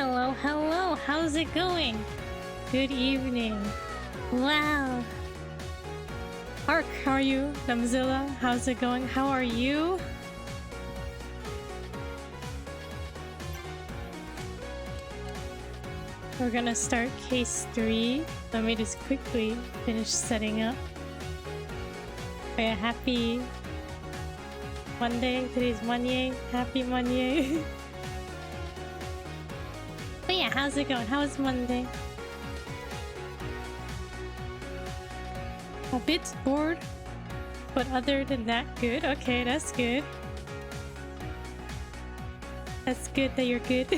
Hello, hello, how's it going? Good evening. Wow. Ark, how are you? Namzilla, how's it going? How are you? We're gonna start case 3. Let me just quickly finish setting up. Okay, happy Monday. Today's Monday. Happy Monday. But yeah, how's it going? How's Monday? A bit bored, but other than that, good. Okay, that's good. That's good that you're good.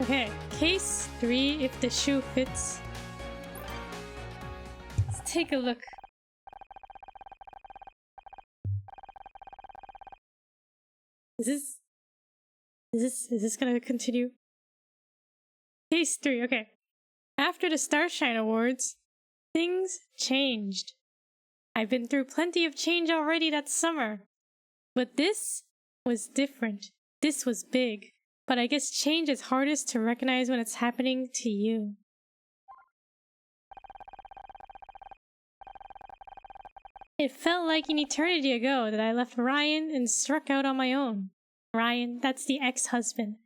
Okay, case 3, if the shoe fits. Let's take a look. Is this gonna continue? Case 3, okay. After the Starshine Awards, things changed. I've been through plenty of change already that summer. But this was different. This was big. But I guess change is hardest to recognize when it's happening to you. It felt like an eternity ago that I left Ryan and struck out on my own. Ryan, that's the ex-husband.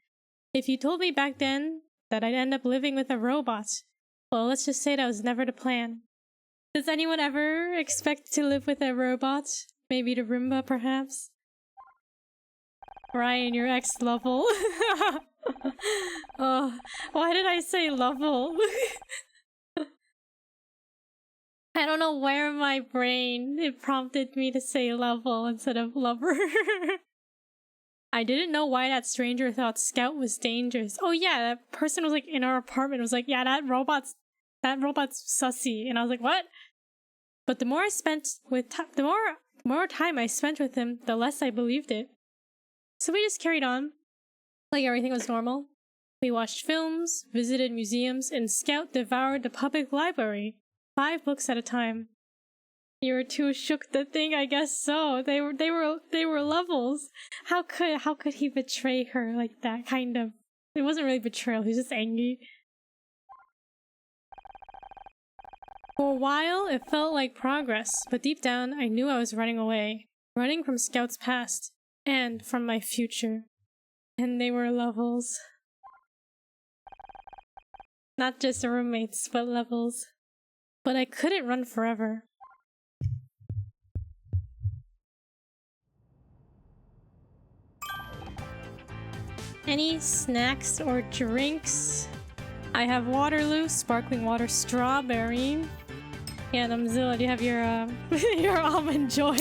If you told me back then that I'd end up living with a robot, well, let's just say that was never the plan. Does anyone ever expect to live with a robot? Maybe the Roomba, perhaps? Ryan, your ex-level. Oh, why did I say level? I don't know where in my brain it prompted me to say level instead of lover. I didn't know why that stranger thought Scout was dangerous. Oh yeah, that person was like in our apartment was like, yeah, that robot's sussy. And I was like, what? But the more I spent with the more time I spent with him, the less I believed it. So we just carried on, like everything was normal. We watched films, visited museums, and Scout devoured the public library, 5 books at a time. You were too shook to think, I guess so. They were levels. How could he betray her like that? Kind of. It wasn't really betrayal. He was just angry. For a while, it felt like progress, but deep down, I knew I was running away, running from Scout's past. And from my future. And they were levels. Not just roommates, but levels. But I couldn't run forever. Any snacks or drinks? I have Waterloo, sparkling water, strawberry. Yeah, Namzilla, do you have your your almond joy?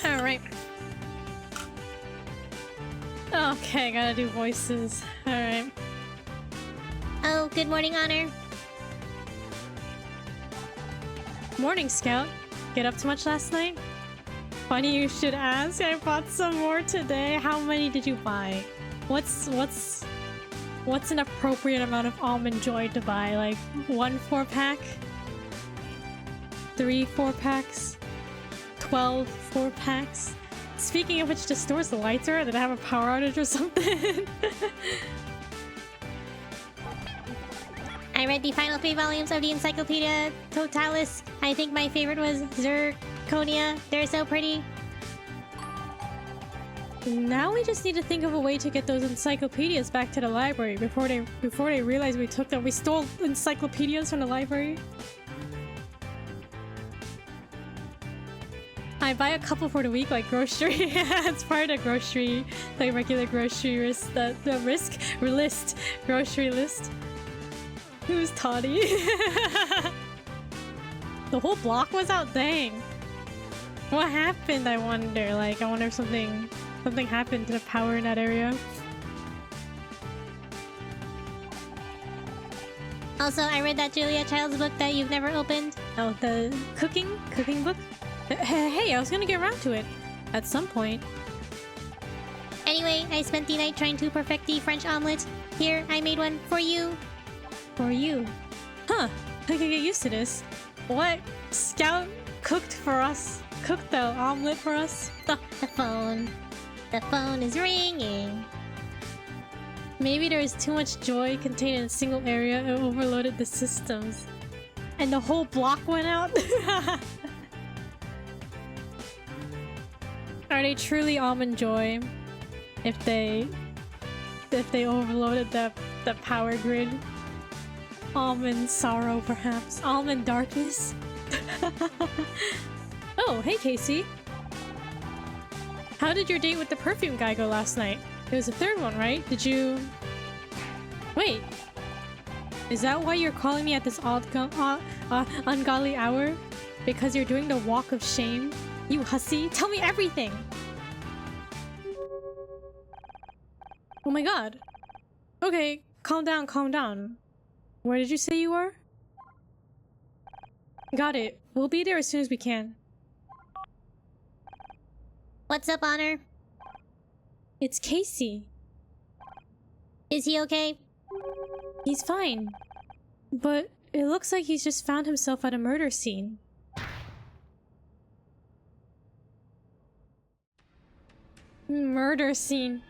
Alright. Okay, gotta do voices. Alright. Oh, good morning, Honor. Morning, Scout. Get up to much last night? Funny you should ask. I bought some more today. How many did you buy? What's an appropriate amount of almond joy to buy? Like 1 4-pack? 3 4-packs? 12 4-packs? Speaking of which, the store's lights are. Did I have a power outage or something? I read the final 3 volumes of the Encyclopedia Totalis. I think my favorite was Zirconia. They're so pretty. Now we just need to think of a way to get those encyclopedias back to the library before they realize we took them. We stole encyclopedias from the library. I buy a couple for the week, like grocery. It's part of the grocery, like regular grocery list, the grocery list. Who's Toddy? The whole block was out. Dang. What happened? I wonder. Like, I wonder if something happened to the power in that area. Also, I read that Julia Child's book that you've never opened. Oh, the cooking book. Hey, I was gonna get around to it at some point. Anyway, I spent the night trying to perfect the French omelette. Here, I made one for you. For you. Huh, I can get used to this. What? Scout cooked for us? Cooked the omelet for us? The phone. The phone is ringing. Maybe there is too much joy contained in a single area and overloaded the systems. And the whole block went out? Are they truly almond joy? If they overloaded the power grid? Almond sorrow, perhaps? Almond darkness? Oh, hey Casey! How did your date with the perfume guy go last night? It was the third one, right? Did you... Wait. Is that why you're calling me at this ungodly hour? Because you're doing the walk of shame? You hussy! Tell me everything! Oh my god. Okay, calm down, calm down. Where did you say you were? Got it. We'll be there as soon as we can. What's up, Honor? It's Casey. Is he okay? He's fine. But it looks like he's just found himself at a murder scene. Murder scene.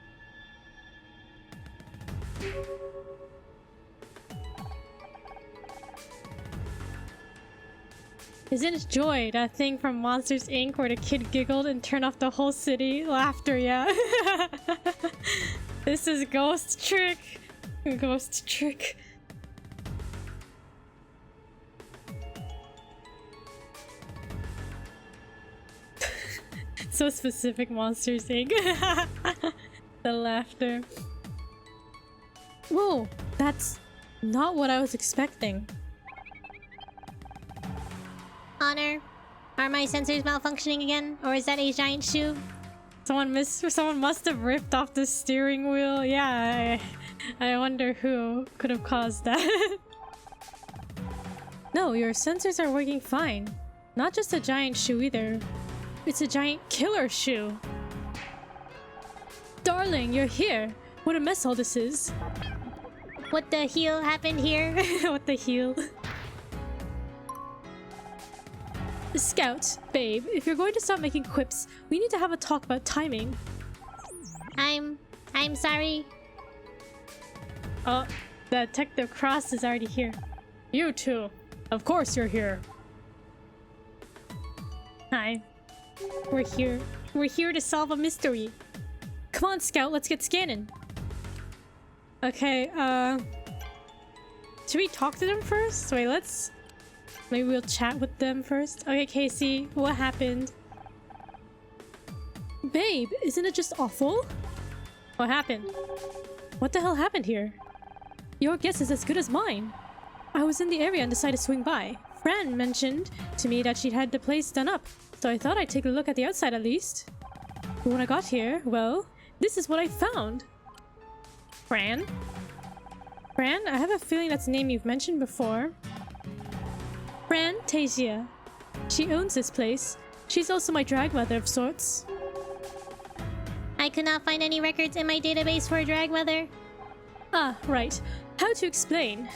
Isn't it Joy, that thing from Monsters Inc. where the kid giggled and turned off the whole city? Laughter, yeah. This is Ghost Trick. Ghost Trick. So specific, Monsters Inc. The laughter. Whoa, that's not what I was expecting. Honor, are my sensors malfunctioning again? Or is that a giant shoe? Someone must have ripped off the steering wheel. Yeah, I wonder who could have caused that. No, your sensors are working fine. Not just a giant shoe either. It's a giant killer shoe. Darling, you're here. What a mess all this is. What the heel happened here? What the heel? Scout, babe, if you're going to stop making quips, we need to have a talk about timing. I'm sorry. Oh, Detective Cross is already here. You too. Of course you're here. Hi. We're here. We're here to solve a mystery. Come on, Scout, let's get scanning. Okay, should we talk to them first? Wait, maybe we'll chat with them first. Okay, Casey, what happened? Babe, isn't it just awful? What happened? What the hell happened here? Your guess is as good as mine. I was in the area and decided to swing by. Fran mentioned to me that she'd had the place done up, so I thought I'd take a look at the outside at least. But when I got here, well, this is what I found. Fran? Fran? I have a feeling that's a name you've mentioned before. Fran Tasia. She owns this place. She's also my drag mother of sorts. I could not find any records in my database for a drag mother. Ah, right. How to explain?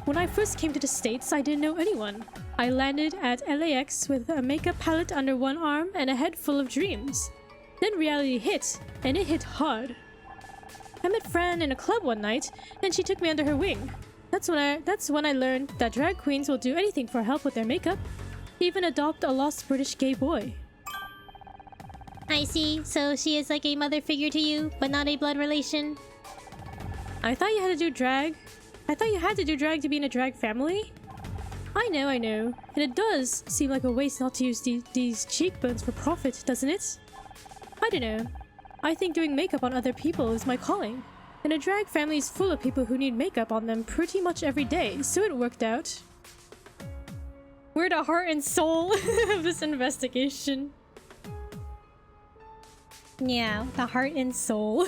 When I first came to the States, I didn't know anyone. I landed at LAX with a makeup palette under one arm and a head full of dreams. Then reality hit, and it hit hard. I met Fran in a club one night, and she took me under her wing. That's when I learned that drag queens will do anything for help with their makeup, even adopt a lost British gay boy. I see, so she is like a mother figure to you, but not a blood relation. I thought you had to do drag. I thought you had to do drag to be in a drag family? I know, and it does seem like a waste not to use these cheekbones for profit, doesn't it? I don't know. I think doing makeup on other people is my calling. And a drag family is full of people who need makeup on them pretty much every day, so it worked out. We're the heart and soul of this investigation. Yeah, the heart and soul.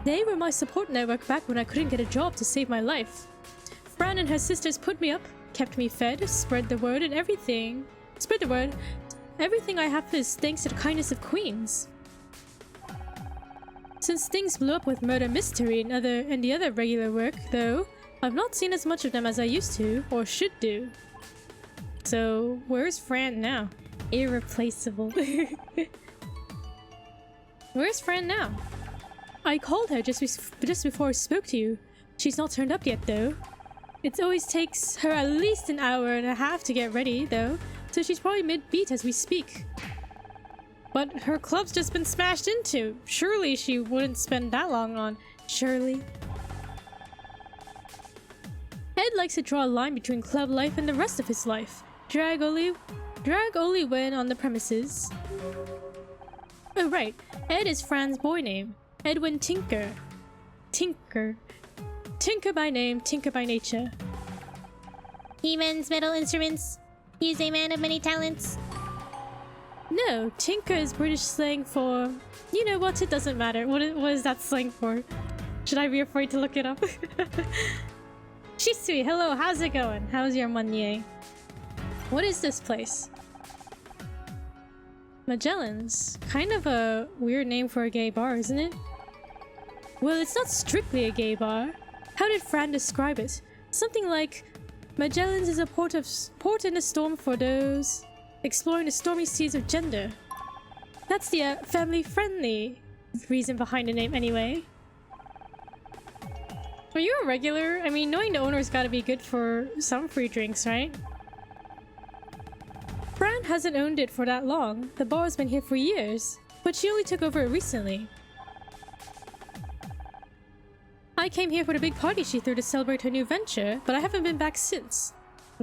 They were my support network back when I couldn't get a job to save my life. Fran and her sisters put me up, kept me fed, spread the word, and everything. Spread the word. Everything I have is thanks to the kindness of queens. Since things blew up with Murder Mystery and the other regular work, though, I've not seen as much of them as I used to, or should do. So, where's Fran now? Irreplaceable. Where's Fran now? I called her just before I spoke to you. She's not turned up yet, though. It always takes her at least an hour and a half to get ready, though, so she's probably mid-beat as we speak. But her club's just been smashed into. Surely she wouldn't spend that long on. Surely. Ed likes to draw a line between club life and the rest of his life. Drag only when on the premises. Oh right, Ed is Fran's boy name. Edwin Tinker. Tinker. Tinker by name, Tinker by nature. He mends metal instruments. He's a man of many talents. No, Tinker is British slang for... You know what, it doesn't matter. What is that slang for? Should I be afraid to look it up? Shisui, hello, how's it going? How's your Monnier? What is this place? Magellan's. Kind of a weird name for a gay bar, isn't it? Well, it's not strictly a gay bar. How did Fran describe it? Something like, Magellan's is a port in a storm for those exploring the stormy seas of gender. That's the family-friendly reason behind the name anyway. Are you a regular? I mean, knowing the owner's gotta be good for some free drinks, right? Fran hasn't owned it for that long. The bar's been here for years, but she only took over it recently. I came here for the big party she threw to celebrate her new venture, but I haven't been back since.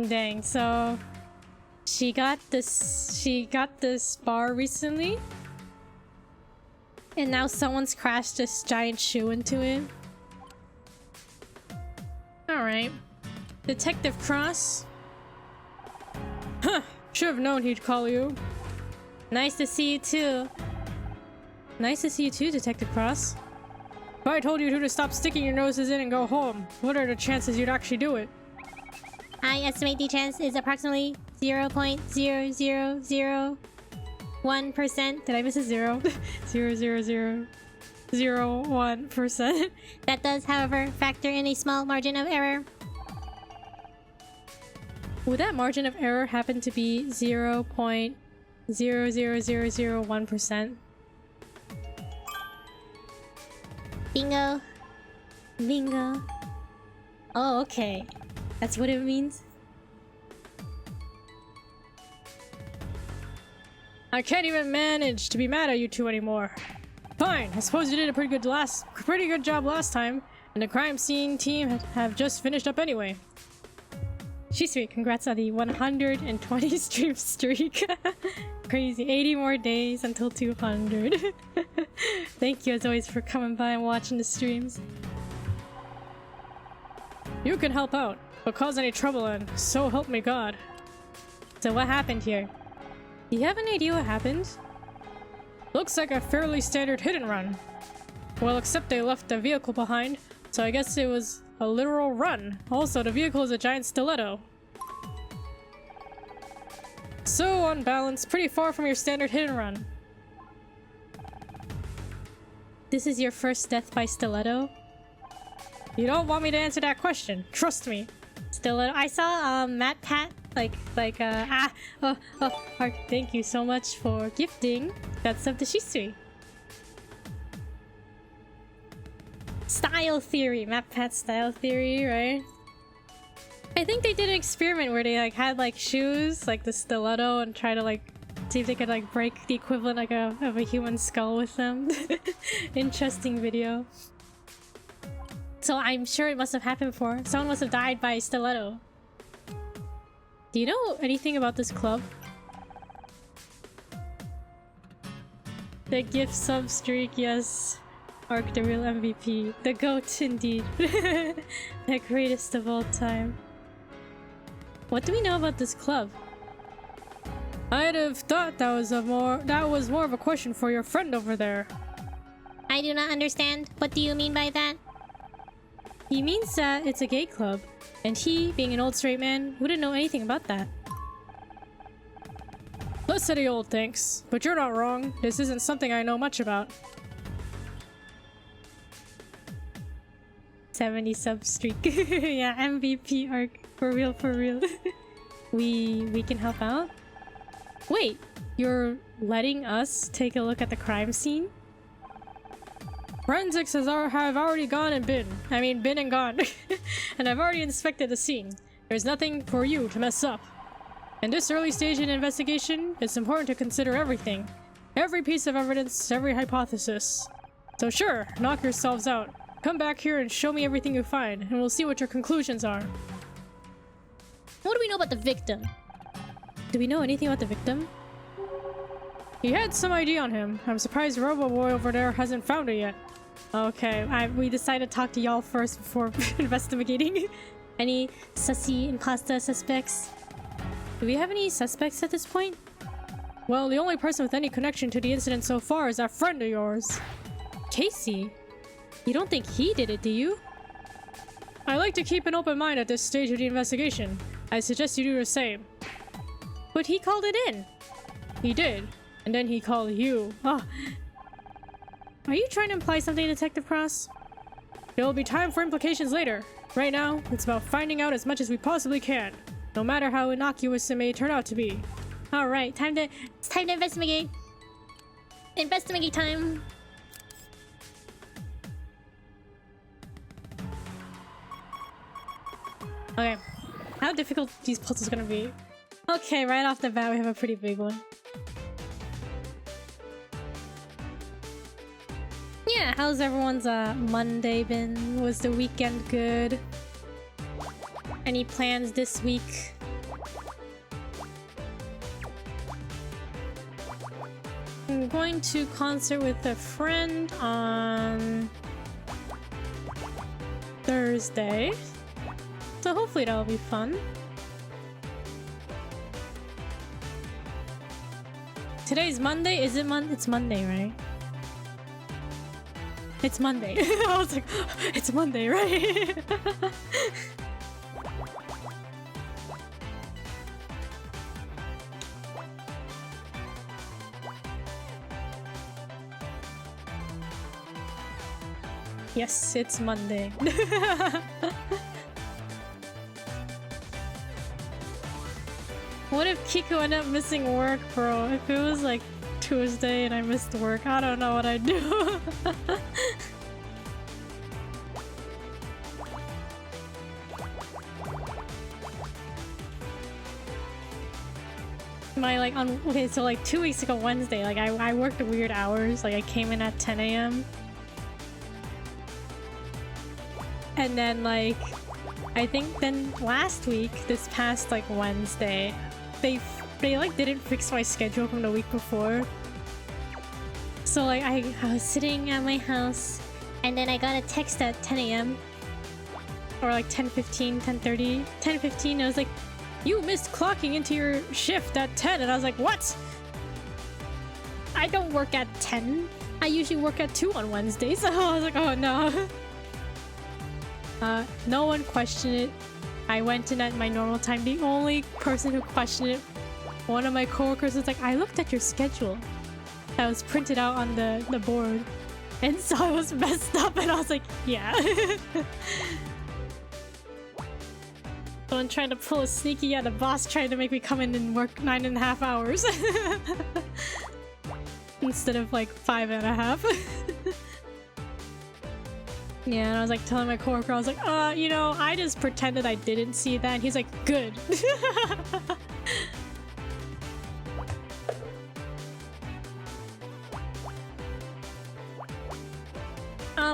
Dang, so she got this bar recently, and now someone's crashed this giant shoe into it. Alright. Detective Cross. Huh, should have known he'd call you. Nice to see you too. Nice to see you too, Detective Cross. If I told you to stop sticking your noses in and go home, what are the chances you'd actually do it? I estimate the chance is approximately 0.0001%. Did I miss a zero? 0.00001%. That does, however, factor in a small margin of error. Would that margin of error happen to be 0.00001%? Bingo. Bingo. Oh, okay. That's what it means? I can't even manage to be mad at you two anymore. Fine, I suppose you did a pretty good job last time, and the crime scene team have just finished up anyway. Shisui, congrats on the 120 stream streak. Crazy, 80 more days until 200. Thank you as always for coming by and watching the streams. You can help out, but cause any trouble and so help me God. So what happened here? Do you have any idea what happened? Looks like a fairly standard hit and run. Well, except they left the vehicle behind, so I guess it was a literal run. Also, the vehicle is a giant stiletto. So unbalanced, pretty far from your standard hit and run. This is your first death by stiletto? You don't want me to answer that question, trust me. Stiletto. I saw Matt Pat thank you so much for gifting that sub to Shisui. Style theory, Matt Pat style theory, right? I think they did an experiment where they like had like shoes, like the stiletto, and try to like see if they could like break the equivalent like of a human skull with them. Interesting video. So I'm sure it must have happened before. Someone must have died by a stiletto. Do you know anything about this club? The gift sub streak, yes. Arc the real MVP. The GOAT indeed. The greatest of all time. What do we know about this club? I'd have thought that was more of a question for your friend over there. I do not understand. What do you mean by that? He means that it's a gay club, and he, being an old straight man, wouldn't know anything about that. Let's say the old thanks, but you're not wrong. This isn't something I know much about. 70 sub streak. Yeah, MVP arc. For real, for real. We can help out? Wait, you're letting us take a look at the crime scene? Forensics have already gone and been. Been and gone. And I've already inspected the scene. There's nothing for you to mess up. In this early stage in investigation, it's important to consider everything. Every piece of evidence, every hypothesis. So sure, knock yourselves out. Come back here and show me everything you find, and we'll see what your conclusions are. What do we know about the victim? Do we know anything about the victim? He had some ID on him. I'm surprised Robo Boy over there hasn't found it yet. Okay, we decided to talk to y'all first before investigating. Any sussy imposter suspects? Do we have any suspects at this point? Well, the only person with any connection to the incident so far is that friend of yours. Casey? You don't think he did it, do you? I like to keep an open mind at this stage of the investigation. I suggest you do the same. But he called it in. He did. And then he called you. Oh. Are you trying to imply something, Detective Cross? There will be time for implications later. Right now, it's about finding out as much as we possibly can. No matter how innocuous it may turn out to be. Alright, it's time to investigate. Investigate time. Okay. How difficult are these puzzles gonna be? Okay, right off the bat we have a pretty big one. Yeah, how's everyone's Monday been? Was the weekend good? Any plans this week? I'm going to concert with a friend on Thursday. So hopefully that'll be fun. Today's Monday? Is it Monday? It's Monday, right? It's Monday. I was like, it's Monday, right? Yes, it's Monday. What if Kiku ended up missing work, bro? If it was like Tuesday and I missed work, I don't know what I'd do. Okay, so like 2 weeks ago Wednesday, like I worked weird hours. Like I came in at 10 a.m. And then like I think then last week, this past like Wednesday, they like didn't fix my schedule from the week before. So like I was sitting at my house and then I got a text at 10 a.m. or like 10:15, 10:30, 10:15. I was like, you missed clocking into your shift at 10, and I was like, what? I don't work at 10. I usually work at 2 on Wednesdays. So I was like, oh no. No one questioned it. I went in at my normal time. The only person who questioned it, one of my coworkers, was like, I looked at your schedule that was printed out on the board and saw it was messed up, and I was like, yeah. Someone trying to pull a sneaky, yeah, the boss tried to make me come in and work 9.5 hours instead of like 5.5. Yeah, and I was like telling my coworker, I was like, you know, I just pretended I didn't see that, and he's like, good.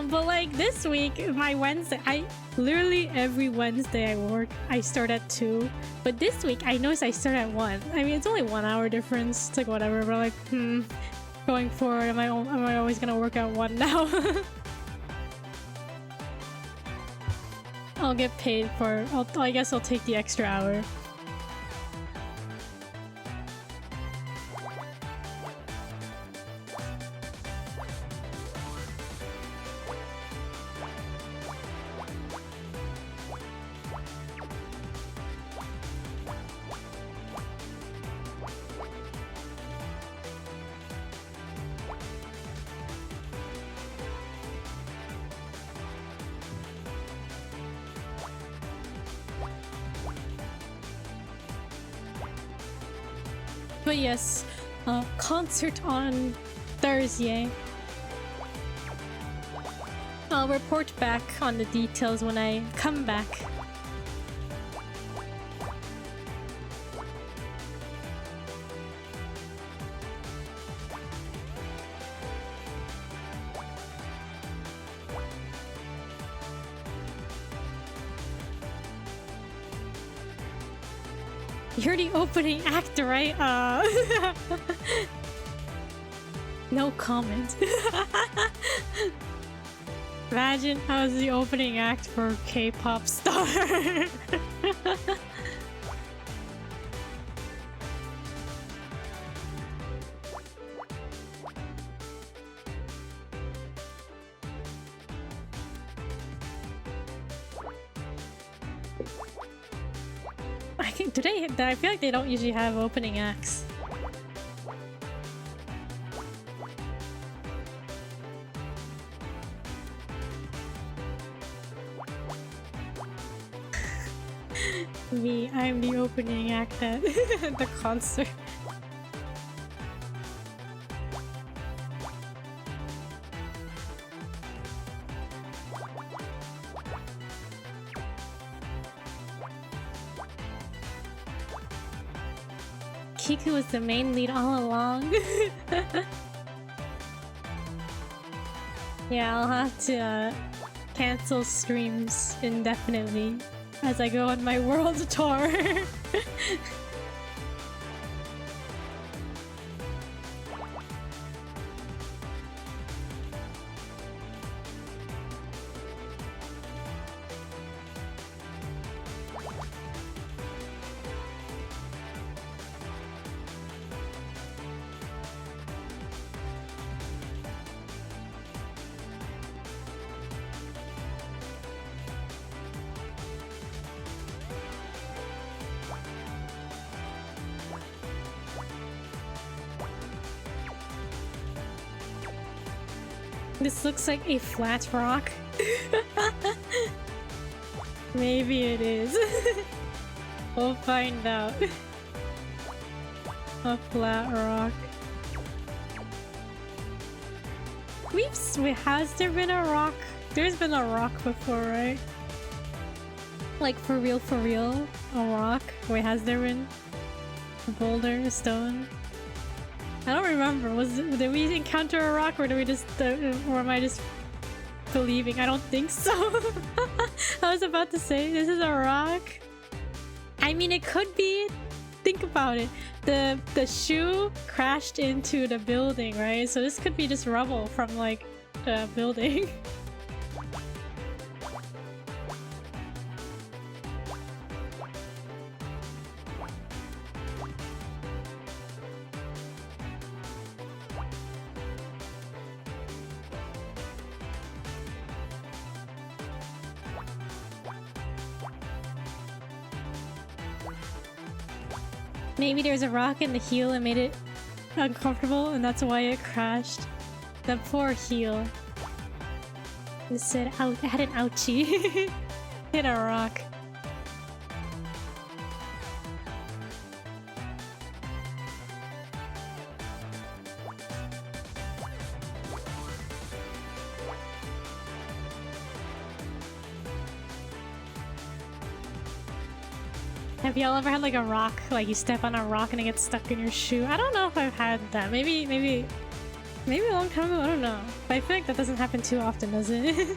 But like this week, my Wednesday, literally every Wednesday I start at 2. But this week, I noticed I start at 1. I mean, it's only 1 hour difference. It's like whatever, but like, going forward, am I always gonna work at 1 now? I'll get paid for, I guess I'll take the extra hour. But yes, concert on Thursday. I'll report back on the details when I come back. You're the opening act, right? No comment. Imagine I was the opening act for K-pop star. I feel like they don't usually have opening acts. Me, I'm the opening act at the concert. Kiku was the main lead all along. Yeah, I'll have to cancel streams indefinitely as I go on my world tour. This looks like a flat rock. Maybe it is. We'll find out. A flat rock. Wait, has there been a rock? There's been a rock before, right? Like for real, a rock? Wait, has there been a boulder, a stone? I don't remember. Did we encounter a rock, or did we just, or am I just believing? I don't think so. I was about to say, this is a rock. I mean, it could be. Think about it. The shoe crashed into the building, right? So this could be just rubble from like the building. Maybe there's a rock in the heel and made it uncomfortable, and that's why it crashed. The poor heel. It said, "Out!" It had an ouchie. Hit a rock. Have y'all ever had like a rock, like you step on a rock and it gets stuck in your shoe? I don't know if I've had that. Maybe a long time ago, I don't know. But I feel like that doesn't happen too often, does it?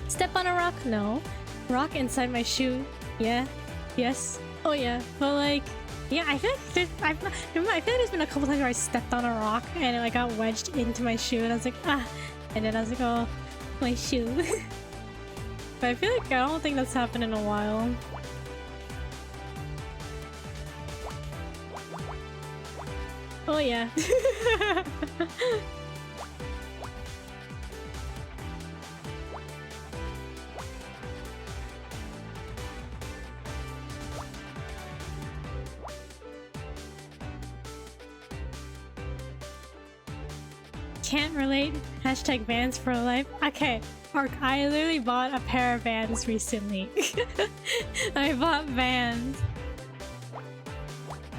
Step on a rock? No. Rock inside my shoe? Yeah. Yes. Oh yeah. But like, yeah, I feel like I feel like there's been a couple times where I stepped on a rock and it like got wedged into my shoe, and I was like, ah, and then I was like, oh, my shoe. But I feel like I don't think that's happened in a while. Oh yeah. can't relate. Hashtag Vans for life. Okay, Ark, I literally bought a pair of Vans recently. I bought Vans.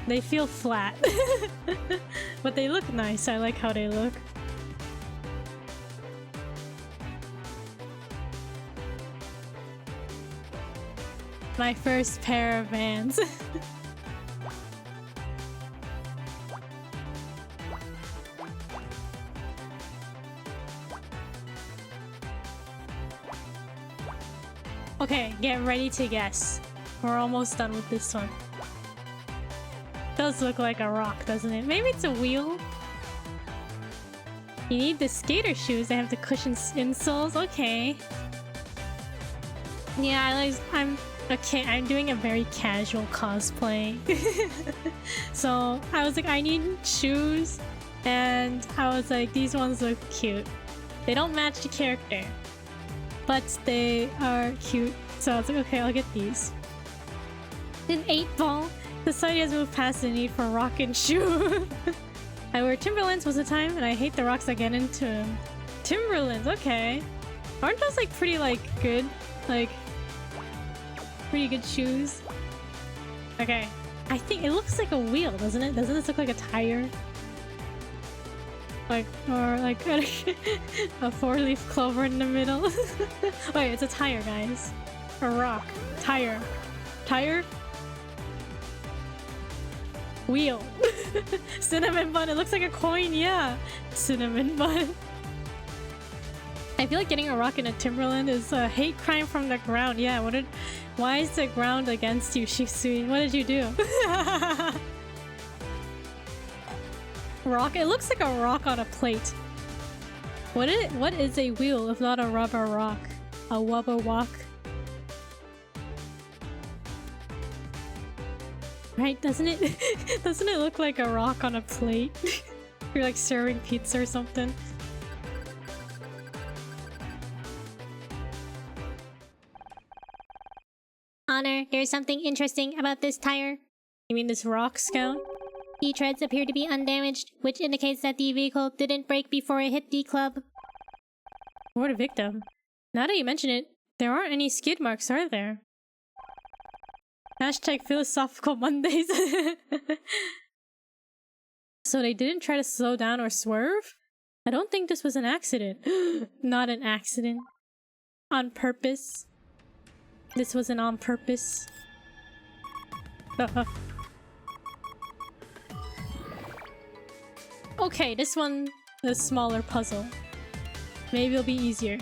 They feel flat. But they look nice. I like how they look. My first pair of Vans. Okay, get ready to guess. We're almost done with this one. Does look like a rock, doesn't it? Maybe it's a wheel? You need the skater shoes. They have the cushion insoles. Okay. Yeah, I'm doing a very casual cosplay. So I was like, I need shoes. And I was like, these ones look cute. They don't match the character, but they are cute. So I was like, okay, I'll get these. An 8-ball. Society has moved past the need for rock and shoe. I wear Timberlands most of the time, and I hate the rocks I get into them. Timberlands, okay. Aren't those like pretty like good? Like pretty good shoes? Okay. I think it looks like a wheel, doesn't it? Doesn't this look like a tire? Like, or like a 4-leaf clover in the middle. Wait, it's a tire, guys. A rock. Tire. Tire? Wheel. Cinnamon bun. It looks like a coin, yeah. Cinnamon bun. I feel like getting a rock in a Timberland is a hate crime from the ground. Yeah, why is the ground against you, Shisui? What did you do? Rock? It looks like a rock on a plate. What is a wheel if not a rubber rock? A wubber walk? Right? Doesn't it look like a rock on a plate? You're like serving pizza or something. Honor, there's something interesting about this tire. You mean this rock, Scout? The treads appear to be undamaged, which indicates that the vehicle didn't break before it hit the club. What a victim. Now that you mention it, there aren't any skid marks, are there? Hashtag philosophical Mondays. So they didn't try to slow down or swerve? I don't think this was an accident. Not an accident. On purpose. This wasn't on purpose. Okay, this one is a smaller puzzle. Maybe it'll be easier.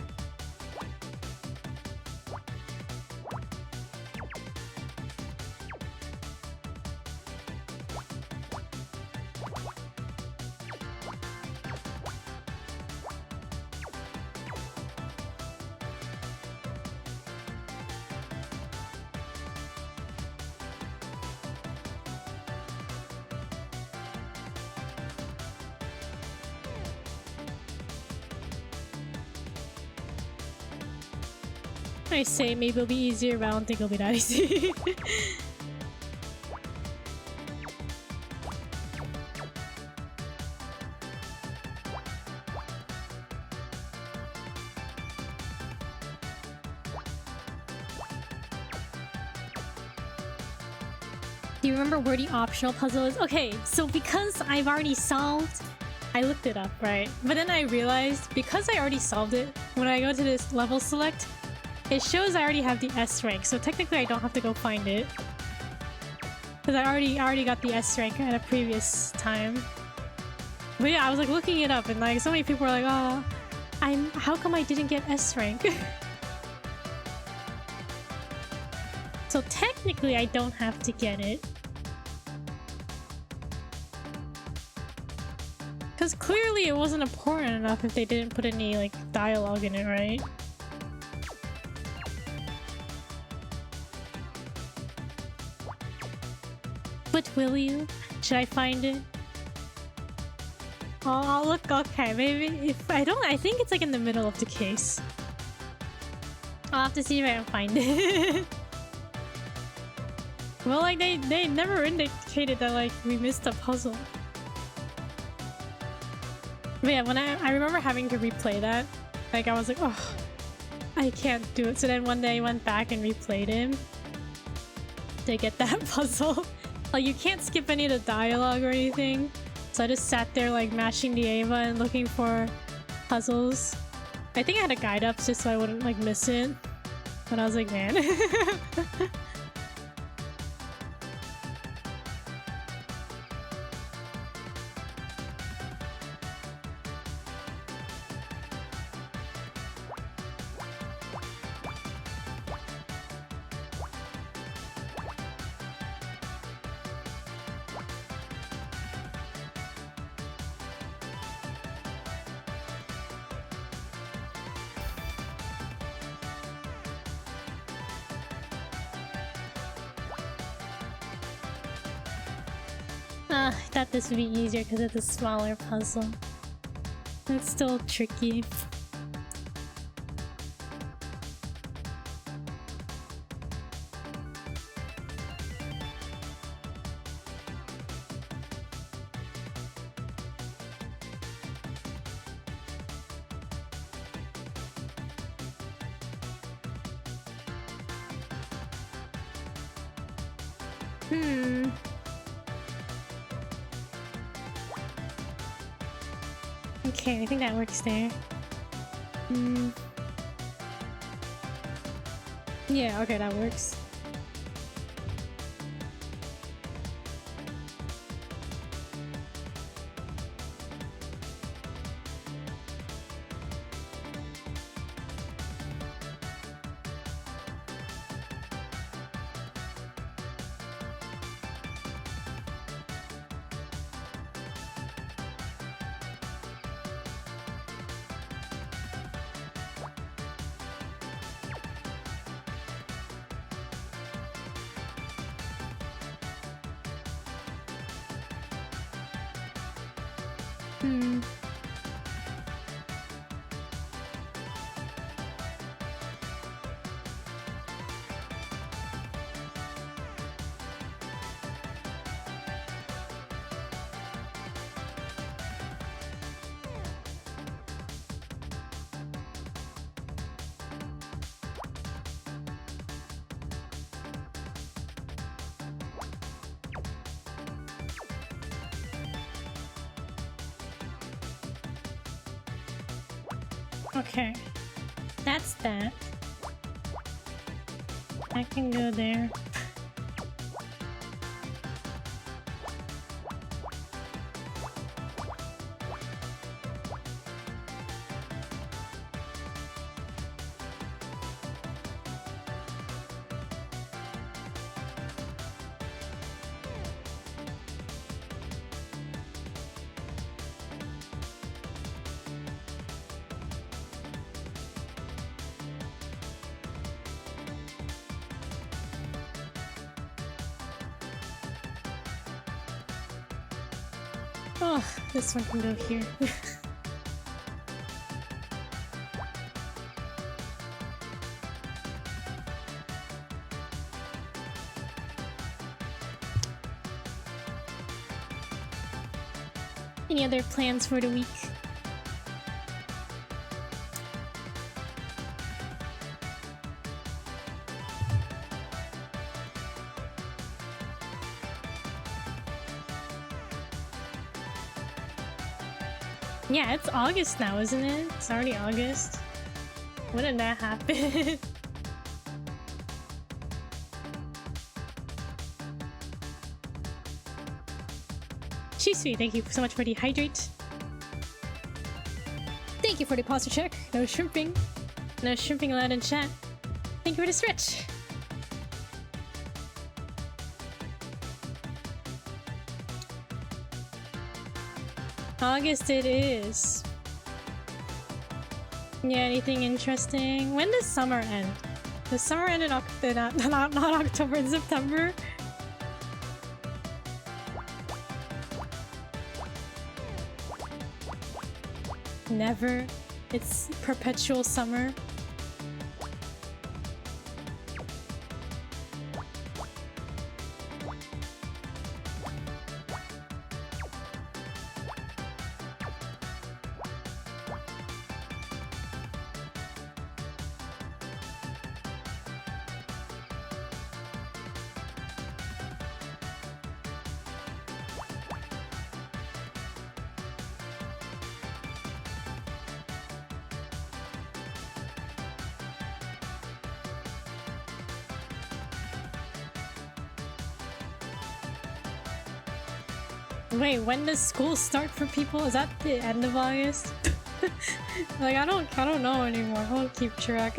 I say maybe it'll be easier, but I don't think it'll be that easy. Do you remember where the optional puzzle is? Okay, so because I've already solved, I looked it up, right? But then I realized, because I already solved it, when I go to this level select, it shows I already have the S rank, so technically I don't have to go find it. Because I already got the S rank at a previous time. But yeah, I was like looking it up and like so many people were like, oh, how come I didn't get S rank? So technically I don't have to get it. Because clearly it wasn't important enough if they didn't put any like dialogue in it, right? But will you? Should I find it? Oh, I'll look. Okay, maybe if I don't, I think it's like in the middle of the case. I'll have to see if I can find it. Well, like they never indicated that like we missed a puzzle. But yeah, when I remember having to replay that, like I was like, oh, I can't do it. So then one day I went back and replayed him to get that puzzle. Like you can't skip any of the dialogue or anything. So I just sat there like mashing the Ava and looking for puzzles. I think I had a guide up just so I wouldn't like miss it. But I was like, man. I thought this would be easier because it's a smaller puzzle. It's still tricky. Okay, I think that works there. Yeah, okay, that works. Okay, that's that. I can go there. Oh, this one can go here. Any other plans for the week? Yeah, it's August now, isn't it? It's already August. When did that happen? She's sweet. Thank you so much for the hydrate. Thank you for the posture check. No shrimping. No shrimping allowed in chat. Thank you for the stretch. August it is. Yeah, anything interesting? When does summer end? Does summer end in not October, in September? Never. It's perpetual summer. Wait, when does school start for people? Is that the end of August? Like, I don't know anymore. I don't keep track.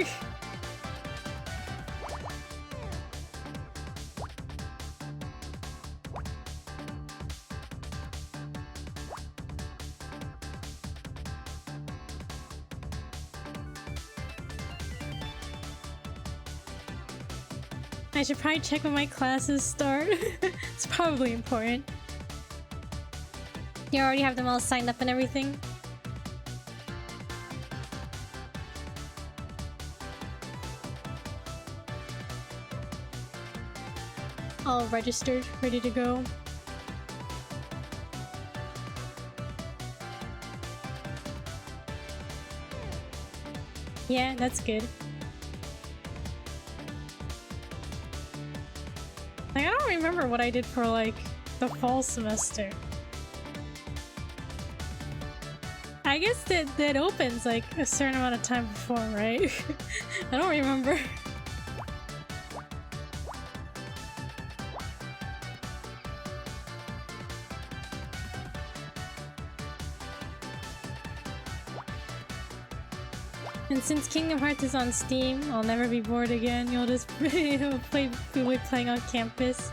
I should probably check when my classes start. It's probably important. You already have them all signed up and everything? All registered, ready to go. Yeah, that's good. Like, I don't remember what I did for, like, the fall semester. I guess that opens, like, a certain amount of time before, right? I don't remember. And since Kingdom Hearts is on Steam, I'll never be bored again. You'll just be playing on campus.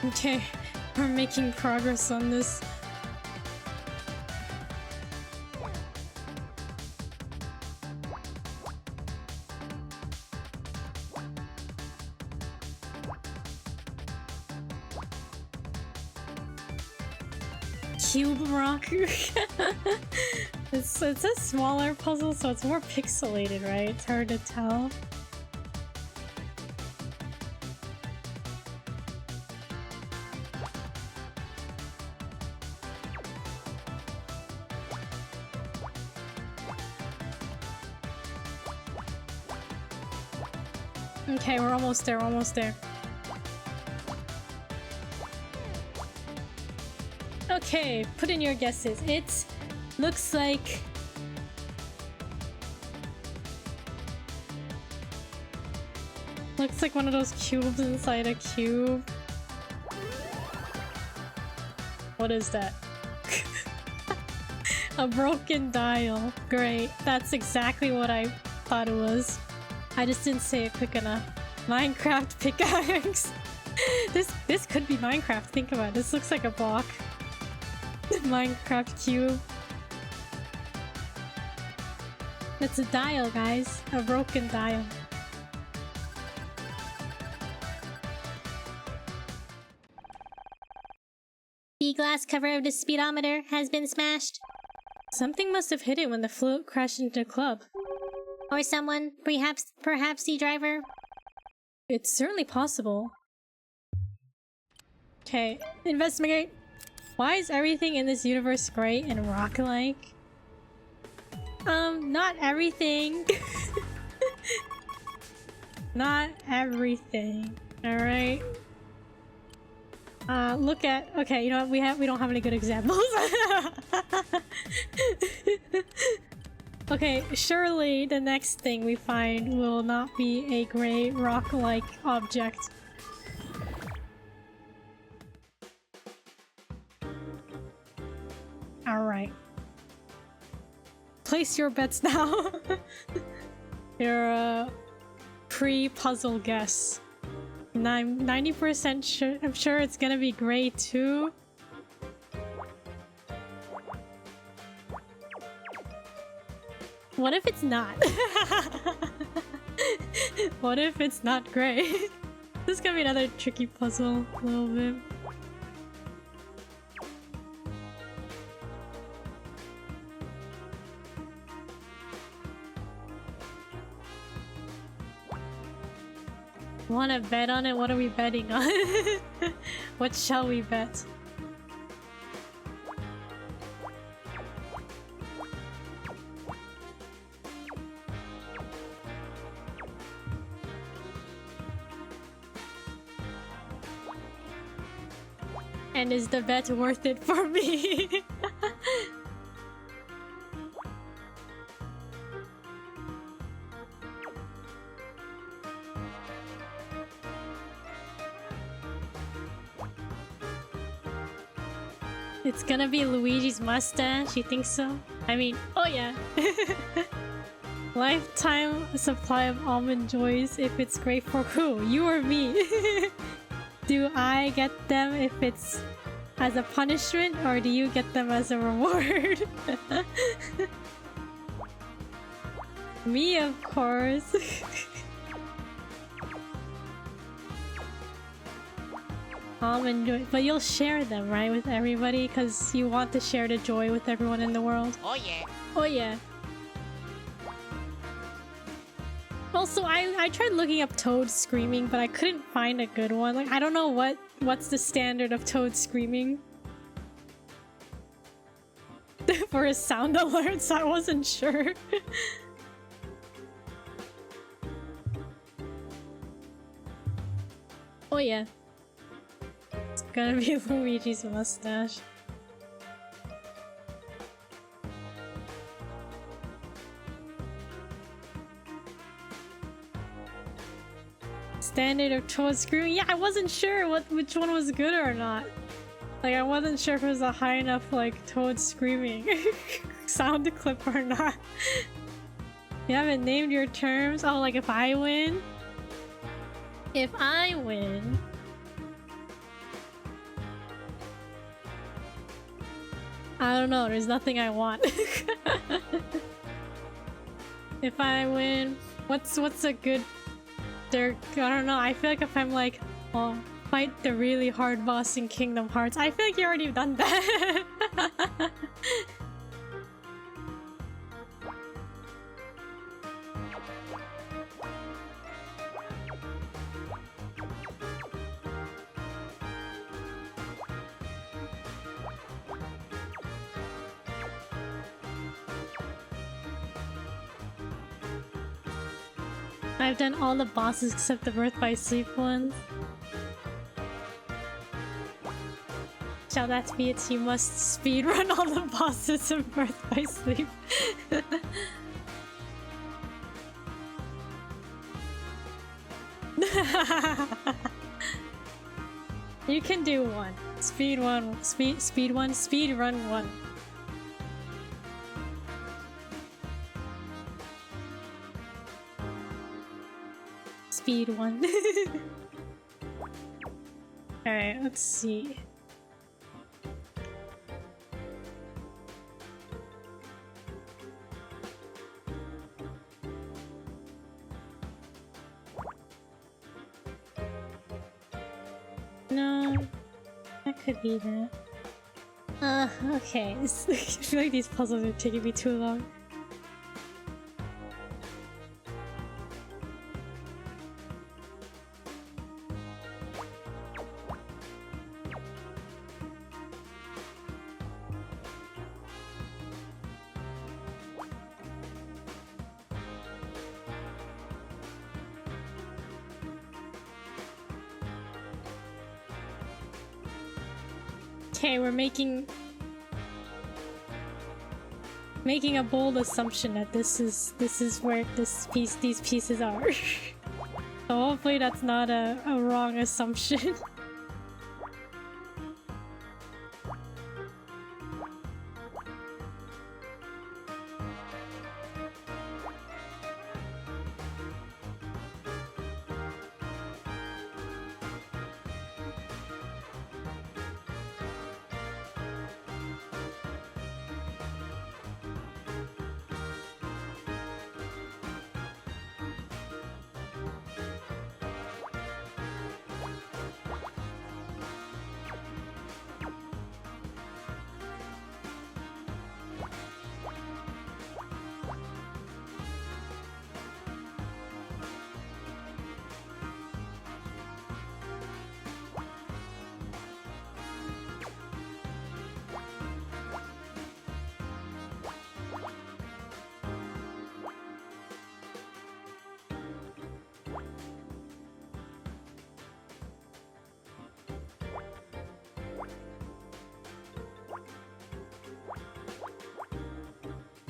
Okay, we're making progress on this. Cube rock. It's a smaller puzzle, so it's more pixelated, right? It's hard to tell. Okay, we're almost there, almost there. Okay, put in your guesses. It looks like... looks like one of those cubes inside a cube. What is that? A broken dial. Great. That's exactly what I thought it was. I just didn't say it quick enough. Minecraft pickaxe. This could be Minecraft. Think about it. This looks like a block. Minecraft cube. It's a dial, guys. A broken dial. The glass cover of the speedometer has been smashed. Something must have hit it when the float crashed into the club. Or someone, perhaps the driver. It's certainly possible. Okay, investigate. Why is everything in this universe gray and rock-like? Not everything. Not everything. Alright. Look at... okay, you know what? We don't have any good examples. Okay, surely the next thing we find will not be a gray rock-like object. Alright. Place your bets now. Your pre-puzzle guess. And I'm 90% sure. I'm sure it's gonna be gray too. What if it's not? What if it's not gray? This is gonna be another tricky puzzle a little bit. Wanna bet on it? What are we betting on? What shall we bet? And is the bet worth it for me? It's gonna be Luigi's mustache, you think so? I mean, oh yeah. Lifetime supply of almond joys if it's great for who? You or me? Do I get them if it's as a punishment or do you get them as a reward? Me, of course. Almond joy, but you'll share them, right, with everybody? Because you want to share the joy with everyone in the world. Oh yeah. Oh yeah. Also, I tried looking up Toad screaming, but I couldn't find a good one. Like, I don't know what's the standard of Toad screaming for a sound alert, so I wasn't sure. Oh yeah. It's gonna be Luigi's mustache. Standard of Toad screaming? Yeah, I wasn't sure which one was good or not. Like, I wasn't sure if it was a high enough, like, Toad screaming sound clip or not. You haven't named your terms? Oh, like if I win? If I win... I don't know, there's nothing I want. If I win... What's a good... I don't know, I feel like if I'm like, oh, fight the really hard boss in Kingdom Hearts, I feel like you already done that. I've done all the bosses except the Birth by Sleep ones. Shall that be it? You must speedrun all the bosses in Birth by Sleep. You can do one. Speed run one. Speed one. Alright, let's see. No, that could be that. Okay. I feel like these puzzles are taking me too long. Okay, we're making a bold assumption that this is where these pieces are. So hopefully that's not a wrong assumption.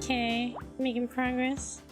Okay, making progress.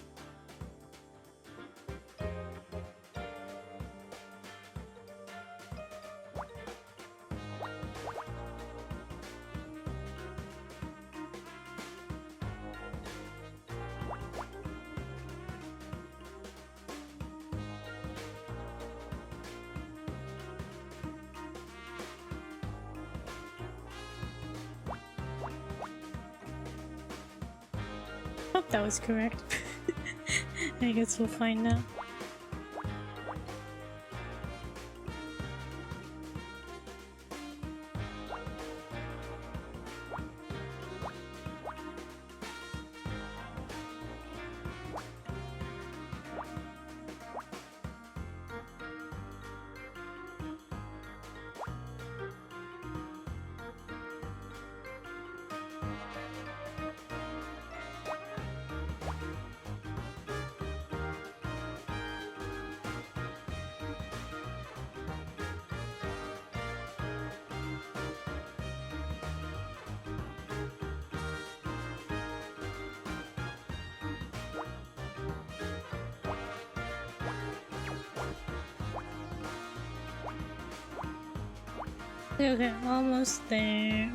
Hope that was correct. I guess we'll find out. Okay, almost there.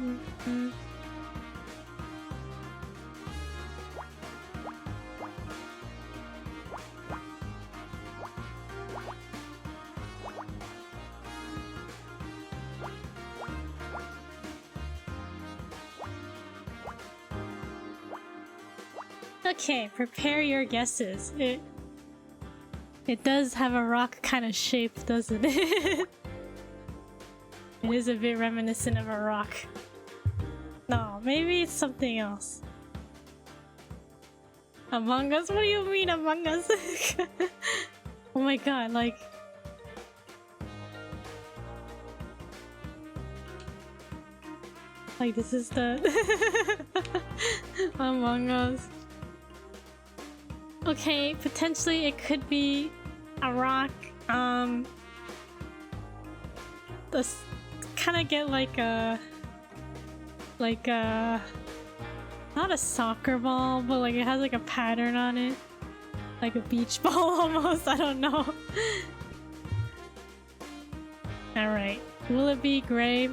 Okay, prepare your guesses. It does have a rock kind of shape, doesn't it? It is a bit reminiscent of a rock. No, maybe it's something else. Among Us? What do you mean Among Us? Oh my god, like... Like this is the... Among Us. Okay, potentially it could be a rock. This kind of get like a not a soccer ball, but like it has like a pattern on it, like a beach ball almost. I don't know. All right, will it be gray?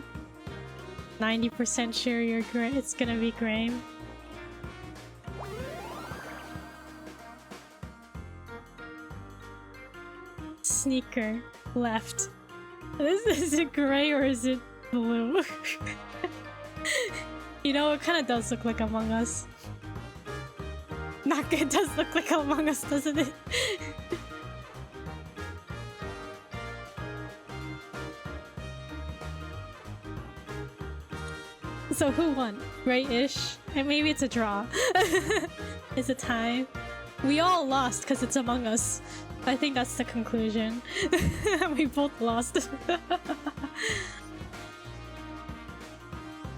90% sure you're gray. It's gonna be gray. Sneaker left. Is it gray or is it blue? You know, it kind of does look like Among Us. Not good, it does look like Among Us, doesn't it? So who won? Gray-ish? And maybe it's a draw. It's a tie. We all lost because it's Among Us. I think that's the conclusion. We both lost.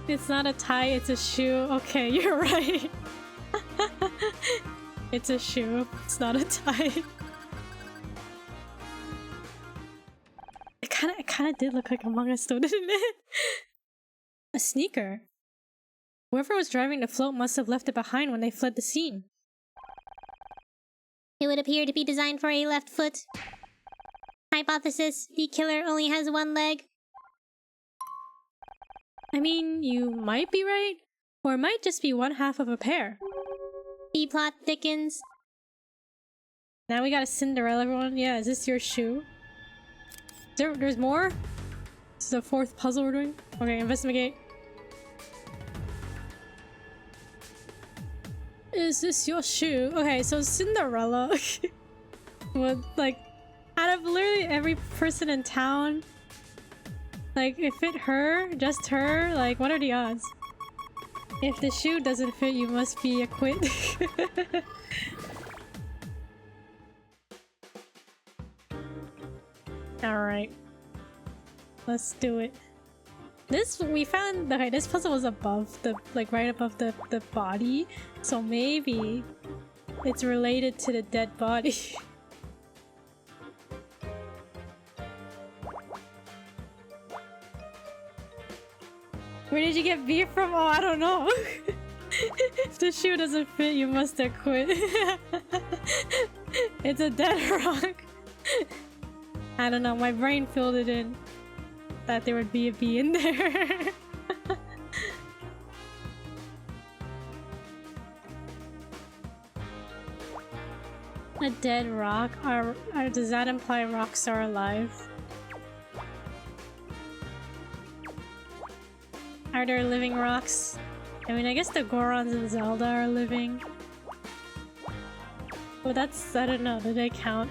It's not a tie, it's a shoe. Okay, you're right. It's a shoe, it's not a tie. It kind of did look like Among Us though, didn't it? A sneaker. Whoever was driving the float must have left it behind when they fled the scene. It would appear to be designed for a left foot. Hypothesis: the killer only has one leg. I mean, you might be right, or it might just be one half of a pair. The plot thickens. Now we got a Cinderella one. Yeah, is this your shoe? There's more? This is the fourth puzzle we're doing? Okay, investigate. Is this your shoe? Okay, so Cinderella. What, like, out of literally every person in town, like, if it her, just her, like, what are the odds? If the shoe doesn't fit, you must be a quit. Alright. Let's do it. We found, okay, this puzzle was above the, like, right above the body, so maybe it's related to the dead body. Where did you get beef from? Oh, I don't know. If the shoe doesn't fit, you must have quit. It's a dead rock. I don't know, my brain filled it in. That there would be a bee in there. A dead rock? Does that imply rocks are alive? Are there living rocks? I mean, I guess the Gorons in Zelda are living. Well, that's... I don't know, did they count?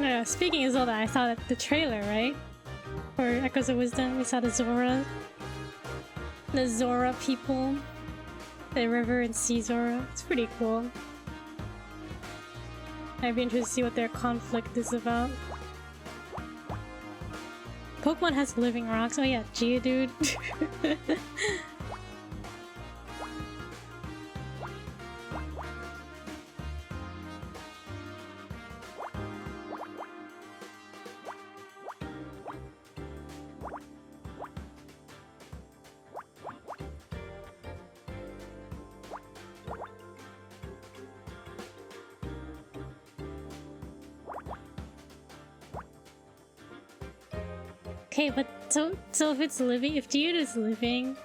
Yeah, speaking of Zelda, I saw the trailer, right? For Echoes of Wisdom, we saw the Zora people. The river and sea Zora. It's pretty cool. I'd be interested to see what their conflict is about. Pokemon has living rocks. Oh yeah, Geodude. Okay, but so if it's living, if Geodude is living,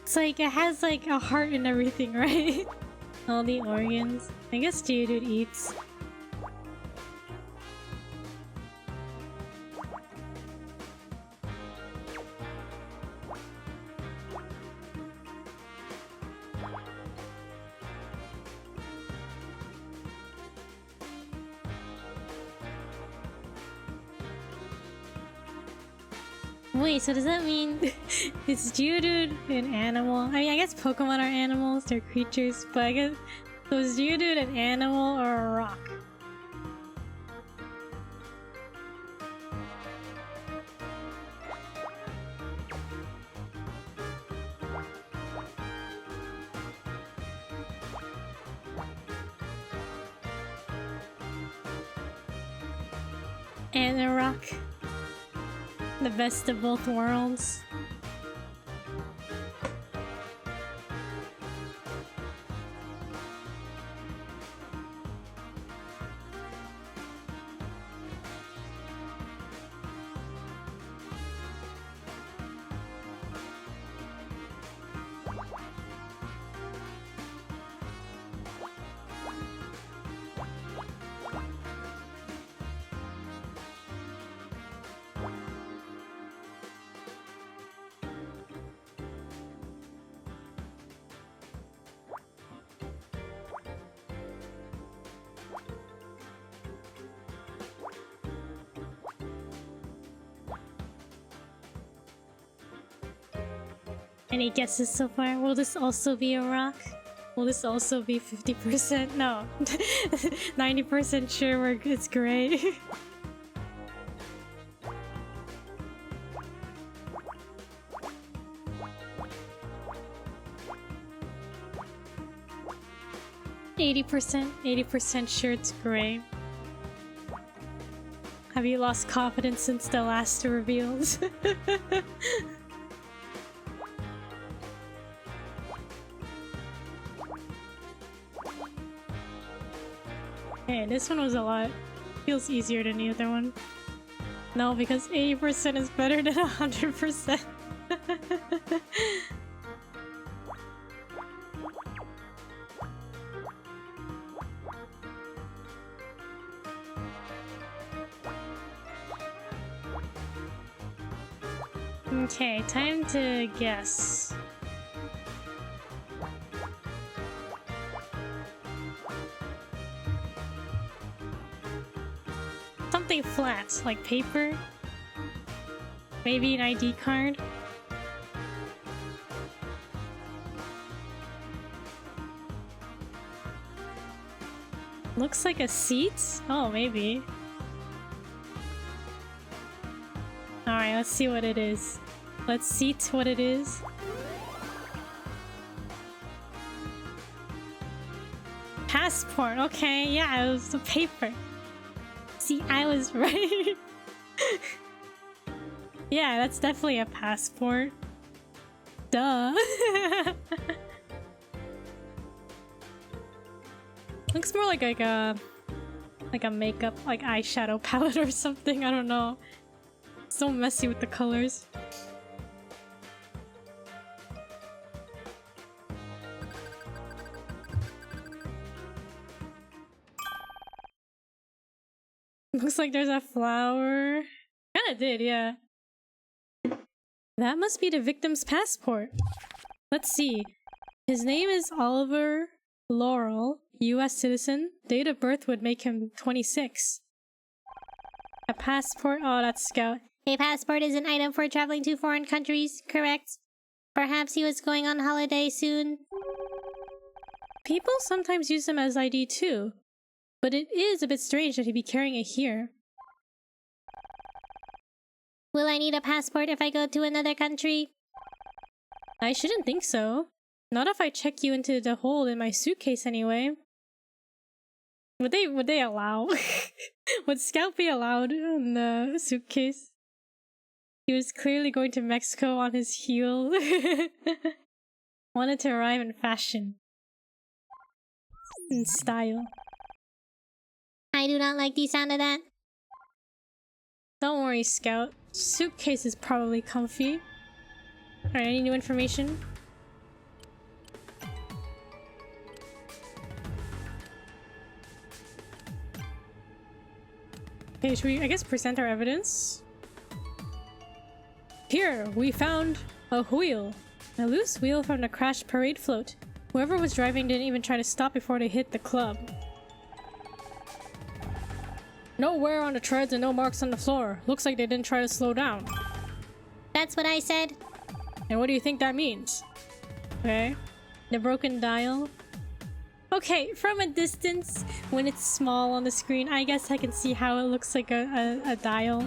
it's like it has like a heart and everything, right? All the organs. I guess Geodude eats. Wait, so does that mean is Geodude an animal? I mean, I guess Pokemon are animals, they're creatures, but I guess... So is Geodude an animal or a rock? And a rock. The best of both worlds. Any guesses so far? Will this also be a rock? Will this also be 50%? No. 90% sure it's gray. $80% sure it's gray. Have you lost confidence since the last reveals? Okay, this one was a lot. Feels easier than the other one. No, because 80% is better than 100%. Okay, time to guess. Something flat, like paper. Maybe an ID card. Looks like a seat? Oh, maybe. Alright, let's see what it is. Let's see what it is. Passport, okay, yeah, it was the paper. See, I was right. Yeah, that's definitely a passport. Duh. Looks more like a makeup, like eyeshadow palette or something. I don't know. So messy with the colors. Looks like there's a flower. Kinda did, yeah. That must be the victim's passport. Let's see. His name is Oliver Laurel, US citizen. Date of birth would make him 26. A passport? Oh, that's Scout. A passport is an item for traveling to foreign countries, correct? Perhaps he was going on holiday soon. People sometimes use them as ID too, but it is a bit strange that he'd be carrying it here. Will I need a passport if I go to another country? I shouldn't think so. Not if I check you into the hole in my suitcase anyway. Would they allow? Would Scout be allowed in the suitcase? He was clearly going to Mexico on his heel. Wanted to arrive in fashion. In style. I do not like the sound of that. Don't worry, Scout. Suitcase is probably comfy. Alright, any new information? Okay, should we, I guess, present our evidence? Here, we found a wheel. A loose wheel from the crashed parade float. Whoever was driving didn't even try to stop before they hit the club. No wear on the treads and no marks on the floor. Looks like they didn't try to slow down. That's what I said. And what do you think that means? Okay. The broken dial. Okay, from a distance, when it's small on the screen, I guess I can see how it looks like a dial.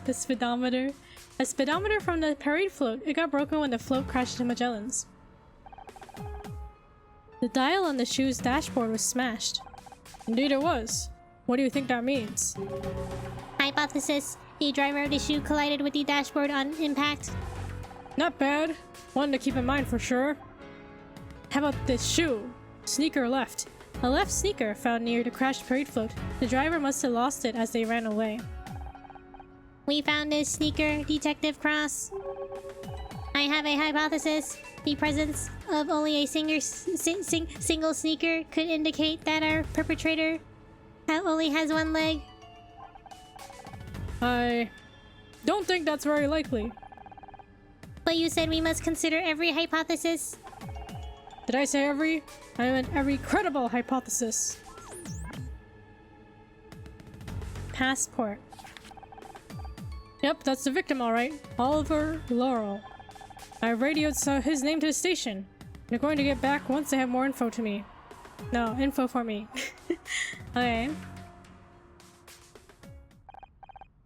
The speedometer. A speedometer from the parade float. It got broken when the float crashed into Magellan's. The dial on the shoe's dashboard was smashed. Indeed it was. What do you think that means? Hypothesis. The driver of the shoe collided with the dashboard on impact. Not bad. One to keep in mind for sure. How about this shoe? Sneaker left. A left sneaker found near the crashed parade float. The driver must have lost it as they ran away. We found this sneaker, Detective Cross. I have a hypothesis. The presence of only a single sneaker could indicate that our perpetrator only has one leg. I don't think that's very likely. But you said we must consider every hypothesis. Did I say every? I meant every credible hypothesis. Passport. Yep, that's the victim, alright. Oliver Laurel. I radioed his name to the station. They're going to get back once they have more info to me. No, info for me. Okay.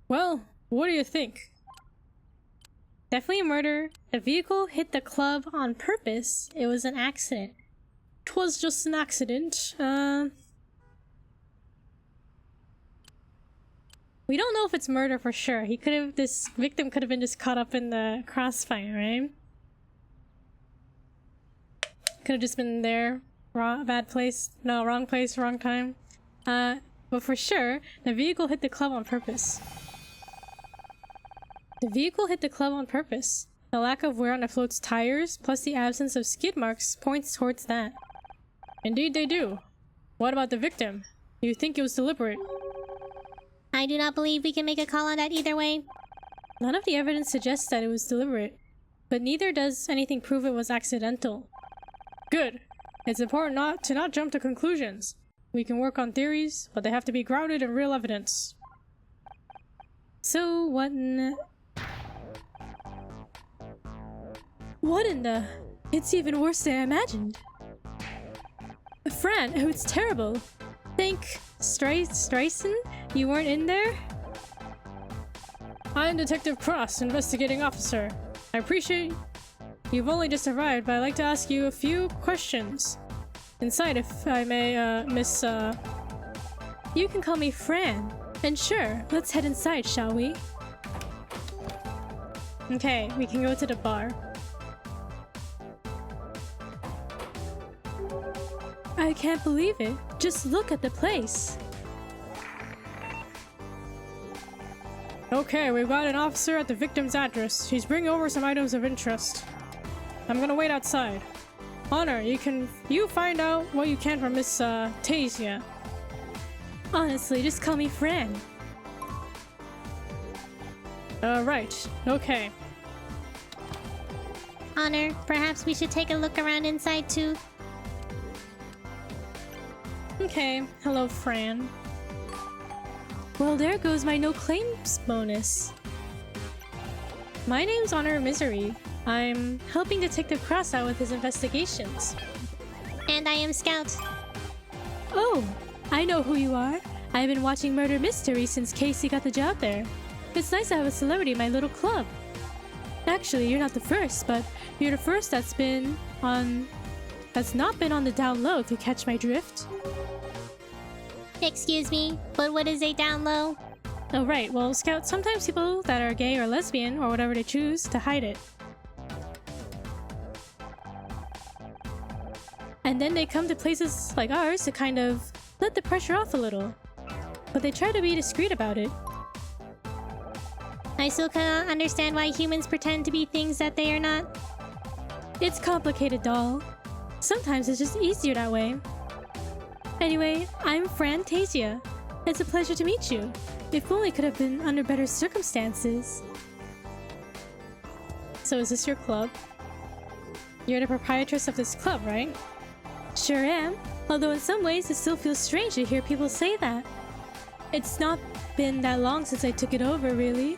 Well, what do you think? Definitely a murder. The vehicle hit the club on purpose. It was an accident. 'Twas just an accident. We don't know if it's murder for sure. This victim could have been just caught up in the crossfire, right? Could have just been there. Bad place. No, wrong place, wrong time. But for sure, the vehicle hit the club on purpose. The vehicle hit the club on purpose. The lack of wear on the float's tires, plus the absence of skid marks, points towards that. Indeed they do. What about the victim? Do you think it was deliberate? I do not believe we can make a call on that either way. None of the evidence suggests that it was deliberate, but neither does anything prove it was accidental. Good. It's important to not jump to conclusions. We can work on theories, but they have to be grounded in real evidence. So, what in the... It's even worse than I imagined. Fran, oh, it's terrible. Think, Streisand? You weren't in there? I'm Detective Cross, investigating officer. I appreciate you've only just arrived, but I'd like to ask you a few questions. Inside, if I may, Miss, You can call me Fran. And sure, let's head inside, shall we? Okay, we can go to the bar. I can't believe it. Just look at the place. Okay, we've got an officer at the victim's address. He's bringing over some items of interest. I'm gonna wait outside. Honor, you find out what you can from Miss Tasia. Honestly, just call me Fran. Right. Okay. Honor, perhaps we should take a look around inside too. Okay. Hello, Fran. Well, there goes my no claims bonus. My name's Honor Misery. I'm helping Detective Cross out with his investigations. And I am Scout. Oh, I know who you are. I've been watching Murder Mystery since Casey got the job there. It's nice to have a celebrity in my little club. Actually, you're not the first, but you're the first that's not been on the down low, if you catch my drift. Excuse me, but what is a down low? Oh right, well Scout, sometimes people that are gay or lesbian or whatever they choose to hide it. And then they come to places like ours to kind of let the pressure off a little. But they try to be discreet about it. I still cannot understand why humans pretend to be things that they are not. It's complicated, doll. Sometimes it's just easier that way. Anyway, I'm Fran Tasia. It's a pleasure to meet you. If only could have been under better circumstances. So is this your club? You're the proprietress of this club, right? Sure am, although in some ways it still feels strange to hear people say that. It's not been that long since I took it over, really.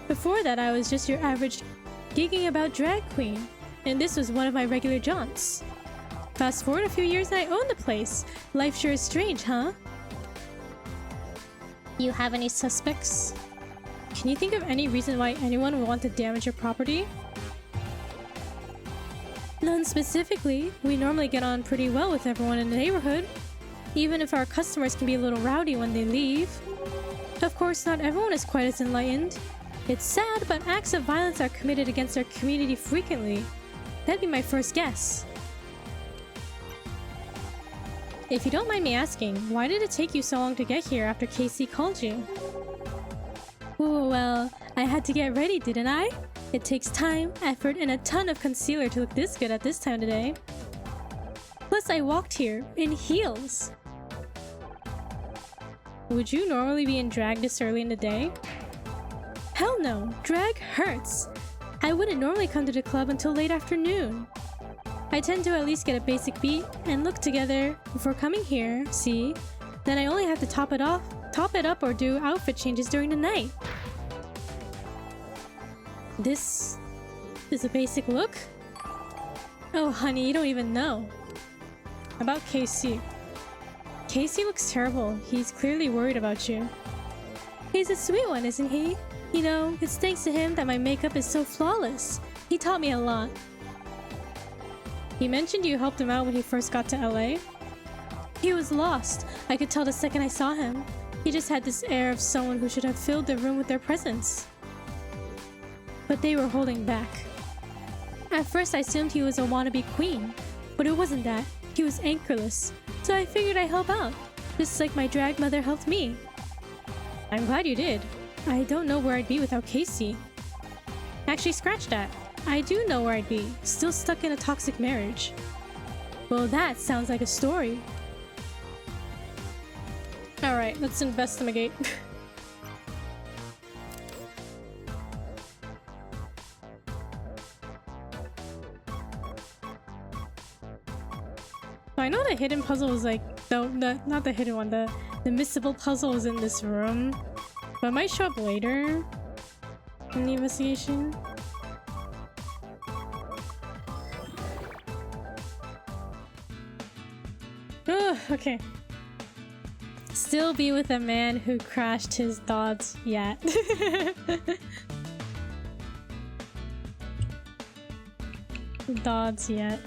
Before that, I was just your average gigging about drag queen, and this was one of my regular jaunts. Fast forward a few years and I own the place. Life sure is strange, huh? You have any suspects? Can you think of any reason why anyone would want to damage your property? None specifically. We normally get on pretty well with everyone in the neighborhood, even if our customers can be a little rowdy when they leave. Of course, not everyone is quite as enlightened. It's sad, but acts of violence are committed against our community frequently. That'd be my first guess. If you don't mind me asking, why did it take you so long to get here after Casey called you? Well, I had to get ready, didn't I? It takes time, effort, and a ton of concealer to look this good at this time today. Plus, I walked here in heels. Would you normally be in drag this early in the day? Hell no, drag hurts. I wouldn't normally come to the club until late afternoon. I tend to at least get a basic beat and look together before coming here, see? Then I only have to top it up or do outfit changes during the night. This is a basic look? Oh honey, you don't even know. About Casey. Casey looks terrible. He's clearly worried about you. He's a sweet one, isn't he? You know, it's thanks to him that my makeup is so flawless. He taught me a lot. He mentioned you helped him out when he first got to LA. He was lost. I could tell the second I saw him. He just had this air of someone who should have filled the room with their presence. But they were holding back. At first I assumed he was a wannabe queen, but it wasn't that. He was anchorless, so I figured I'd help out, just like my drag mother helped me. I'm glad you did. I don't know where I'd be without Casey. Actually, scratch that. I do know where I'd be, still stuck in a toxic marriage. Well, that sounds like a story. Alright, let's investigate. I know the hidden puzzle was like, not the hidden one, the missable puzzle was in this room. But it might show up later in the investigation. Ugh, okay. Still be with a man who crashed his Dodge yacht. Dodge yacht.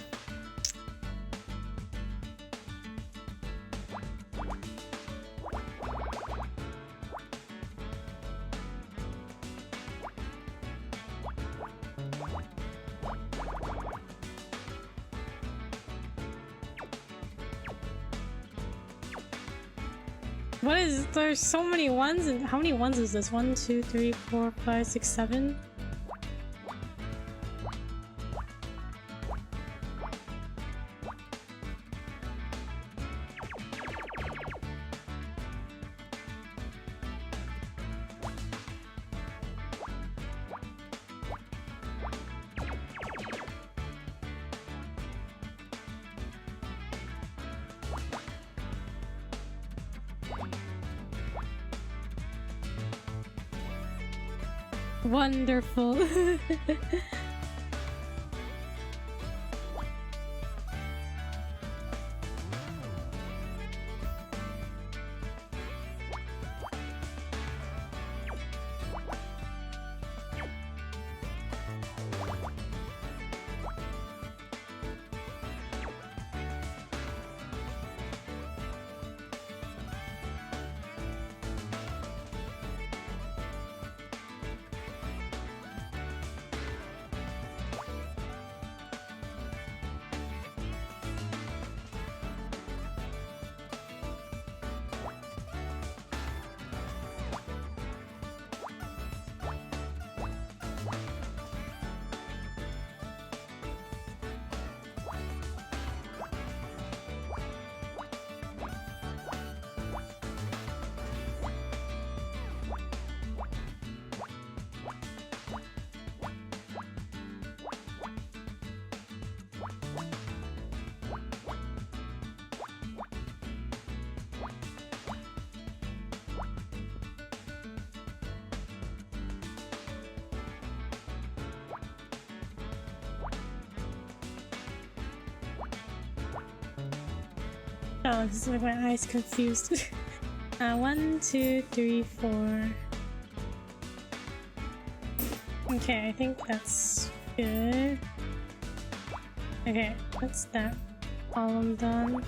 What is... There's so many ones, and how many ones is this? 1, 2, 3, 4, 5, 6, 7? Wonderful. Oh, this is like my eyes confused. 1, 2, 3, 4. Okay, I think that's good. Okay, that's that column done.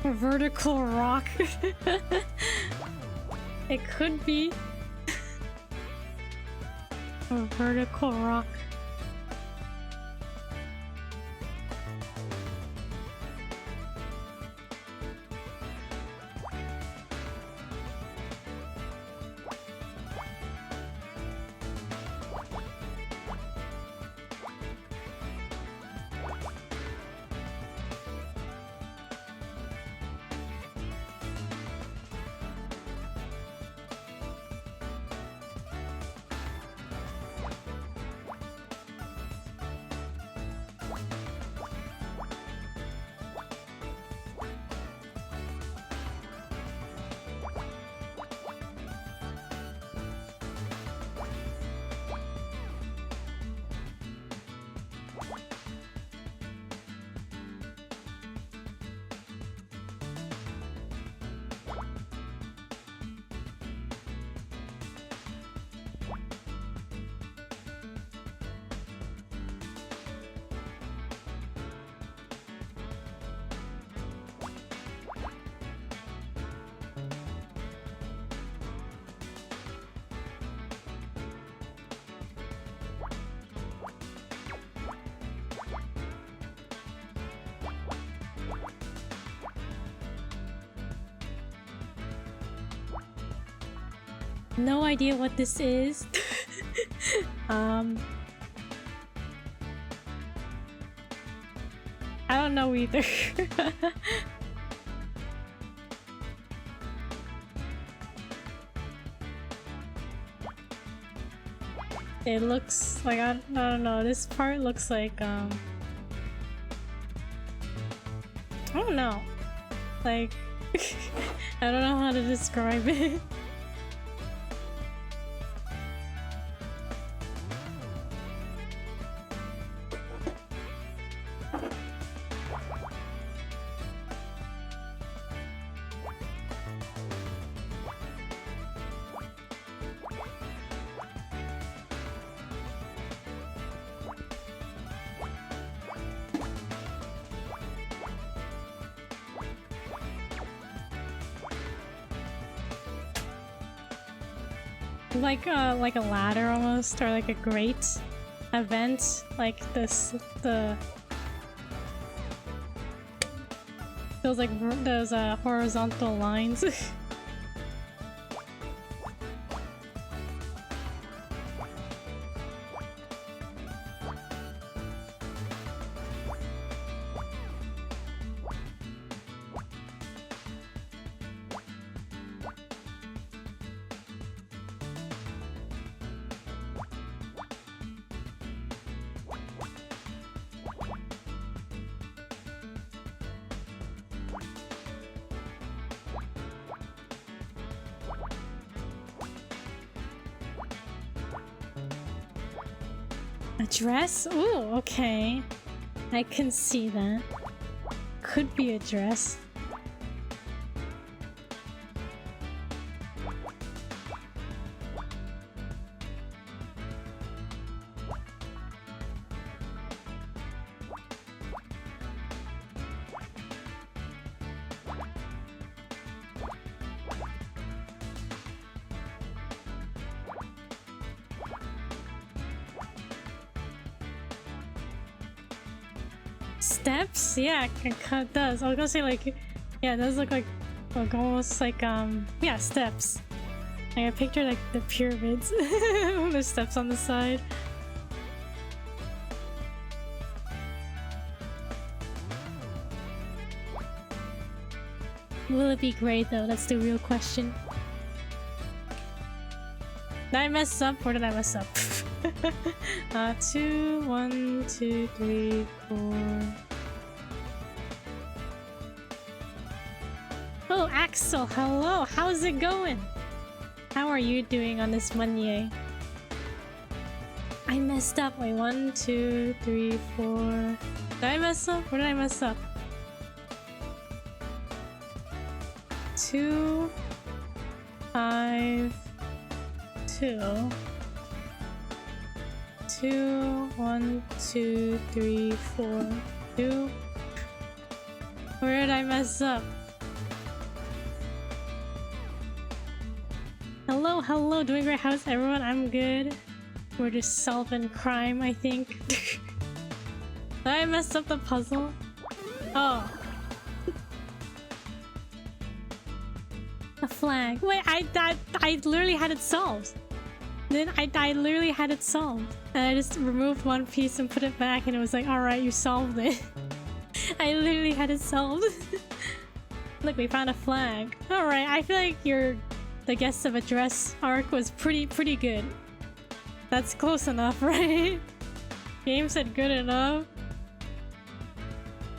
A vertical rock. It could be a vertical rock. No idea what this is. I don't know either. It looks like I don't know. This part looks like I don't know. Like I don't know how to describe it. like a ladder almost, or like a grate event, like this, those horizontal lines. A dress? Ooh, okay. I can see that. Could be a dress. Steps? Yeah, it does. I was gonna say like, yeah, it does look like almost like yeah, steps. Like I picture like the pyramids. There's steps on the side. Will it be great though? That's the real question. Did I mess up or did I mess up? 2, 1, 2, 3, 4. Oh, Axel, hello. How's it going? How are you doing on this Monday? I messed up. Wait, 1, 2, 3, 4. Did I mess up? Where did I mess up? 2, 5, 2. 2, 1, 2, 3, 4, 2. Where did I mess up? Hello, hello, doing great. How's everyone? I'm good. We're just solving crime, I think. Did I mess up the puzzle? Oh. A flag. Wait, I literally had it solved. Then I literally had it solved. And I just removed one piece and put it back and it was like, alright, you solved it. I literally had it solved. Look, we found a flag. Alright, I feel like the guest of a dress arc was pretty good. That's close enough, right? Game said good enough.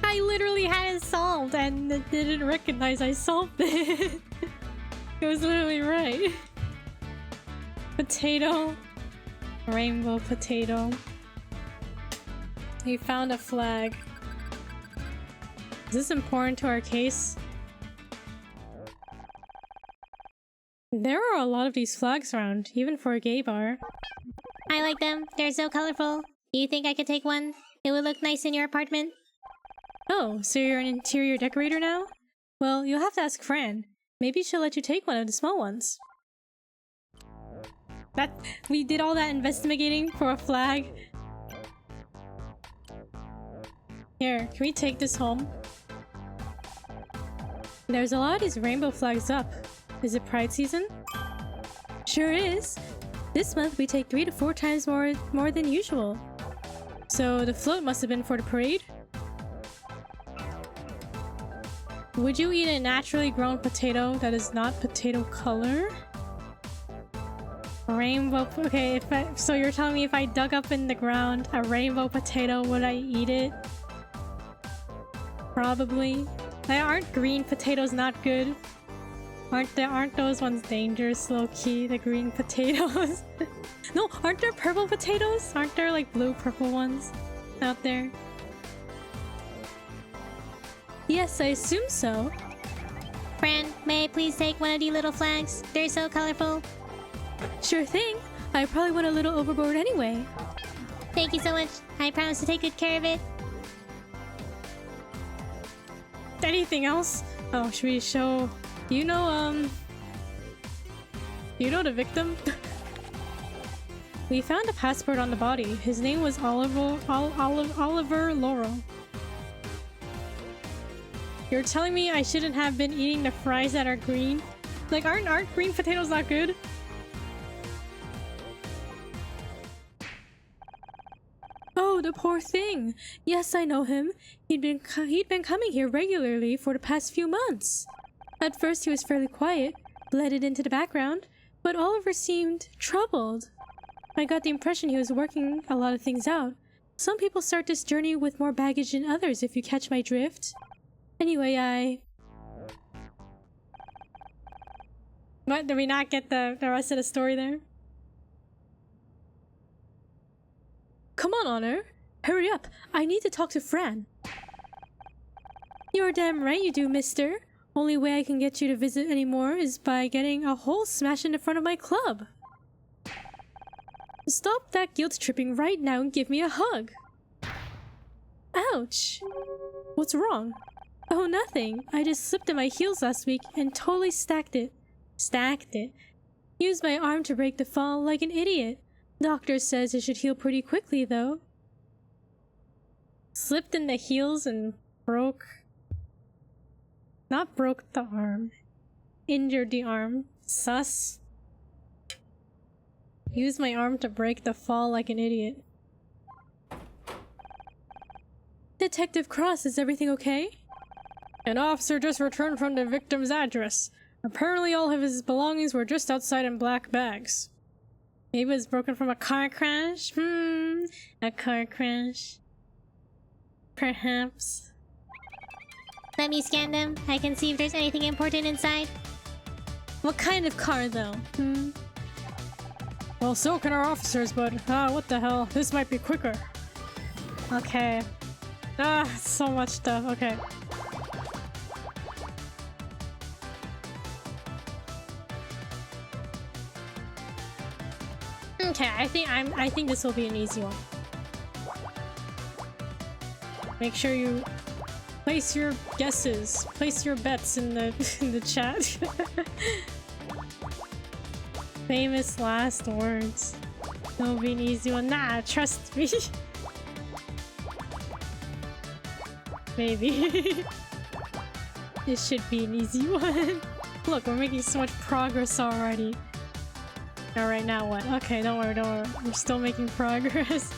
I literally had it solved and it didn't recognize I solved it. It was literally right. Potato. Rainbow potato. We found a flag. Is this important to our case? There are a lot of these flags around, even for a gay bar. I like them. They're so colorful. Do you think I could take one? It would look nice in your apartment. Oh, so you're an interior decorator now? Well, you'll have to ask Fran. Maybe she'll let you take one of the small ones. We did all that investigating for a flag. Here, can we take this home? There's a lot of these rainbow flags up. Is it Pride season? Sure is. This month we take 3 to 4 times more than usual. So the float must have been for the parade? Would you eat a naturally grown potato that is not potato color? Rainbow. Okay, so you're telling me if I dug up in the ground a rainbow potato, would I eat it? Probably. Aren't green potatoes not good? Aren't those ones dangerous, low-key, the green potatoes? No, aren't there purple potatoes? Aren't there like blue purple ones out there? Yes, I assume so. Fran, may I please take one of the little flags? They're so colorful. Sure thing. I probably went a little overboard anyway. Thank you so much. I promise to take good care of it. Anything else? Oh, should we show... You know the victim? We found a passport on the body. His name was Oliver Laurel. You're telling me I shouldn't have been eating the fries that are green? Like, aren't green potatoes not good? Oh, the poor thing. Yes, I know him. He'd been coming here regularly for the past few months. At first he was fairly quiet, blended into the background, but Oliver seemed troubled. I got the impression he was working a lot of things out. Some people start this journey with more baggage than others, if you catch my drift. Anyway, What? Did we not get the rest of the story there? Come on, Honor. Hurry up. I need to talk to Fran. You're damn right you do, mister. Only way I can get you to visit anymore is by getting a hole smashed in the front of my club. Stop that guilt tripping right now and give me a hug. Ouch. What's wrong? Oh, nothing. I just slipped on my heels last week and totally stacked it. Used my arm to break the fall like an idiot. Doctor says it should heal pretty quickly, though. Slipped in the heels and broke... Not broke the arm. Injured the arm. Sus. Used my arm to break the fall like an idiot. Detective Cross, is everything okay? An officer just returned from the victim's address. Apparently all of his belongings were just outside in black bags. Maybe it was broken from a car crash? A car crash. Perhaps. Let me scan them. I can see if there's anything important inside. What kind of car, though? Well, so can our officers, but what the hell? This might be quicker. Okay. So much stuff. Okay. Okay, I think this will be an easy one. Make sure you place your guesses, place your bets in the chat. Famous last words. That'll be an easy one. Nah, trust me. Maybe. This should be an easy one. Look, we're making so much progress already. Alright, now what? Okay, don't worry. We're still making progress.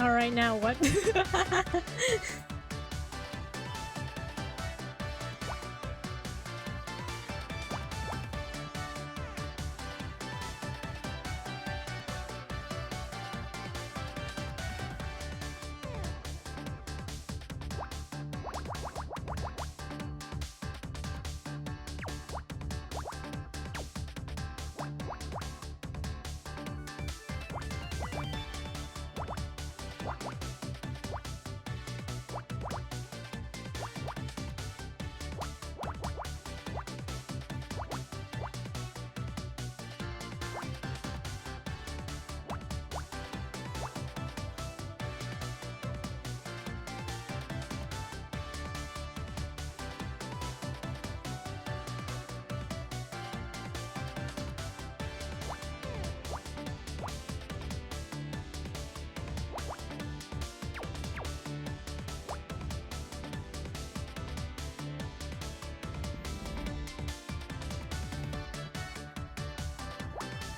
Alright, now what?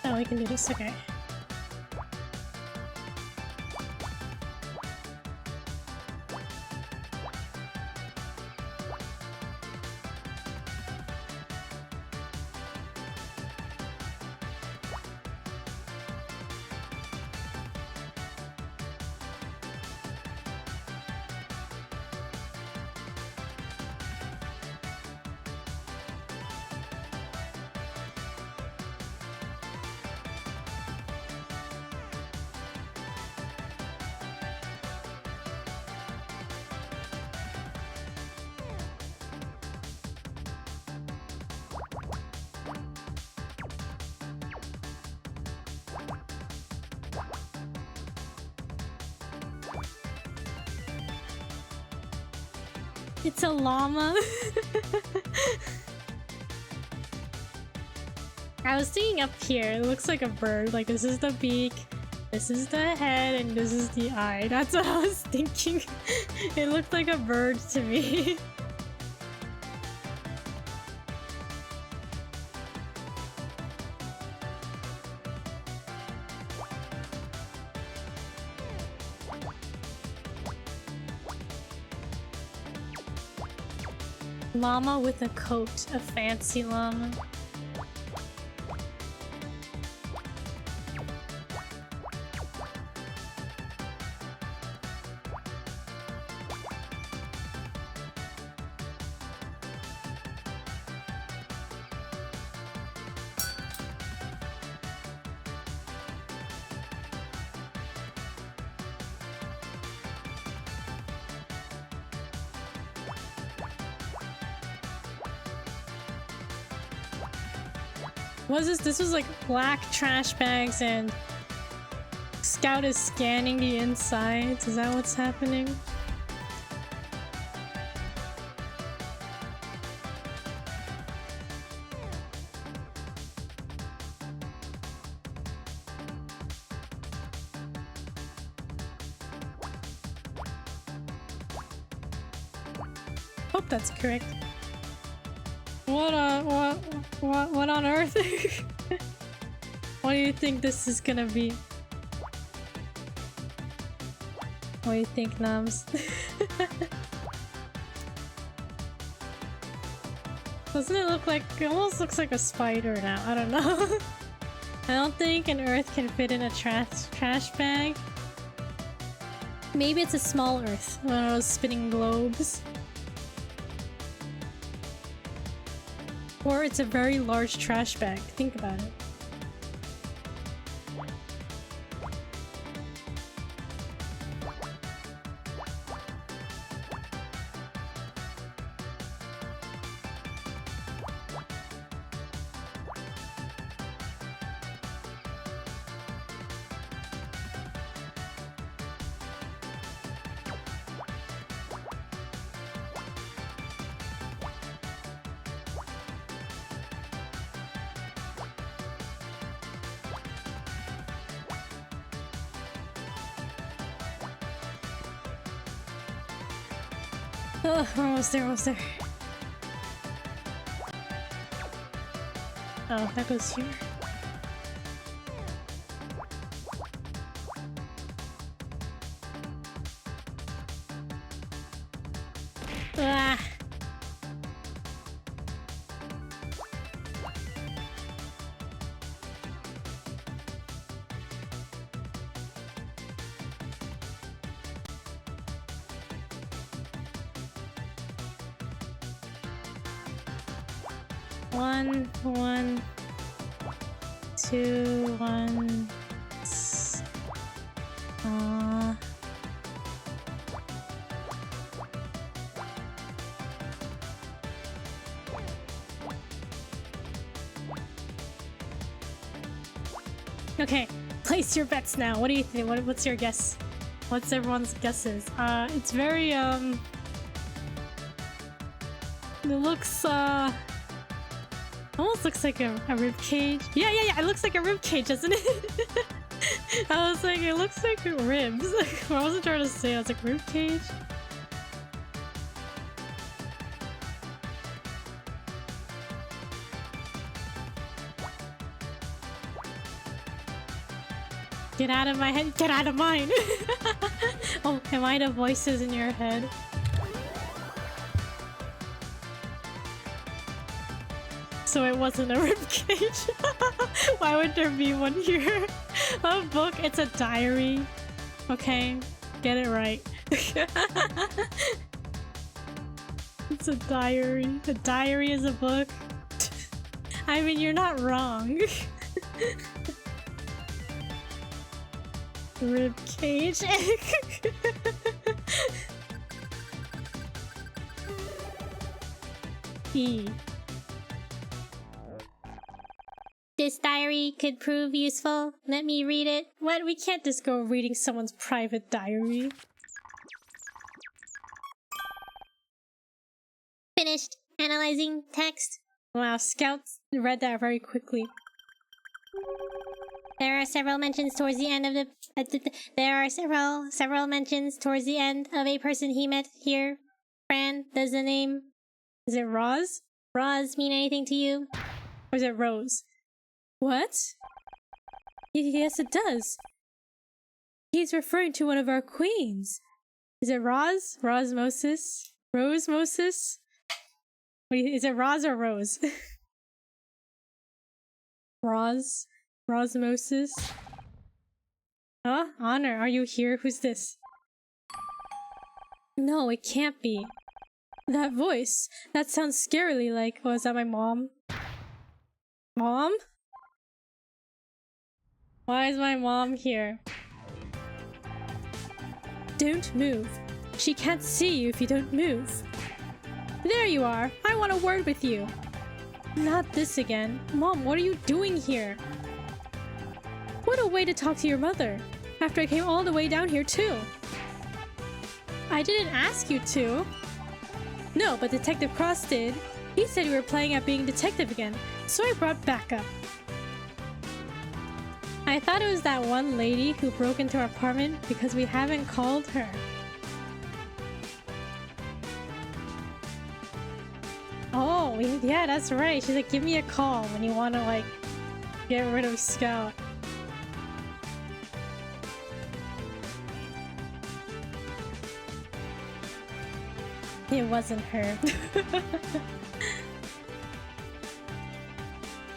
Oh, we can do this, okay. It's a llama. I was thinking up here, it looks like a bird. Like this is the beak, this is the head, and this is the eye. That's what I was thinking. It looked like a bird to me. Llama with a coat, a fancy llama. What is this? This was like black trash bags and Scout is scanning the insides. Is that what's happening? Hope that's correct. What on earth? What do you think this is gonna be? What do you think, Nams? Doesn't it look like... It almost looks like a spider now. I don't know. I don't think an earth can fit in a trash bag. Maybe it's a small earth. One of those spinning globes. Or it's a very large trash bag. Think about it. Oh, we're almost there, almost there. Oh, that goes here. Ah. One, two, one. Okay, place your bets now. What do you think? What's your guess? What's everyone's guesses? It's very it looks almost looks like a rib cage. Yeah, it looks like a rib cage, doesn't it? I was like, it looks like ribs. I wasn't trying to say, I was like, rib cage? Get out of my head, get out of mine! Oh, am I the voices in your head? So it wasn't a rib cage. Why would there be one here? A book, it's a diary. Okay, get it right. It's a diary. A diary is a book. I mean, you're not wrong. Rib cage. E. This diary could prove useful. Let me read it. What? We can't just go reading someone's private diary. Finished analyzing text. Wow, Scouts read that very quickly. There are several mentions towards the end of there are several mentions towards the end of a person he met here. Fran, does the name... Is it Roz? Roz mean anything to you? Or is it Rose? What? Yes, it does. He's referring to one of our queens. Is it Roz? Rosmosis? Rosemosis? Is it Roz or Rose? Roz? Rosmosis? Huh? Honor, are you here? Who's this? No, it can't be. That voice. That sounds scarily like... Oh, is that my mom? Mom? Why is my mom here? Don't move. She can't see you if you don't move. There you are. I want a word with you. Not this again. Mom, what are you doing here? What a way to talk to your mother. After I came all the way down here too. I didn't ask you to. No, but Detective Cross did. He said you were playing at being detective again, so I brought backup. I thought it was that one lady who broke into our apartment because we haven't called her. Oh, yeah, that's right. She's like, give me a call when you want to, like, get rid of Scout. It wasn't her.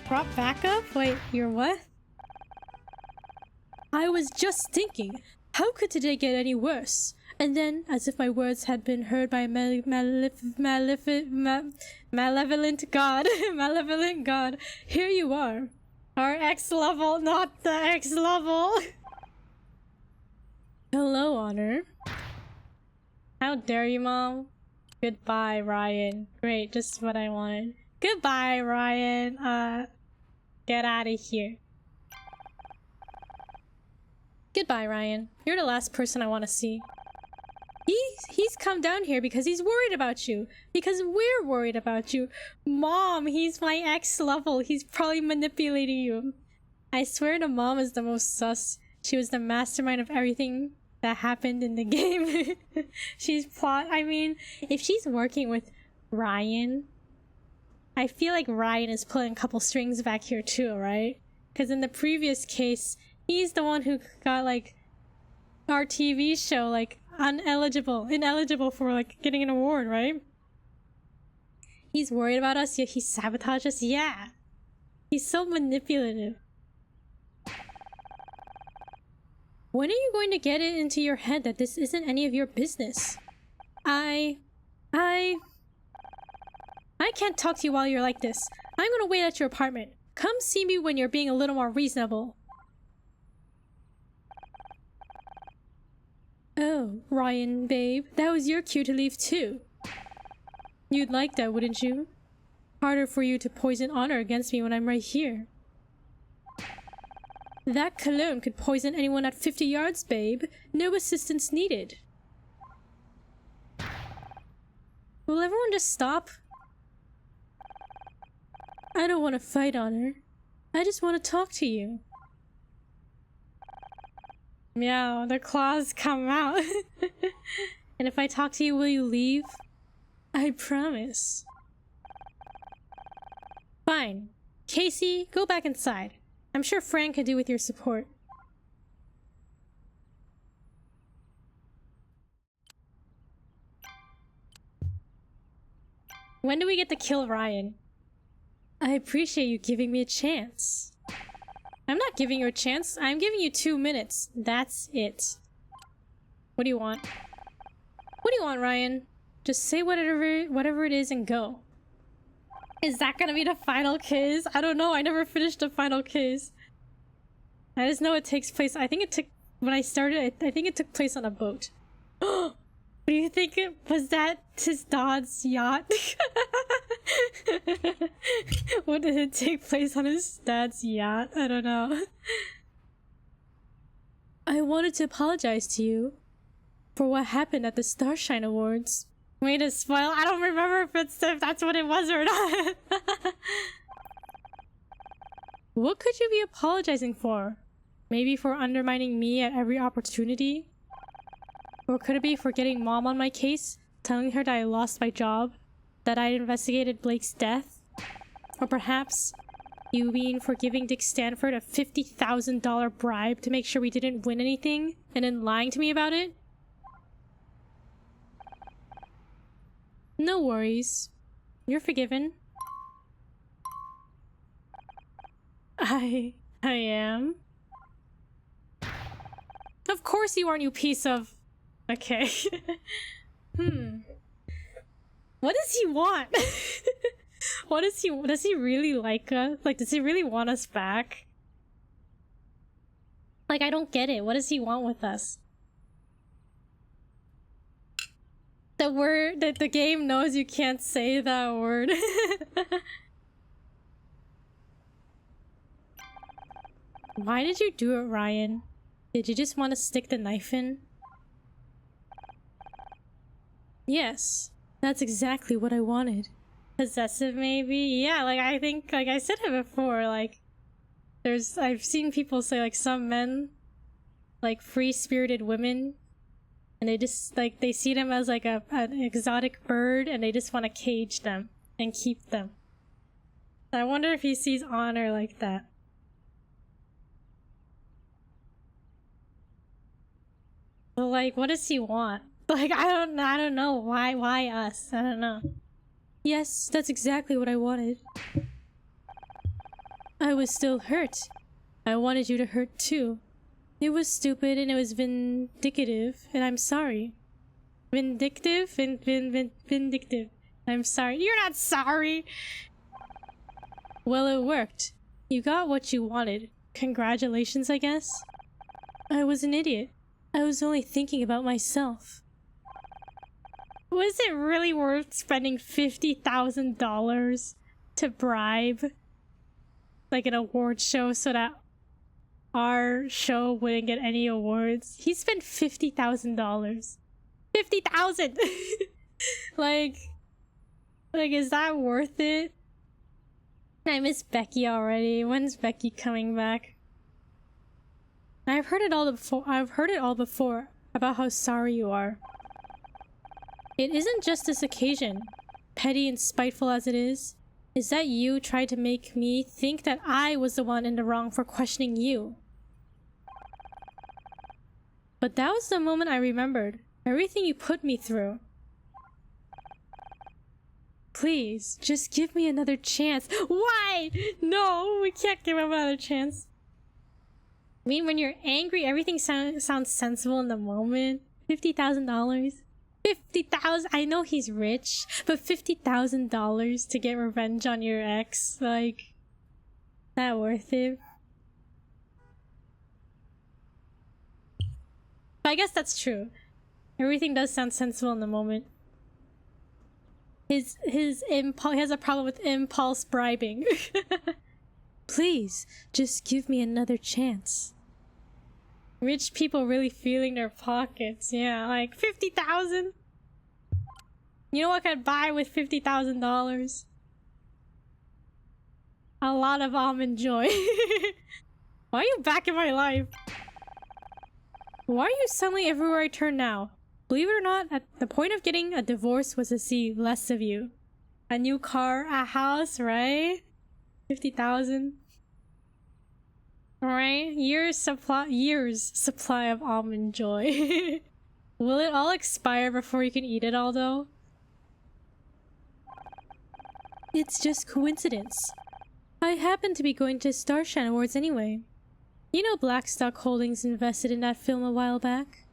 Brought backup? Wait, you're what? I was just thinking, how could today get any worse? And then, as if my words had been heard by a malevolent god, malevolent god, here you are. Our X level, not the X level. Hello, Honor. How dare you, Mom? Goodbye, Ryan. Great, just what I wanted. Goodbye, Ryan. Get out of here. Goodbye, Ryan. You're the last person I want to see. He's come down here because he's worried about you. Because we're worried about you. Mom, he's my ex level. He's probably manipulating you. I swear to Mom is the most sus. She was the mastermind of everything that happened in the game. I mean, if she's working with Ryan, I feel like Ryan is pulling a couple strings back here too, right? Because in the previous case, he's the one who got, like, our TV show, like, ineligible for, like, getting an award, right? He's worried about us, yet he sabotaged us? Yeah. He's so manipulative. When are you going to get it into your head that this isn't any of your business? I can't talk to you while you're like this. I'm gonna wait at your apartment. Come see me when you're being a little more reasonable. Oh, Ryan, babe, that was your cue to leave too. You'd like that, wouldn't you? Harder for you to poison honor against me when I'm right here. That cologne could poison anyone at 50 yards, babe. No assistance needed. Will everyone just stop? I don't want to fight, Honor. I just want to talk to you. Meow, the claws come out. And if I talk to you, will you leave? I promise. Fine. Casey, go back inside. I'm sure Fran could do with your support. When do we get to kill Ryan? I appreciate you giving me a chance. I'm not giving you a chance. I'm giving you 2 minutes. That's it. What do you want? What do you want, Ryan? Just say whatever it is and go. Is that gonna be the final kiss? I don't know. I never finished the final kiss. I just know it takes place. I think it took... When I started, I think it took place on a boat. What do you think it was? That his dad's yacht? What did it take place on his dad's yacht? I don't know. I wanted to apologize to you for what happened at the Starshine Awards. Way to spoil. I don't remember if that's what it was or not. What could you be apologizing for? Maybe for undermining me at every opportunity? Or could it be for getting Mom on my case, telling her that I lost my job, that I investigated Blake's death? Or perhaps you mean for giving Dick Stanford a $50,000 bribe to make sure we didn't win anything, and then lying to me about it? No worries. You're forgiven. I am. Of course you aren't, you piece of... Okay. What does he want? Does he really like us? Like, does he really want us back? Like, I don't get it. What does he want with us? The word that the game knows you can't say that word. Why did you do it, Ryan? Did you just want to stick the knife in? Yes, that's exactly what I wanted. Possessive, maybe? Yeah, like, I think, like I said it before, like, I've seen people say, like, some men, like, free-spirited women, and they just, like, they see them as, like, an exotic bird, and they just want to cage them and keep them. I wonder if he sees honor like that. But, like, what does he want? Like, I don't know. Why us? I don't know. Yes, that's exactly what I wanted. I was still hurt. I wanted you to hurt too. It was stupid and it was vindictive, and I'm sorry. Vindictive? Vindictive. I'm sorry. You're not sorry! Well, it worked. You got what you wanted. Congratulations, I guess? I was an idiot. I was only thinking about myself. Was it really worth spending $50,000 to bribe, like, an award show so that our show wouldn't get any awards? He spent $50,000. 50,000! Like, is that worth it? I miss Becky already. When's Becky coming back? I've heard it all before about how sorry you are. It isn't just this occasion, petty and spiteful as it is that you tried to make me think that I was the one in the wrong for questioning you. But that was the moment I remembered everything you put me through. Please, just give me another chance. Why? No, we can't give him another chance. I mean, when you're angry, everything sounds sensible in the moment. $50,000? 50,000. I know he's rich, but $50,000 to get revenge on your ex, like, that worth it? But I guess that's true. Everything does sound sensible in the moment. He has a problem with impulse bribing. Please, just give me another chance. Rich people really feeling their pockets. Yeah, like 50,000. You know what I could buy with $50,000? A lot of almond joy. Why are you back in my life? Why are you suddenly everywhere I turn now? Believe it or not, the point of getting a divorce was to see less of you. A new car, a house, right? 50,000. Alright, years supply of almond joy. Will it all expire before you can eat it all though? It's just coincidence. I happen to be going to Starshine Awards anyway. You know Blackstock Holdings invested in that film a while back?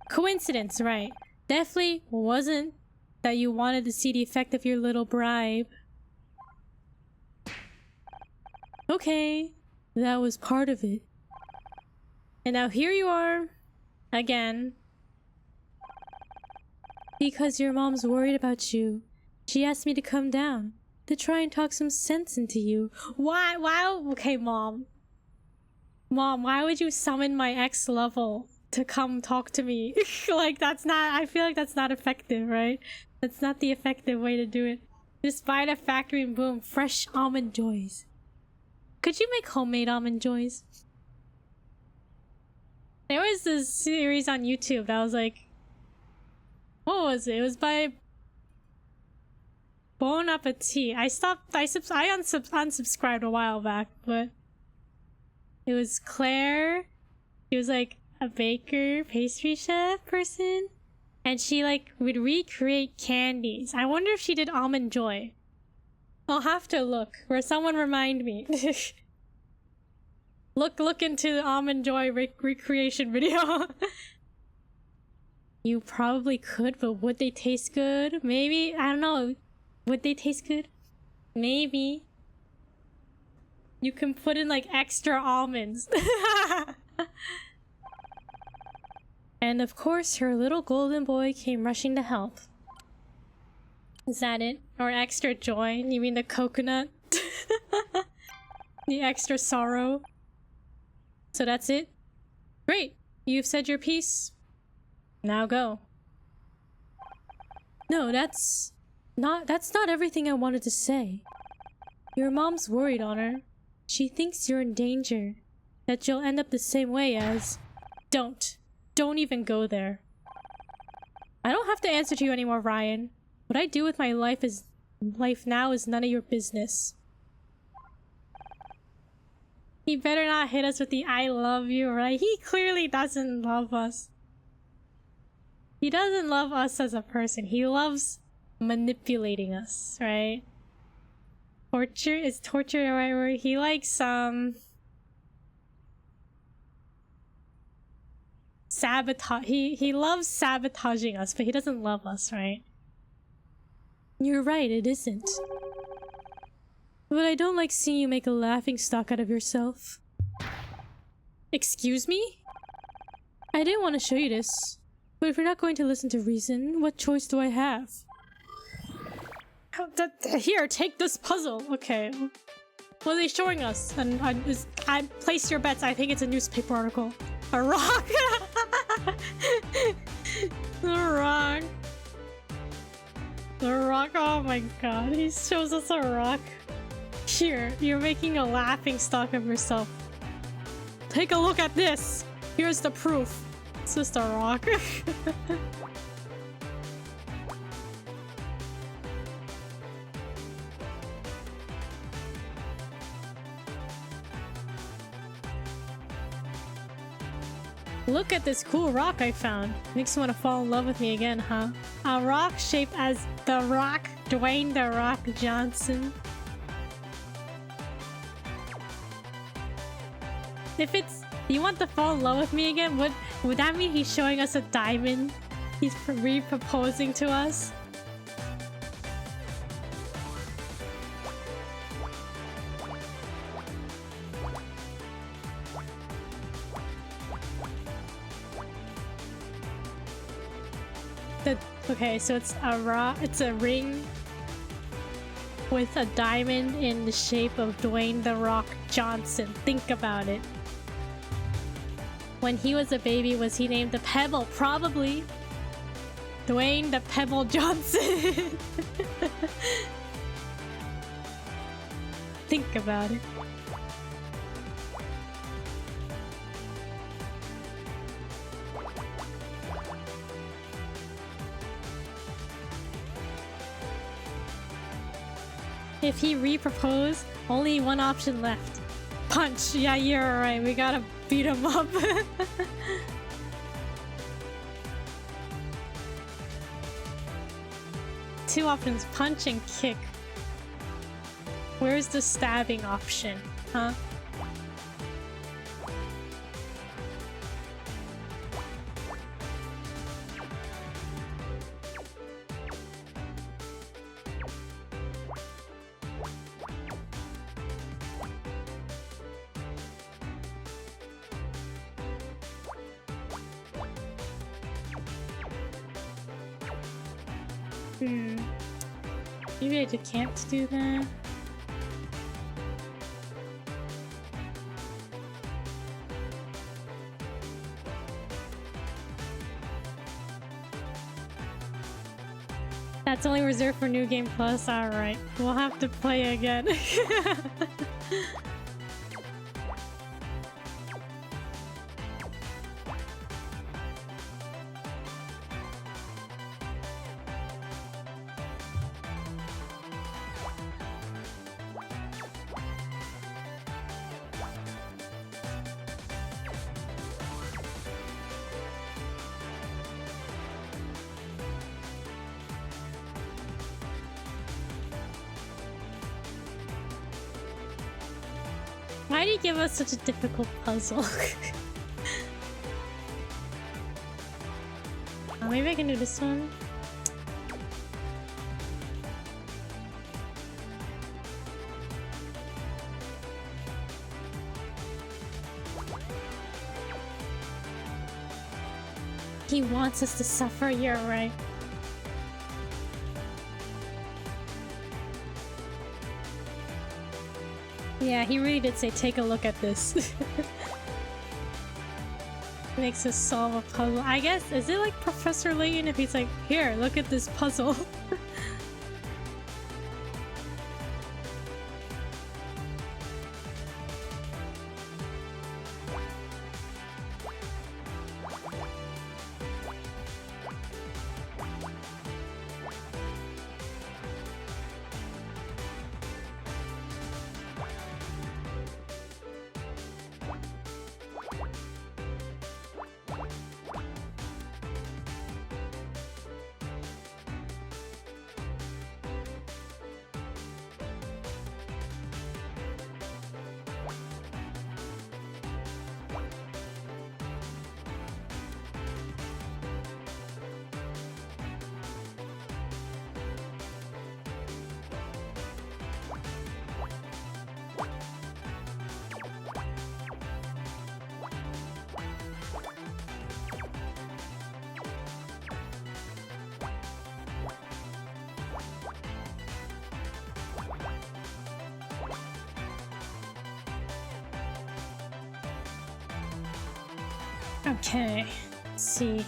Coincidence, right. Definitely wasn't that you wanted to see the effect of your little bribe. Okay, that was part of it. And now here you are, again. Because your mom's worried about you. She asked me to come down, to try and talk some sense into you. Why? Okay, Mom. Mom, why would you summon my ex level to come talk to me. Like, that's not, I feel like that's not effective, right? That's not the effective way to do it. Just buy it at factory and boom, fresh almond joys. Could you make homemade almond joys? There was this series on YouTube that was like, what was it? It was by Bon Appetit. I unsubscribed a while back, but it was Claire. She was like a baker, pastry chef person, and she like would recreate candies. I wonder if she did almond joy. I'll have to look, or someone remind me. Look into the almond joy recreation video. You probably could, but would they taste good? Maybe, I don't know. Would they taste good? Maybe. You can put in like extra almonds. And of course, her little golden boy came rushing to help. Is that it? Or extra joy? You mean the coconut? The extra sorrow? So that's it? Great! You've said your piece. Now go. No, that's not everything I wanted to say. Your mom's worried on her. She thinks you're in danger. That you'll end up the same way as... Don't even go there. I don't have to answer to you anymore, Ryan. What I do with my life now is none of your business. He better not hit us with the I love you, right? He clearly doesn't love us. He doesn't love us as a person. He loves manipulating us, right? Torture? Is torture the right word? He likes, sabotage. He loves sabotaging us, but he doesn't love us, right? You're right, it isn't. But I don't like seeing you make a laughingstock out of yourself. Excuse me? I didn't want to show you this, but if you're not going to listen to reason, what choice do I have? Here, take this puzzle. Okay. What are they showing us? And I place your bets. I think it's a newspaper article. A rock. The rock. The rock. Oh my god. He shows us a rock. Here, you're making a laughingstock of yourself. Take a look at this. Here's the proof. It's just a rock. Look at this cool rock I found. Makes you want to fall in love with me again, huh? A rock shaped as The Rock, Dwayne The Rock Johnson. If it's... You want to fall in love with me again? Would that mean he's showing us a diamond? He's re-proposing to us? Okay, so it's a ring with a diamond in the shape of Dwayne The Rock Johnson. Think about it. When he was a baby, was he named the Pebble? Probably. Dwayne the Pebble Johnson. Think about it. If he re-proposed, only one option left. Punch! Yeah, you're right. We gotta beat him up. Two options, punch and kick. Where's the stabbing option? Huh? Maybe I can't do that. That's only reserved for New Game Plus. Alright, we'll have to play again. Why did he give us such a difficult puzzle? Maybe I can do this one. He wants us to suffer, you're right. Yeah, he really did say, take a look at this. Makes us solve a puzzle. I guess, is it like Professor Layton if he's like, here, look at this puzzle? Okay, let's see.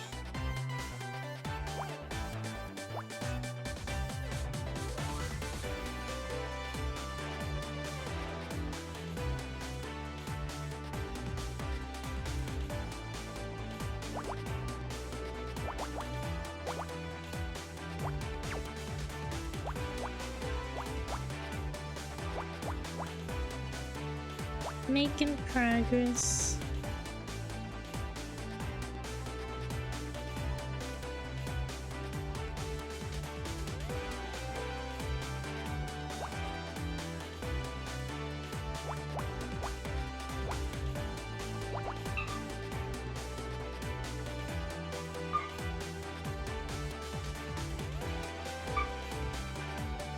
Making progress.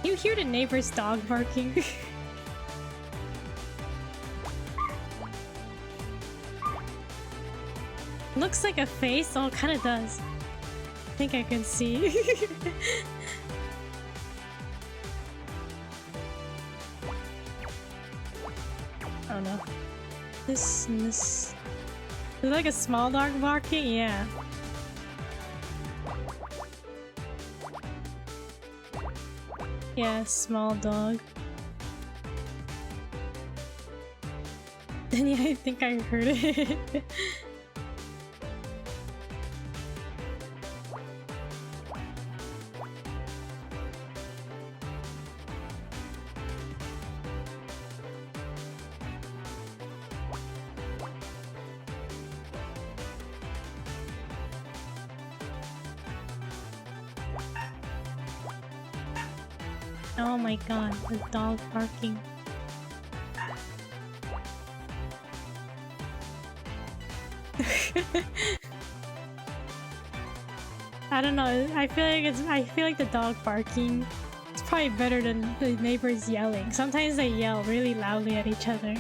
You hear the neighbor's dog barking? Looks like a face. Oh, it kind of does. I think I can see. Oh no. This. Is it like a small dog barking? Yeah. Yeah, small dog. And yeah, I think I heard it. Oh my god, the dog barking. I don't know, I feel like the dog barking is probably better than the neighbors yelling. Sometimes they yell really loudly at each other.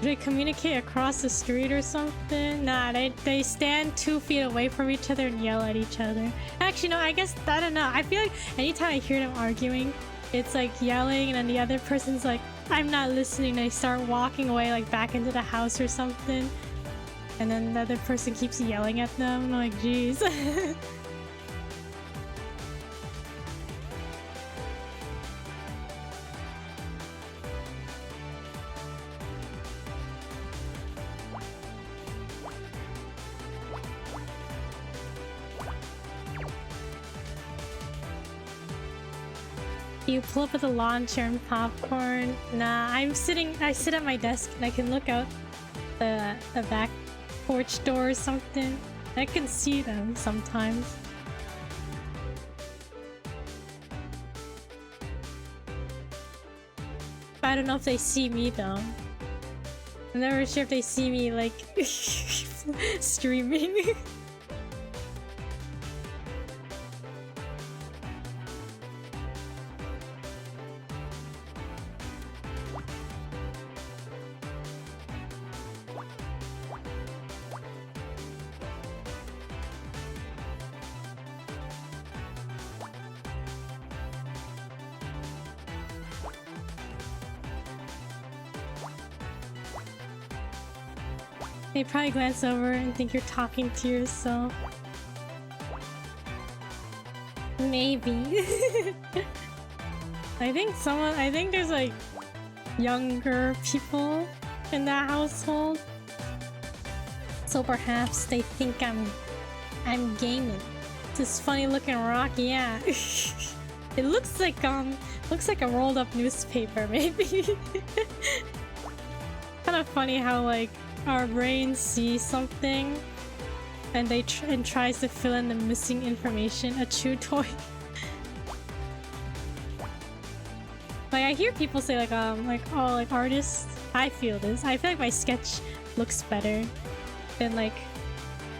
Do they communicate across the street or something? Nah, they stand 2 feet away from each other and yell at each other. Actually, no, I guess, I don't know. I feel like anytime I hear them arguing, it's like yelling and then the other person's like, I'm not listening. They start walking away like back into the house or something. And then the other person keeps yelling at them. I'm like, jeez. You pull up with a lawn chair and popcorn. Nah, I sit at my desk and I can look out the back porch door or something. I can see them sometimes. I don't know if they see me though. I'm never sure if they see me like streaming. They probably glance over and think you're talking to yourself. Maybe. I think there's like younger people in that household. So perhaps they think I'm gaming. This funny looking rock, yeah. It looks like a rolled up newspaper, maybe. Kind of funny how like our brains see something and they tries to fill in the missing information. A chew toy. Like I hear people say like oh, like artists. I feel this. I feel like my sketch looks better than like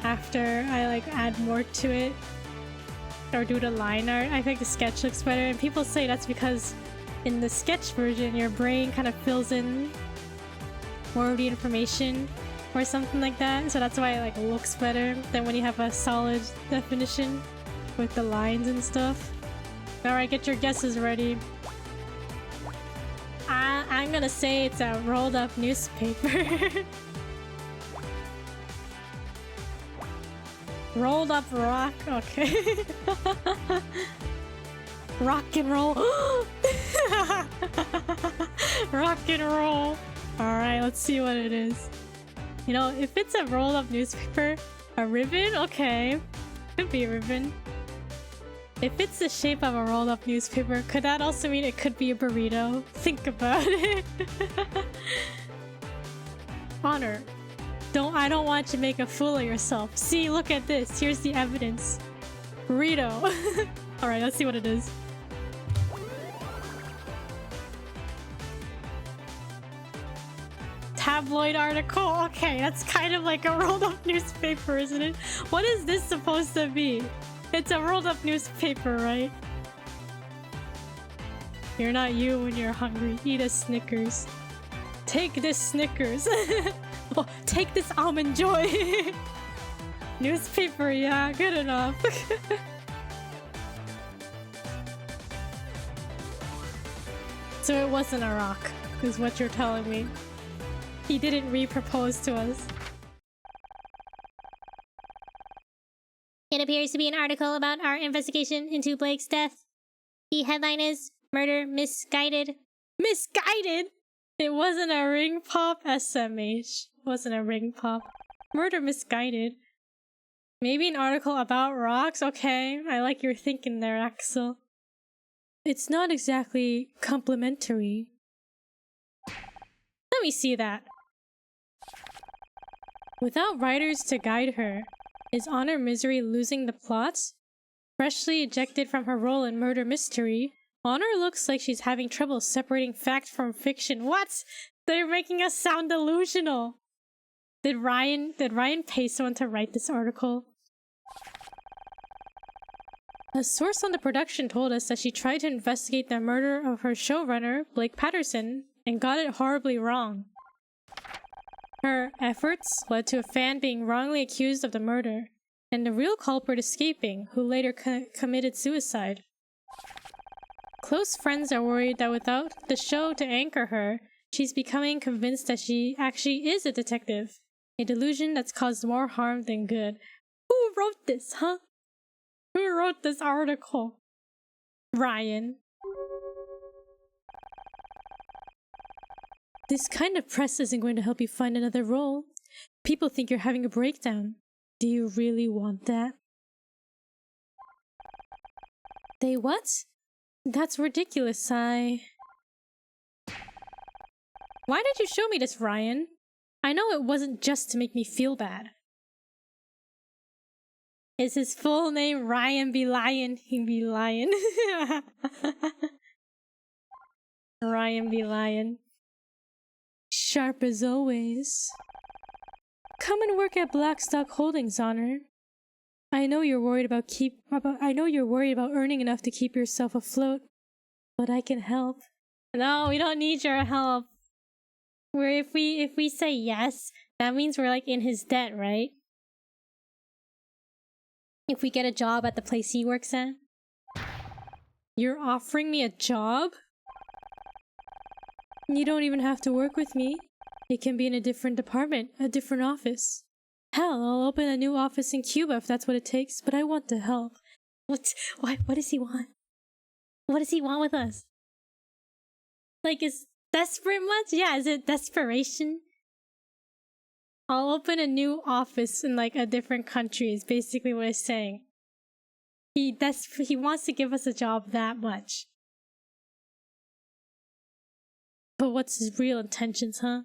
after I like add more to it or do the line art. I think the sketch looks better, and people say that's because in the sketch version your brain kind of fills in more of the information or something like that, so that's why it like looks better than when you have a solid definition with the lines and stuff. Alright, get your guesses ready. I'm gonna say it's a rolled up newspaper. Rolled up rock, okay. Rock and roll. Rock and roll. Alright, let's see what it is. You know, if it's a rolled up newspaper, a ribbon, okay. Could be a ribbon. If it's the shape of a rolled up newspaper, could that also mean it could be a burrito? Think about it. Honor. I don't want you to make a fool of yourself. See, look at this. Here's the evidence. Burrito. Alright, let's see what it is. Tabloid article? Okay, that's kind of like a rolled up newspaper, isn't it? What is this supposed to be? It's a rolled up newspaper, right? You're not you when you're hungry. Eat a Snickers. Take this Snickers. Oh, take this Almond Joy. Newspaper, yeah, good enough. So it wasn't a rock, is what you're telling me. He didn't re-propose to us. It appears to be an article about our investigation into Blake's death. The headline is Murder Misguided. Misguided? It wasn't a ring pop? SMH. Wasn't a ring pop. Murder misguided. Maybe an article about rocks? Okay, I like your thinking there, Axel. It's not exactly complimentary. Let me see that. Without writers to guide her, is Honor Misery losing the plot? Freshly ejected from her role in Murder Mystery, Honor looks like she's having trouble separating fact from fiction. What? They're making us sound delusional. Did Ryan pay someone to write this article? A source on the production told us that she tried to investigate the murder of her showrunner, Blake Patterson, and got it horribly wrong. Her efforts led to a fan being wrongly accused of the murder, and the real culprit escaping, who later committed suicide. Close friends are worried that without the show to anchor her, she's becoming convinced that she actually is a detective. A delusion that's caused more harm than good. Who wrote this, huh? Who wrote this article? Ryan. This kind of press isn't going to help you find another role. People think you're having a breakdown. Do you really want that? They what? That's ridiculous, Why did you show me this, Ryan? I know it wasn't just to make me feel bad. Is his full name Ryan be Lion? He be Lion. Ryan be Lion. Sharp as always. Come and work at Blackstock Holdings, Honor. I know you're worried about earning enough to keep yourself afloat, but I can help. No, we don't need your help. If we say yes, that means we're like in his debt, right? If we get a job at the place he works at. You're offering me a job? You don't even have to work with me. It can be in a different department, a different office. Hell, I'll open a new office in Cuba if that's what it takes, but I want to help. What does he want? What does he want with us? Like, is desperate much? Yeah, is it desperation? I'll open a new office in like a different country is basically what he's saying. He wants to give us a job that much. But what's his real intentions, huh?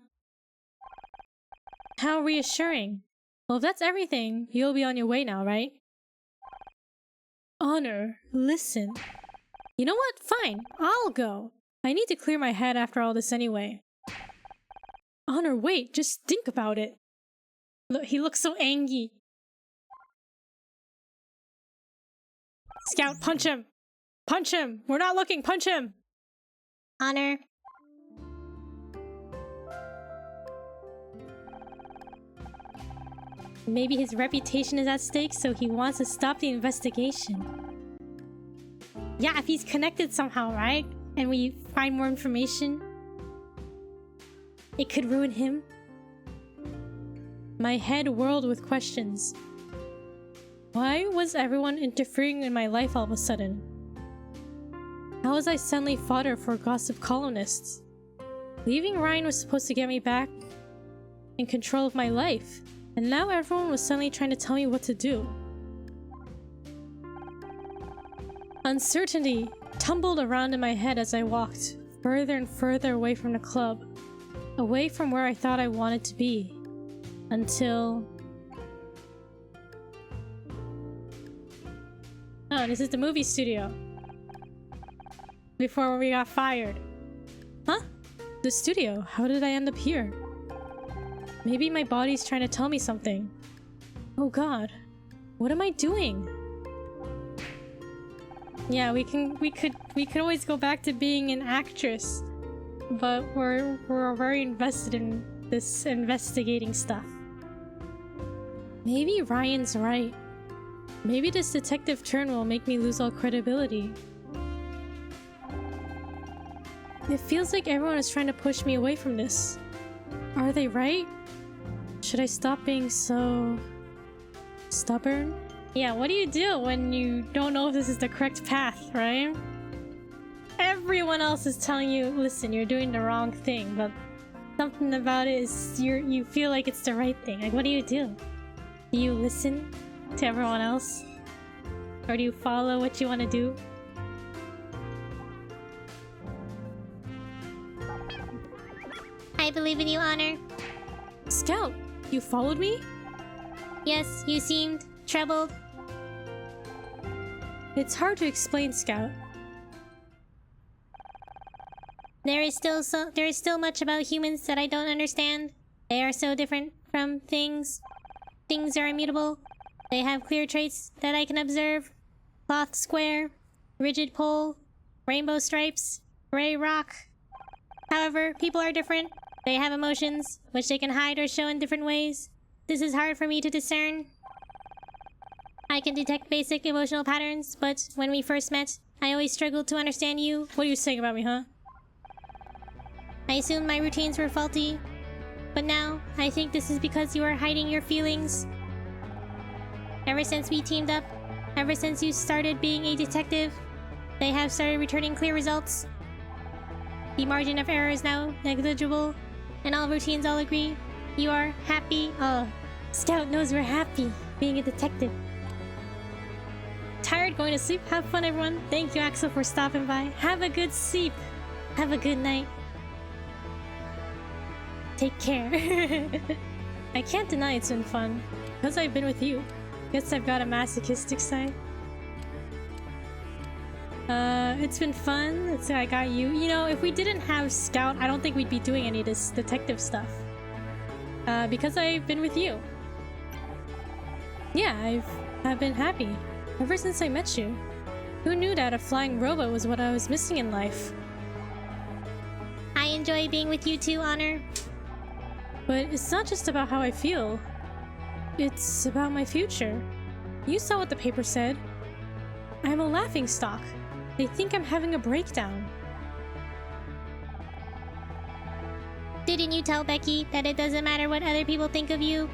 How reassuring. Well, if that's everything, you'll be on your way now, right? Honor, listen. You know what? Fine, I'll go. I need to clear my head after all this anyway. Honor, wait, just think about it. Look, he looks so angry. Scout, punch him! Punch him! We're not looking, punch him! Honor. Maybe his reputation is at stake, so he wants to stop the investigation. Yeah, if he's connected somehow, right? And we find more information, it could ruin him. My head whirled with questions. Why was everyone interfering in my life all of a sudden? How was I suddenly fodder for gossip columnists? Leaving Ryan was supposed to get me back in control of my life, and now everyone was suddenly trying to tell me what to do. Uncertainty tumbled around in my head as I walked further and further away from the club, away from where I thought I wanted to be, until... Oh, this is the movie studio. Before we got fired. Huh? The studio? How did I end up here? Maybe my body's trying to tell me something. Oh god. What am I doing? Yeah, we could always go back to being an actress. But we're very invested in this investigating stuff. Maybe Ryan's right. Maybe this detective turn will make me lose all credibility. It feels like everyone is trying to push me away from this. Are they right? Should I stop being so... stubborn? Yeah, what do you do when you don't know if this is the correct path, right? Everyone else is telling you, listen, you're doing the wrong thing, but something about it is you feel like it's the right thing. Like, what do? Do you listen to everyone else? Or do you follow what you want to do? I believe in you, Honor. Scout, you followed me? Yes, you seemed troubled. It's hard to explain, Scout. There is still much about humans that I don't understand. They are so different from things. Things are immutable. They have clear traits that I can observe. Cloth square, rigid pole, rainbow stripes, gray rock. However, people are different. They have emotions, which they can hide or show in different ways. This is hard for me to discern. I can detect basic emotional patterns, but when we first met, I always struggled to understand you. What are you saying about me, huh? I assumed my routines were faulty, but now I think this is because you are hiding your feelings. Ever since we teamed up, ever since you started being a detective, they have started returning clear results. The margin of error is now negligible, and all routines all agree you are happy. Oh, Scout knows we're happy being a detective. Tired, going to sleep? Have fun, everyone. Thank you, Axel, for stopping by. Have a good sleep. Have a good night. Take care. I can't deny it's been fun. Because I've been with you. Guess I've got a masochistic side. It's been fun. I got you. You know, if we didn't have Scout, I don't think we'd be doing any of this detective stuff. Because I've been with you. Yeah, I've been happy. Ever since I met you. Who knew that a flying robot was what I was missing in life? I enjoy being with you too, Honor. But it's not just about how I feel. It's about my future. You saw what the paper said. I'm a laughingstock. They think I'm having a breakdown. Didn't you tell Becky that it doesn't matter what other people think of you?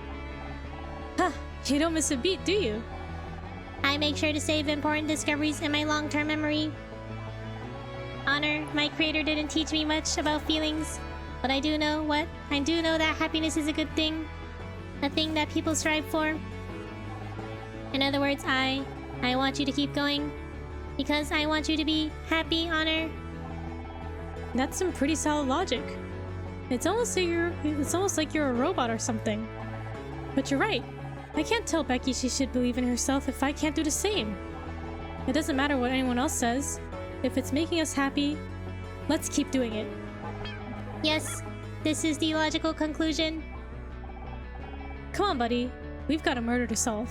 Huh, you don't miss a beat, do you? I make sure to save important discoveries in my long-term memory. Honor, my creator didn't teach me much about feelings, but I do know that happiness is a good thing. A thing that people strive for. In other words, I want you to keep going. Because I want you to be happy, Honor. That's some pretty solid logic. It's almost like you're a robot or something. But you're right. I can't tell Becky she should believe in herself if I can't do the same. It doesn't matter what anyone else says. If it's making us happy, let's keep doing it. Yes, this is the logical conclusion. Come on, buddy. We've got a murder to solve.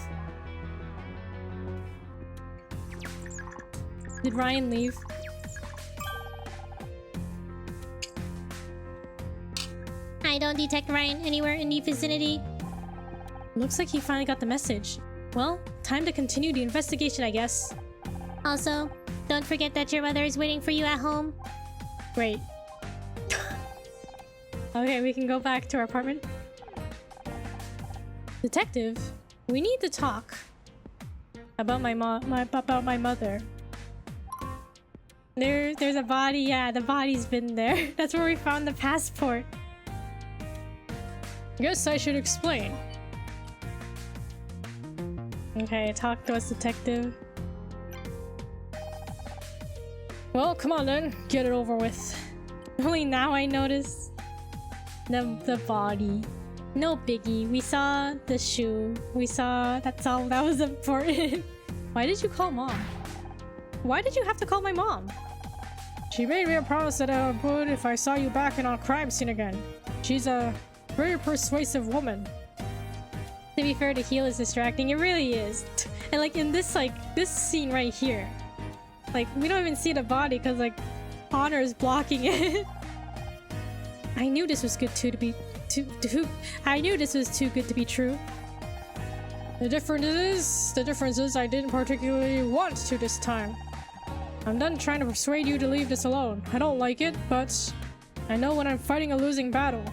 Did Ryan leave? I don't detect Ryan anywhere in the vicinity. Looks like he finally got the message. Well, time to continue the investigation, I guess. Also, don't forget that your mother is waiting for you at home. Great. Okay, we can go back to our apartment. Detective, we need to talk about my mother. There's a body. Yeah, the body's been there. That's where we found the passport. Guess I should explain. Okay, talk to us, detective. Well, come on then, get it over with. Only now I noticed the body. No biggie. We saw the shoe. We saw. That's all that was important. Why did you call mom? Why did you have to call my mom? She made me a promise that I would if I saw you back in our crime scene again. She's a very persuasive woman. To be fair, the heel is distracting. It really is. And like in this scene right here, like we don't even see the body because like Honor is blocking it. I knew this was good I knew this was too good to be true. The difference is I didn't particularly want to this time. I'm done trying to persuade you to leave this alone. I don't like it, but I know when I'm fighting a losing battle.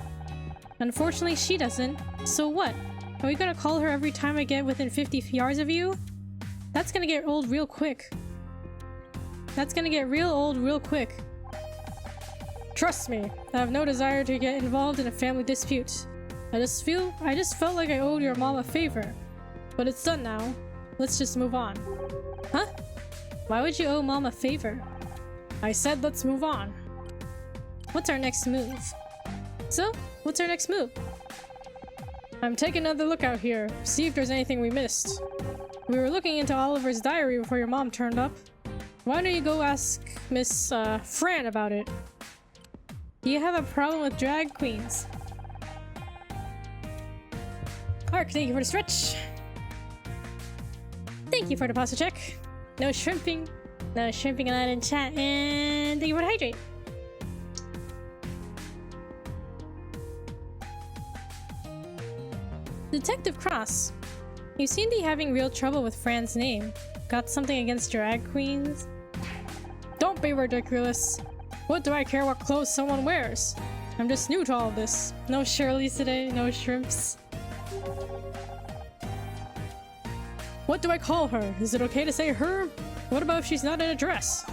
Unfortunately, she doesn't. So what? Are we gonna call her every time I get within 50 yards of you? That's gonna get old real quick. That's gonna get real old real quick. Trust me, I have no desire to get involved in a family dispute. I just felt like I owed your mom a favor. But it's done now. Let's just move on. Huh? Why would you owe mom a favor? I said let's move on. What's our next move? So, what's our next move? I'm taking another look out here, see if there's anything we missed. We were looking into Oliver's diary before your mom turned up. Why don't you go ask Miss Fran about it? Do you have a problem with drag queens? Ark, thank you for the stretch. Thank you for the pasta check. No shrimping. No shrimping allowed in chat. And thank you for the hydrate. Detective Cross. You seem to be having real trouble with Fran's name. Got something against drag queens? Don't be ridiculous. What do I care what clothes someone wears? I'm just new to all of this. No Shirleys today, no shrimps. What do I call her? Is it okay to say her? What about if she's not in a dress?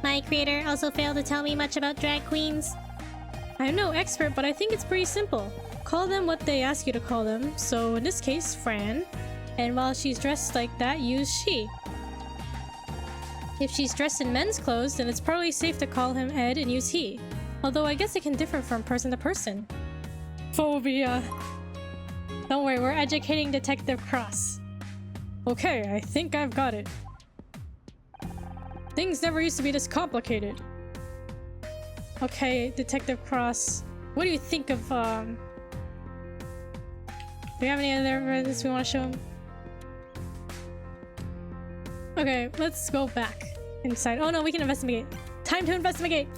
My creator also failed to tell me much about drag queens. I'm no expert, but I think it's pretty simple. Call them what they ask you to call them. So in this case, Fran. And while she's dressed like that, use she. If she's dressed in men's clothes, then it's probably safe to call him Ed and use he. Although I guess it can differ from person to person. Phobia. Don't worry, we're educating Detective Cross. Okay, I think I've got it. Things never used to be this complicated. Okay, Detective Cross. What do you think of, do you have any other evidence we want to show him? Okay, let's go back inside. Oh no, we can investigate. Time to investigate!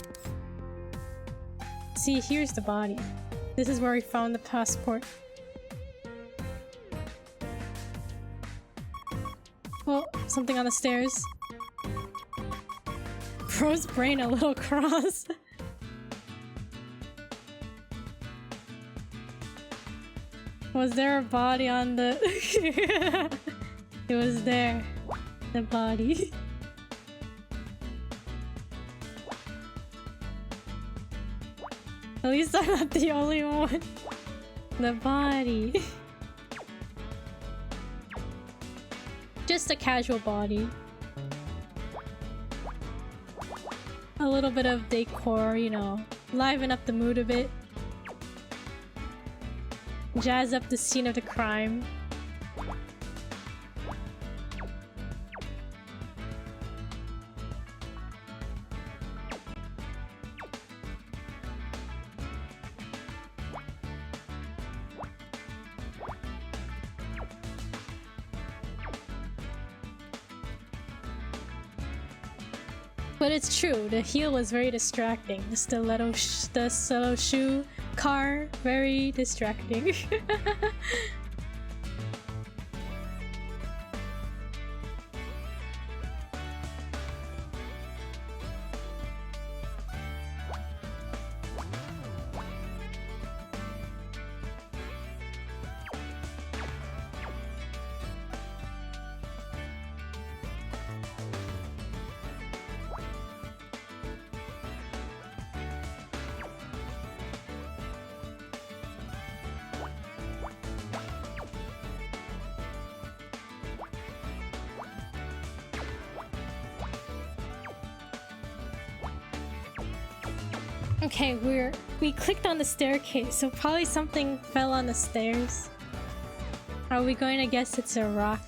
See, here's the body. This is where we found the passport. Oh, something on the stairs. Bro's brain a little cross. Was there a body on the... It was there. The body. At least I'm not the only one. The body. Just a casual body. A little bit of decor, you know, liven up the mood a bit. Jazz up the scene of the crime. But it's true, the heel was very distracting. The stiletto shoe car, very distracting. Okay, we clicked on the staircase, so probably something fell on the stairs. Are we going to guess it's a rock?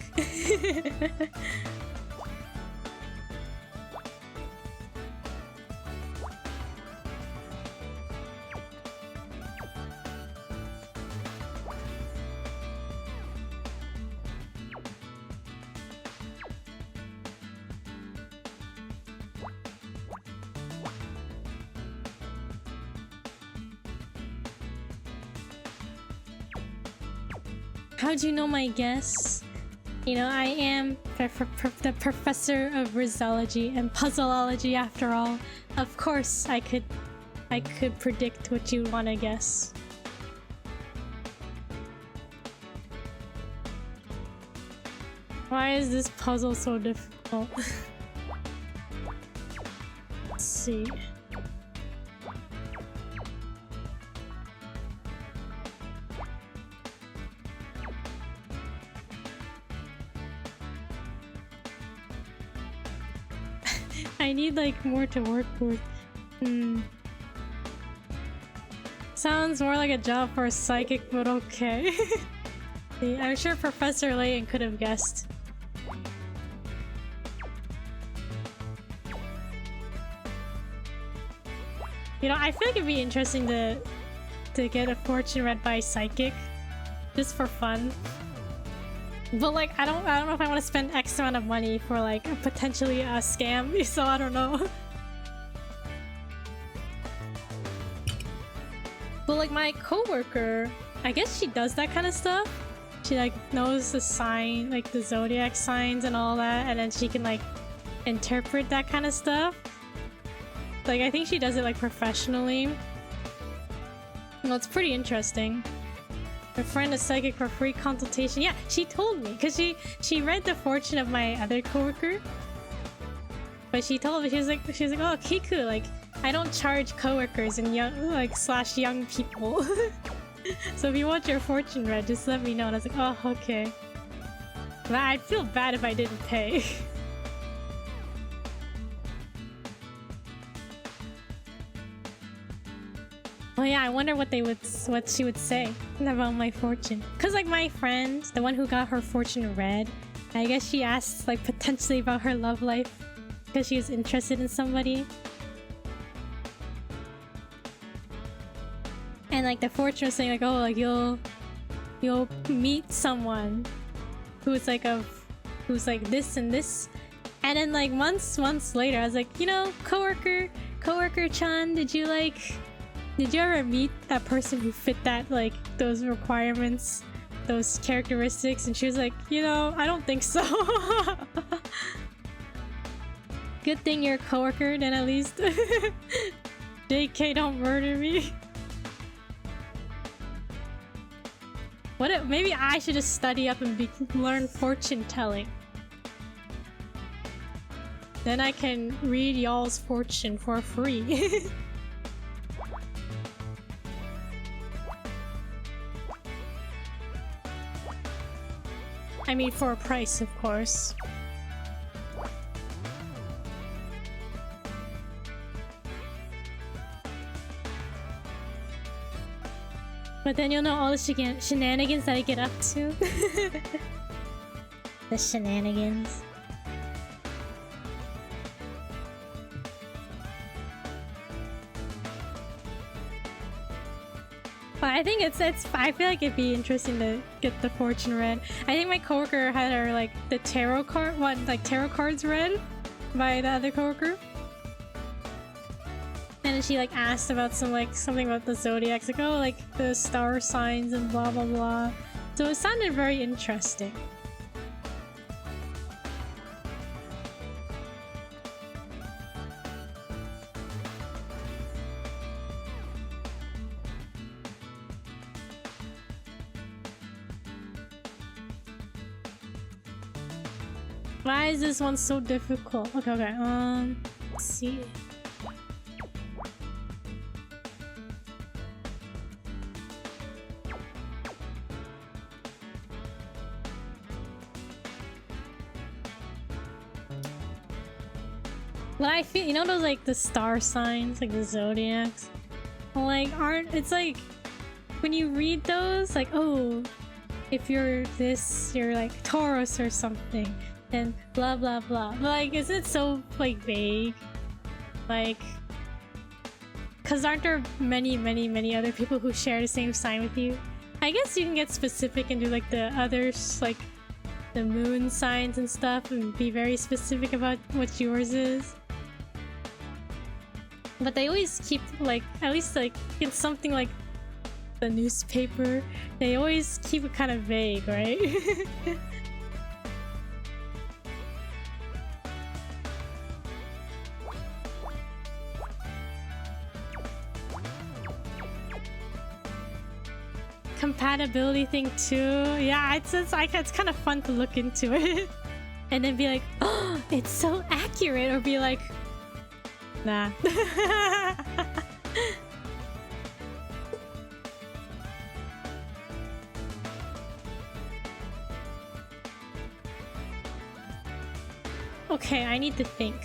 How'd you know my guess? You know, I am the professor of Rizology and Puzzleology after all. Of course, I could predict what you want to guess. Why is this puzzle so difficult? Let's see. I need like more to work with. Sounds more like a job for a psychic, but okay. I'm sure Professor Layton could have guessed. You know, I feel like it'd be interesting to get a fortune read by psychic, just for fun. But like, I don't know if I want to spend X amount of money for like potentially a scam, so I don't know. But like my coworker, I guess she does that kind of stuff. She like knows the sign, like the zodiac signs and all that, and then she can like interpret that kind of stuff. Like I think she does it like professionally. Well, it's pretty interesting. Befriend a psychic for free consultation. Yeah, she told me because she read the fortune of my other coworker. But she told me, she was like, oh Kiku, like I don't charge coworkers and young / young people. So if you want your fortune read, just let me know. And I was like, oh okay. But I'd feel bad if I didn't pay. Oh yeah, I wonder what she would say about my fortune. Cause like my friend, the one who got her fortune read, I guess she asked like potentially about her love life because she was interested in somebody. And like the fortune was saying like, oh, like you'll meet someone who's like this and this. And then like months later, I was like, you know, coworker Chan, did you ever meet that person who fit that, like, those requirements, those characteristics? And she was like, you know, I don't think so. Good thing you're a coworker, then at least. JK, don't murder me. What if, maybe I should just study up and learn fortune telling. Then I can read y'all's fortune for free. I mean, for a price, of course. But then you'll know all the shenanigans that I get up to. The shenanigans. But I think I feel like it'd be interesting to get the fortune read. I think my coworker had her like the tarot cards read by the other coworker. And then she like asked about something about the zodiacs, like oh like the star signs and blah blah blah. So it sounded very interesting. Why is this one so difficult? Okay, let's see. But I feel, you know those like the star signs, like the zodiacs? Like it's like when you read those, like oh, if you're this, you're like Taurus or something. And blah blah blah. Like, is it so like vague? Like, cause aren't there many other people who share the same sign with you? I guess you can get specific and do like the others, like the moon signs and stuff, and be very specific about what yours is. But they always keep like, at least like in something like the newspaper, they always keep it kind of vague, right? Compatibility thing too. Yeah, it's kind of fun to look into it and then be like, oh, it's so accurate, or be like, nah. Okay, I need to think.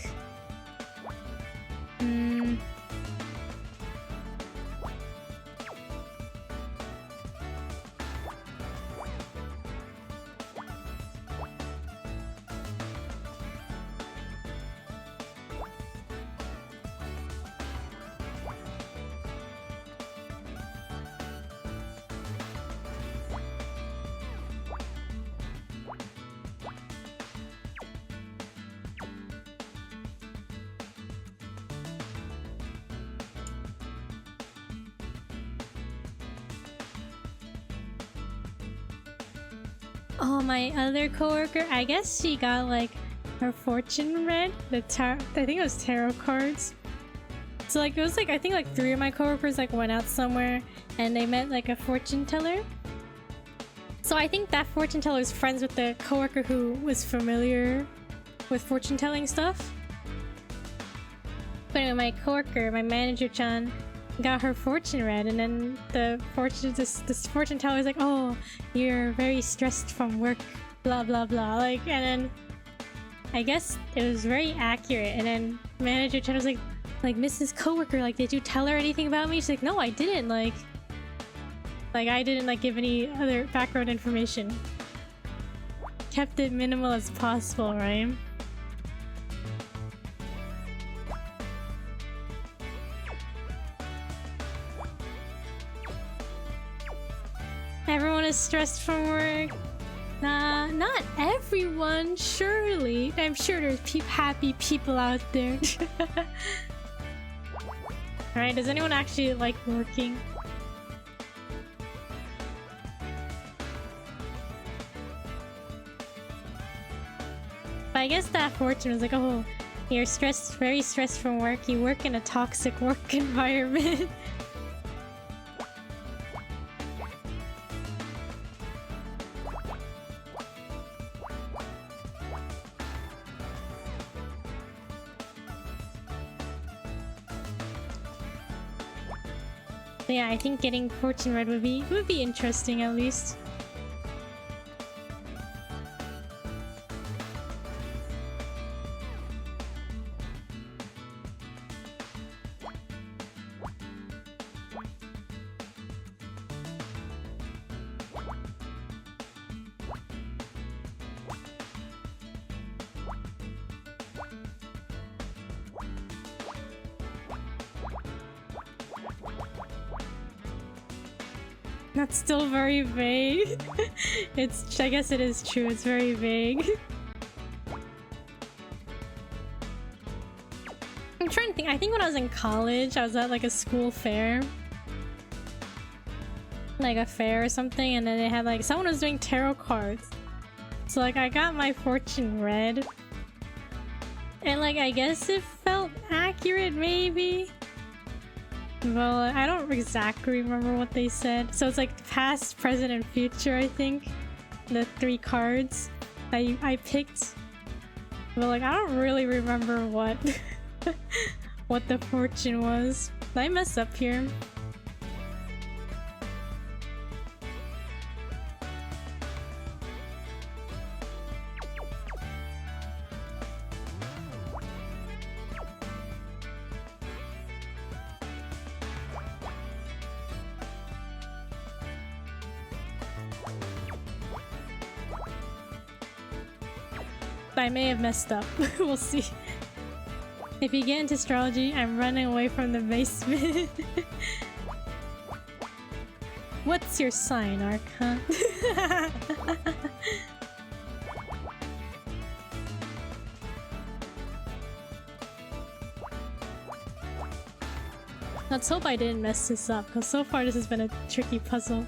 Oh, my other coworker, I guess she got like her fortune read. I think it was tarot cards. So like it was like I think like 3 of my coworkers like went out somewhere and they met like a fortune teller. So I think that fortune teller is friends with the coworker who was familiar with fortune telling stuff. But anyway, my coworker, my manager-chan, got her fortune read, and then this fortune teller was like, "Oh, you're very stressed from work, blah blah blah." Like, and then I guess it was very accurate. And then manager-chan was like, Mrs. Coworker, like, did you tell her anything about me? She's like, "No, I didn't. Like I didn't like give any other background information. Kept it minimal as possible, right?" Everyone is stressed from work. Nah, not everyone, surely. I'm sure there's happy people out there. Alright, does anyone actually like working? But I guess that fortune was like, "Oh, you're stressed, very stressed from work. You work in a toxic work environment." Yeah, I think getting fortune read would be interesting at least. That's still very vague. I guess it is true, it's very vague. I'm trying to think, I think when I was in college, I was at like a school fair. Like a fair or something, and then they had like, someone was doing tarot cards. So like I got my fortune read. And like I guess it felt accurate maybe? Well, I don't exactly remember what they said. So it's like past, present, and future, I think. The 3 cards that I picked. But like, I don't really remember what what the fortune was. Did I mess up here? I may have messed up. We'll see. If you get into astrology, I'm running away from the basement. What's your sign, Archon? Let's hope I didn't mess this up, because so far this has been a tricky puzzle.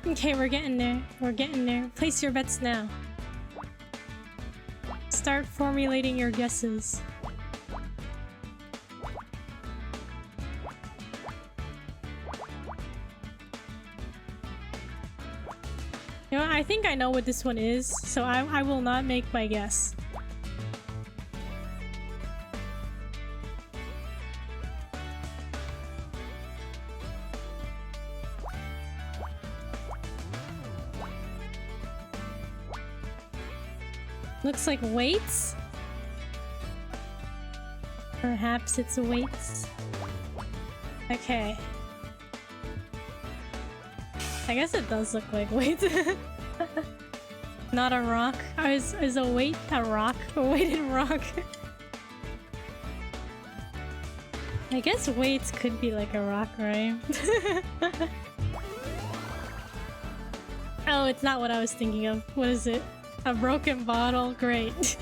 Okay, we're getting there. We're getting there. Place your bets now. Start formulating your guesses. You know what? I think I know what this one is, so I will not make my guess. Looks like weights? Perhaps it's weights. Okay. I guess it does look like weights. Not a rock. Is a weight a rock? A weighted rock? I guess weights could be like a rock, right? Oh, it's not what I was thinking of. What is it? A broken bottle? Great.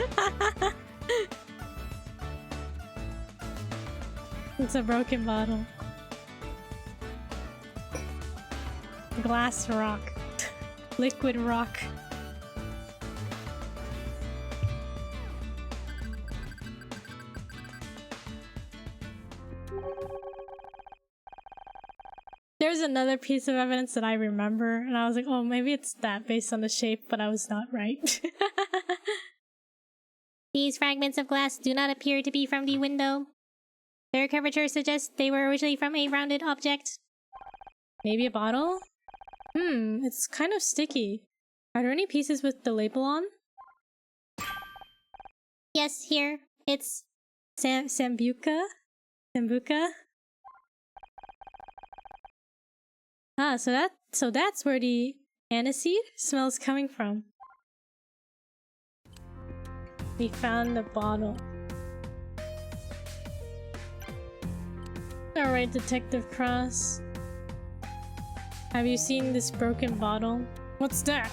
It's a broken bottle. Glass rock. Liquid rock. There's another piece of evidence that I remember, and I was like, oh, maybe it's that based on the shape, but I was not right. These fragments of glass do not appear to be from the window. Their curvature suggests they were originally from a rounded object. Maybe a bottle? It's kind of sticky. Are there any pieces with the label on? Yes, here. It's... Sambuca? Sambuca? Ah, so that's where the aniseed smell is coming from. We found the bottle. Alright, Detective Cross. Have you seen this broken bottle? What's that?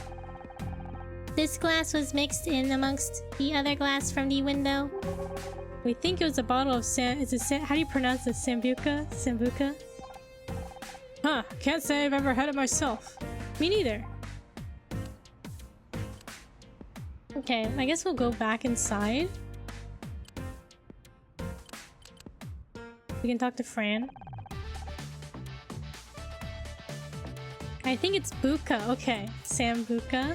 This glass was mixed in amongst the other glass from the window. We think it was a bottle of how do you pronounce it? Sambuca? Sambuca? Huh, can't say I've ever had it myself. Me neither. Okay, I guess we'll go back inside. We can talk to Fran. I think it's Buka. Okay, Sambuca.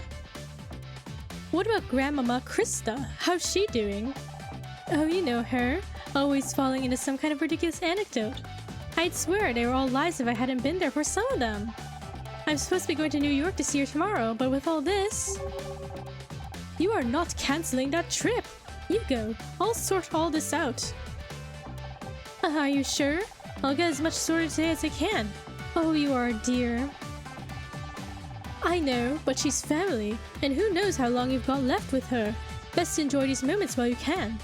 What about Grandmama Krista? How's she doing? Oh, you know her. Always falling into some kind of ridiculous anecdote. I'd swear they were all lies if I hadn't been there for some of them. I'm supposed to be going to New York to see her tomorrow, but with all this... You are not canceling that trip! You go. I'll sort all this out. Are you sure? I'll get as much sorted today as I can. Oh, you are a dear. I know, but she's family, and who knows how long you've got left with her. Best enjoy these moments while you can.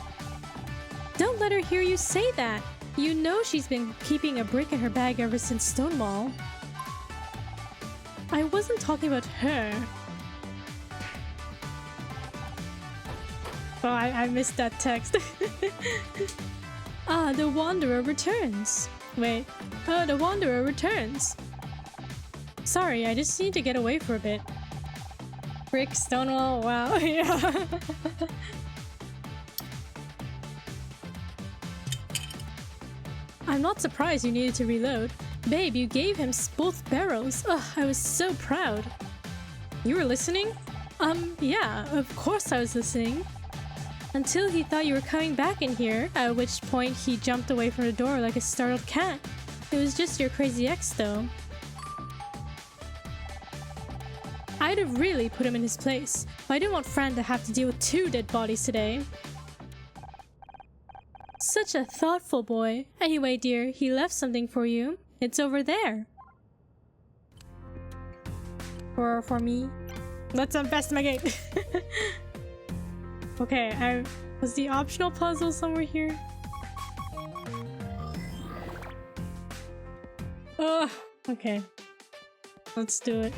Don't let her hear you say that! You know she's been keeping a brick in her bag ever since Stonewall. I wasn't talking about her. Oh, I missed that text. Ah, the Wanderer returns. Wait. Oh, the Wanderer returns. Sorry, I just need to get away for a bit. Brick, Stonewall, wow, yeah. I'm not surprised you needed to reload. Babe, you gave him both barrels. Ugh, I was so proud. You were listening? Yeah, of course I was listening. Until he thought you were coming back in here, at which point he jumped away from the door like a startled cat. It was just your crazy ex, though. I'd have really put him in his place, but I didn't want Fran to have to deal with 2 dead bodies today. Such a thoughtful boy. Anyway, dear, he left something for you. It's over there. For me. Let's investigate. Okay, was the optional puzzle somewhere here? Oh, okay. Let's do it.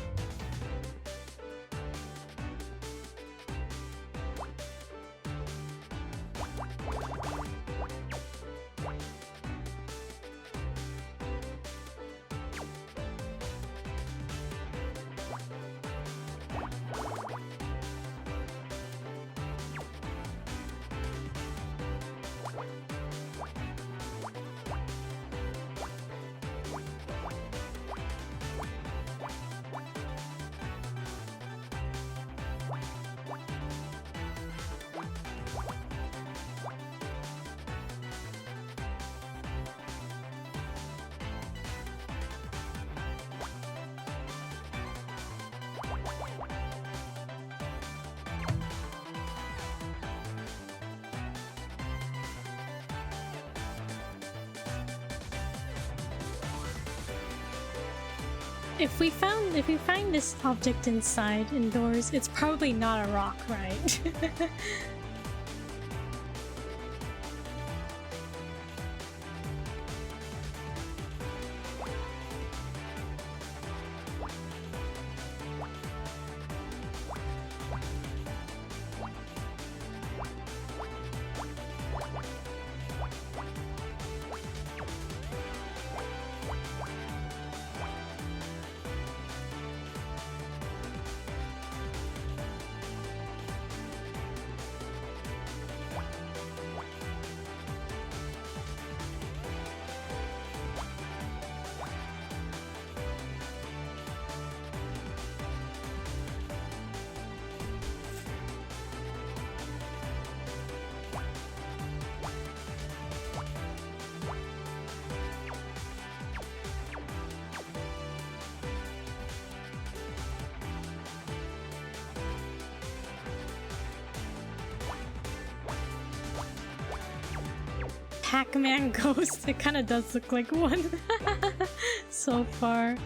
If we find this object indoors, it's probably not a rock, right? Pac-Man Ghost. It kind of does look like one so far.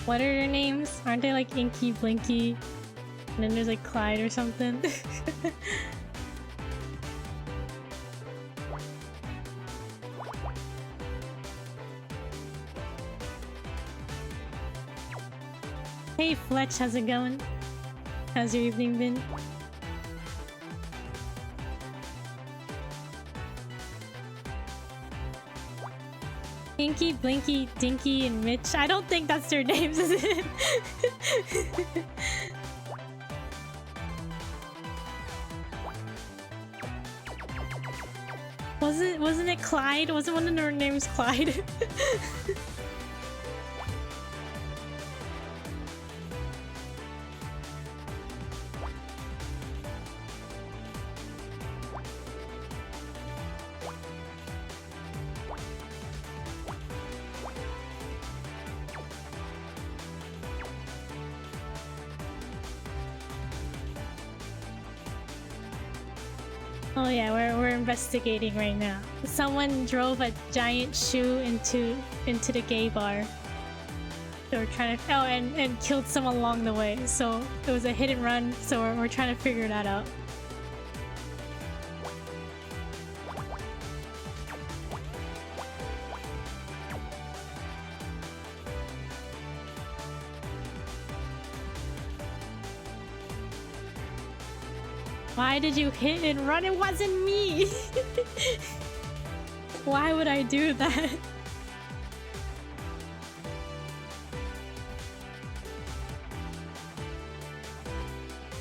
What are their names? Aren't they like Inky, Blinky? And then there's like Clyde or something. Hey Fletch, how's it going? How's your evening been? Inky, Blinky, Dinky, and Mitch. I don't think that's their names, is it? Wasn't it Clyde? Wasn't one of their names Clyde? Oh yeah, we're investigating right now. Someone drove a giant shoe into the gay bar. So we're trying to and killed someone along the way. So it was a hit and run. So we're trying to figure that out. Why did you hit and run? It wasn't me! Why would I do that?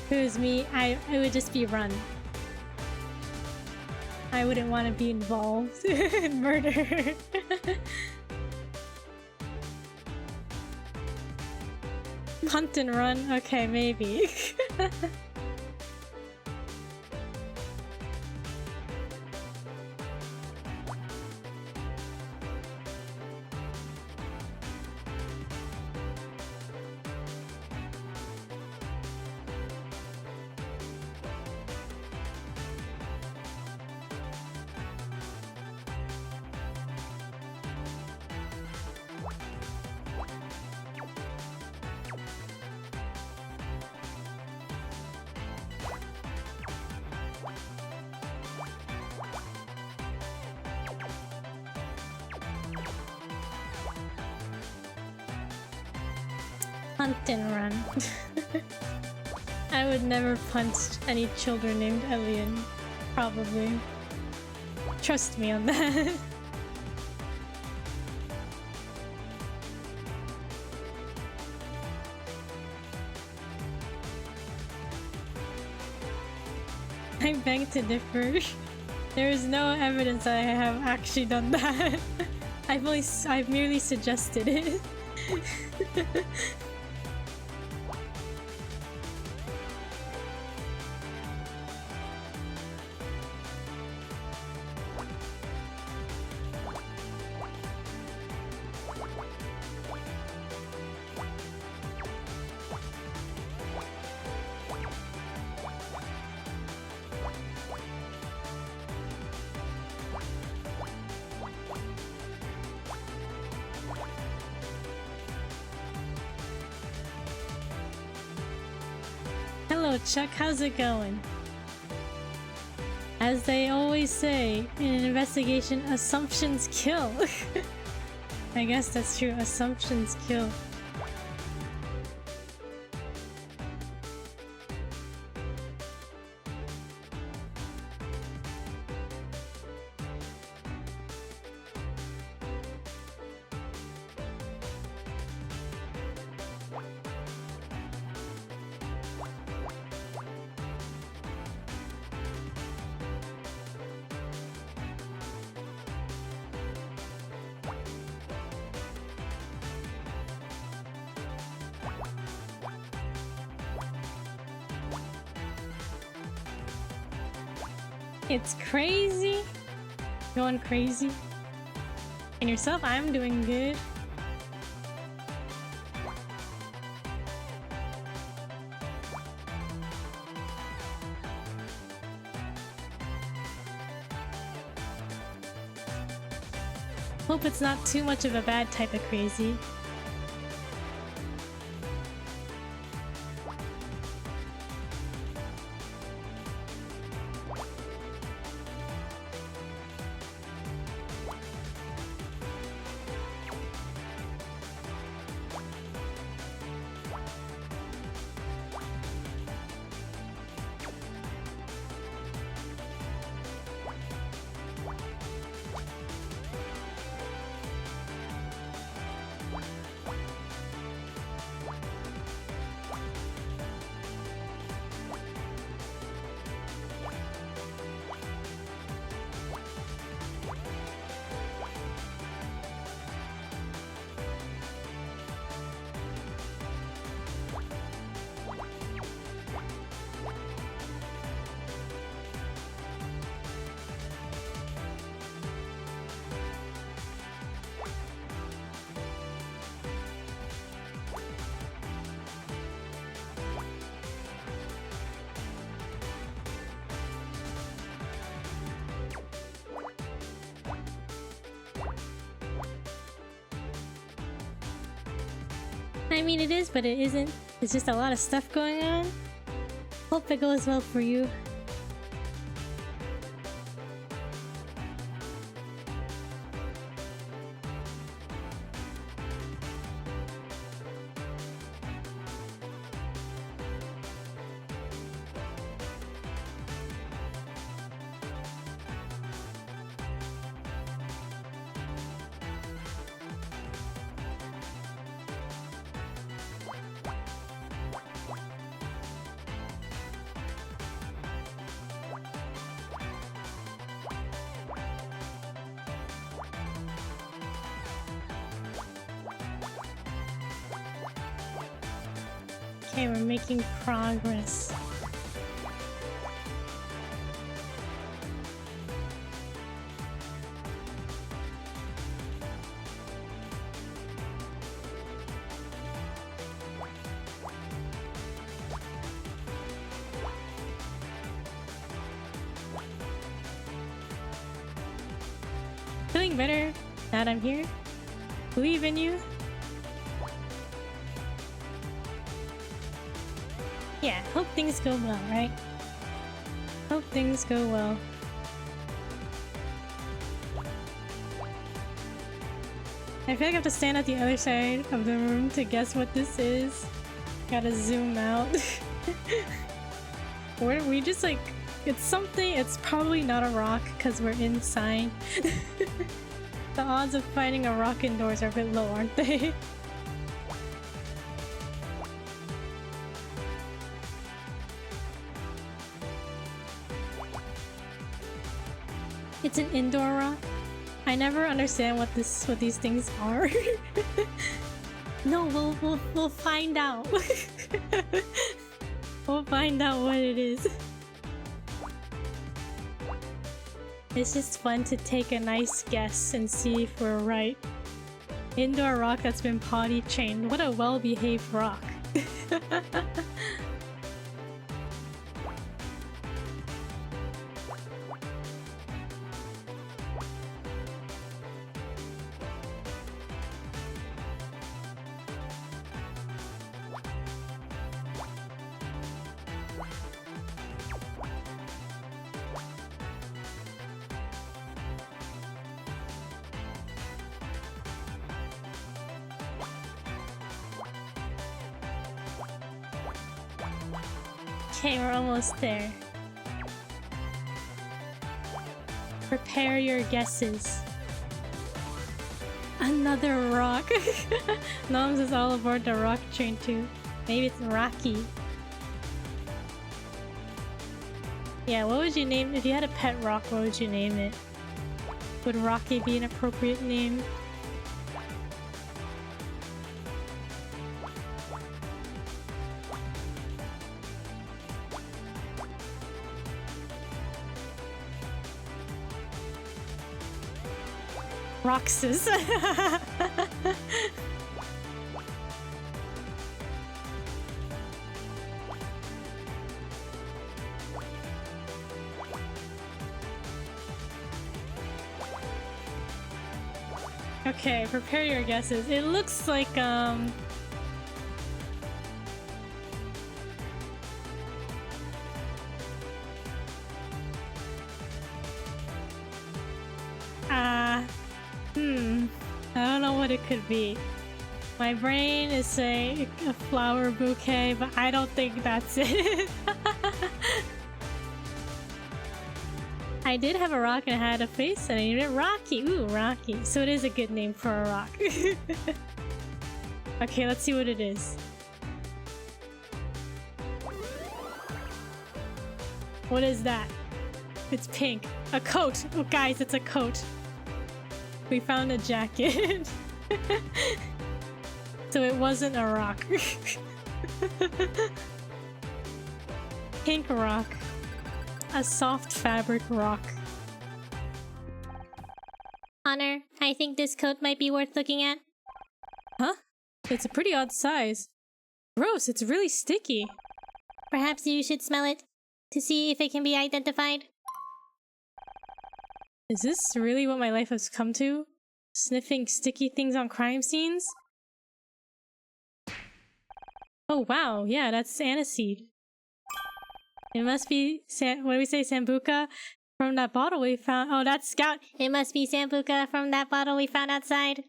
If it was me, it would just be run. I wouldn't want to be involved in murder. Hunt and run? Okay, maybe. Hunt and run. I would never punch any children named Elian. Probably. Trust me on that. I beg to differ. There is no evidence I have actually done that. I've merely suggested it. Hello Chuck, how's it going? As they always say in an investigation, assumptions kill. I guess that's true, assumptions kill. It's crazy. Going crazy. And yourself? I'm doing good. Hope it's not too much of a bad type of crazy. I mean, it is, but it isn't. It's just a lot of stuff going on. Hope it goes well for you. Okay, we're making progress. Feeling better now that I'm here. Believe in you. Yeah, hope things go well, right? Hope things go well. I feel like I have to stand at the other side of the room to guess what this is. Gotta zoom out. We just like... It's something... It's probably not a rock because we're inside. The odds of finding a rock indoors are a bit low, aren't they? It's an indoor rock. I never understand what these things are. No, we'll find out. We'll find out what it is. It's just fun to take a nice guess and see if we're right. Indoor rock that's been potty trained. What a well-behaved rock. Okay, we're almost there. Prepare your guesses. Another rock. Noms is all aboard the rock train too. Maybe it's Rocky. Yeah, what would you name if you had a pet rock? What would you name it? Would Rocky be an appropriate name? Roxas. Okay, prepare your guesses. It looks like I don't know what it could be. My brain is saying a flower bouquet, but I don't think that's it. I did have a rock and it had a face and I named it Rocky. Ooh, Rocky. So it is a good name for a rock. Okay, let's see what it is. What is that? It's pink. A coat. Oh, guys, it's a coat. We found a jacket. So it wasn't a rock. Pink rock. A soft fabric rock. Honor, I think this coat might be worth looking at. Huh? It's a pretty odd size. Gross, it's really sticky. Perhaps you should smell it to see if it can be identified. Is this really what my life has come to? Sniffing sticky things on crime scenes? Oh wow, yeah, that's aniseed. It must be, what do we say, Sambuca? From that bottle we found. Oh, that's Scout. It must be Sambuca from that bottle we found outside.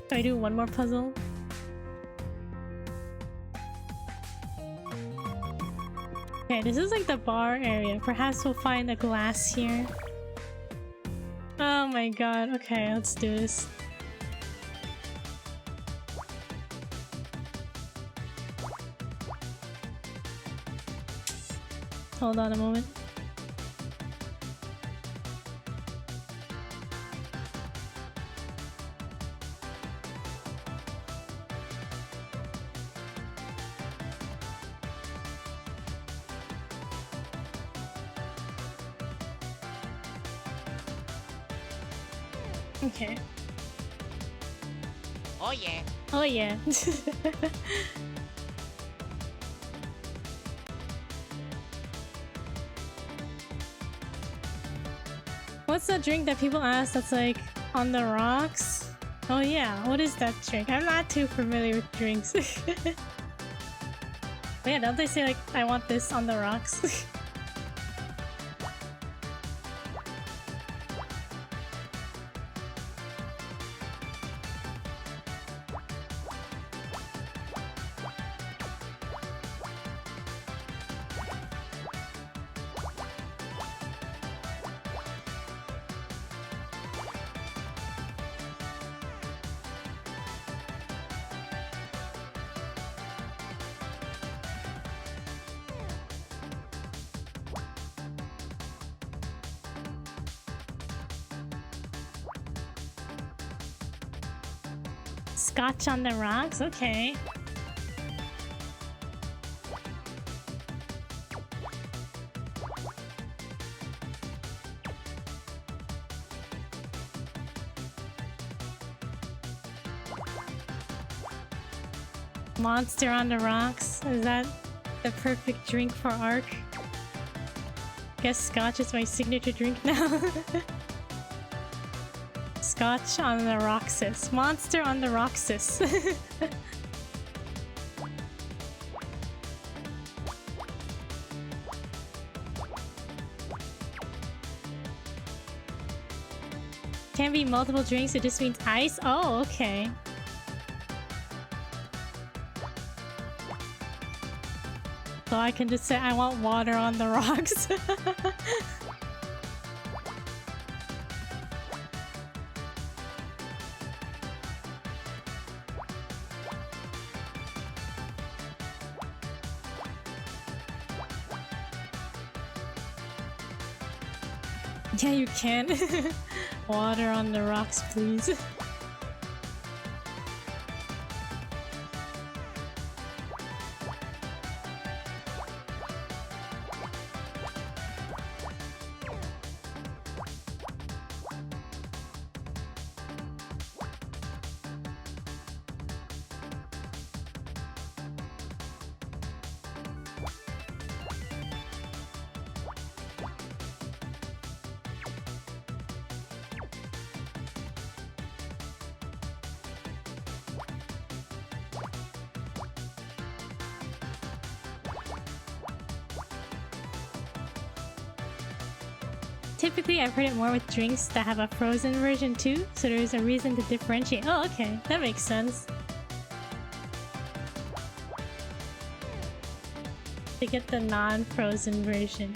Can I do one more puzzle? Okay, this is like the bar area. Perhaps we'll find a glass here. Oh my god. Okay, let's do this. Hold on a moment. Okay. Oh yeah. Oh yeah. What's that drink that people ask that's like on the rocks? Oh yeah, what is that drink? I'm not too familiar with drinks. But yeah, don't they say like, I want this on the rocks? Scotch on the rocks? Okay. Monster on the rocks? Is that the perfect drink for Ark? Guess Scotch is my signature drink now. Scotch on the Roxas. Monster on the Roxas. Can be multiple drinks, it just means ice? Oh, okay. though. I can just say I want water on the rocks. Yeah, you can. Water on the rocks, please. Typically, I've heard it more with drinks that have a frozen version too, so there's a reason to differentiate. Oh, okay. That makes sense. To get the non-frozen version.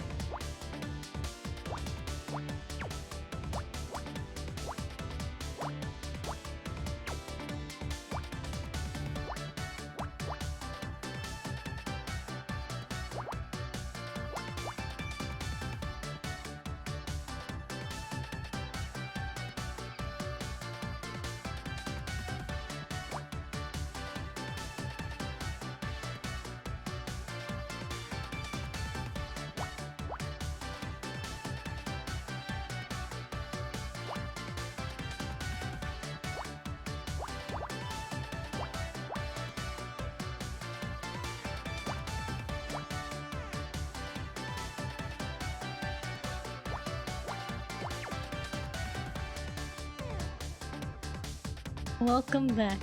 Welcome back.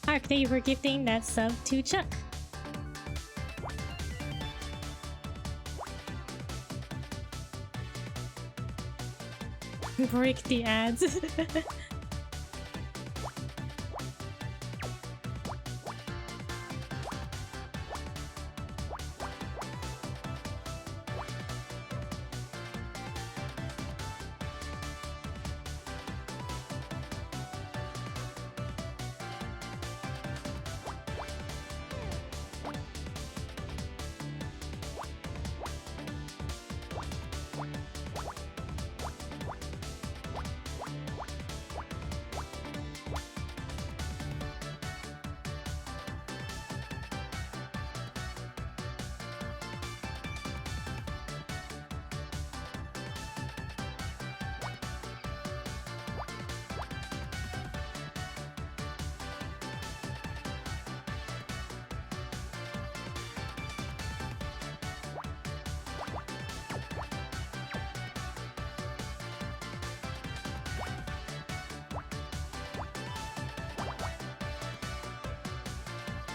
Ark, thank you for gifting that sub to Chuck. Break the ads.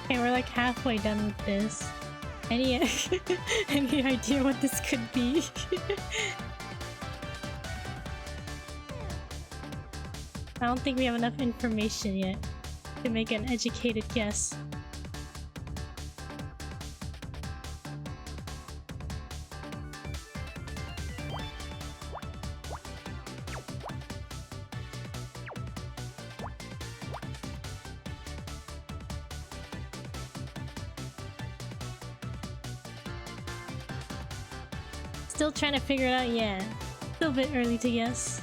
Okay, we're like halfway done with this. Any any idea what this could be? I don't think we have enough information yet to make an educated guess. Still trying to figure it out, yeah. Still a bit early to guess.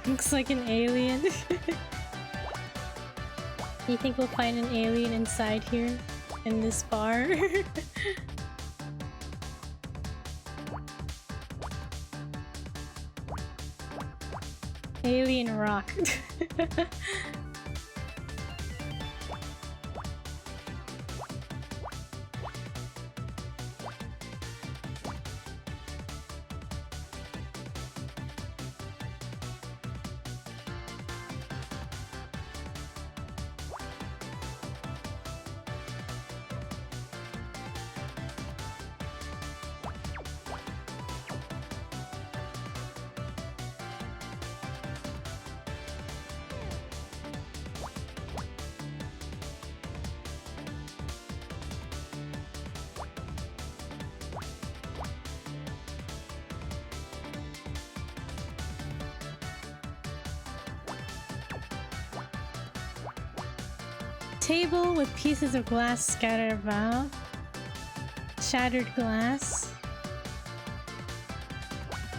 Looks like an alien. You think we'll find an alien inside here? In this bar? Alien rock. Table with pieces of glass scattered about. Shattered glass.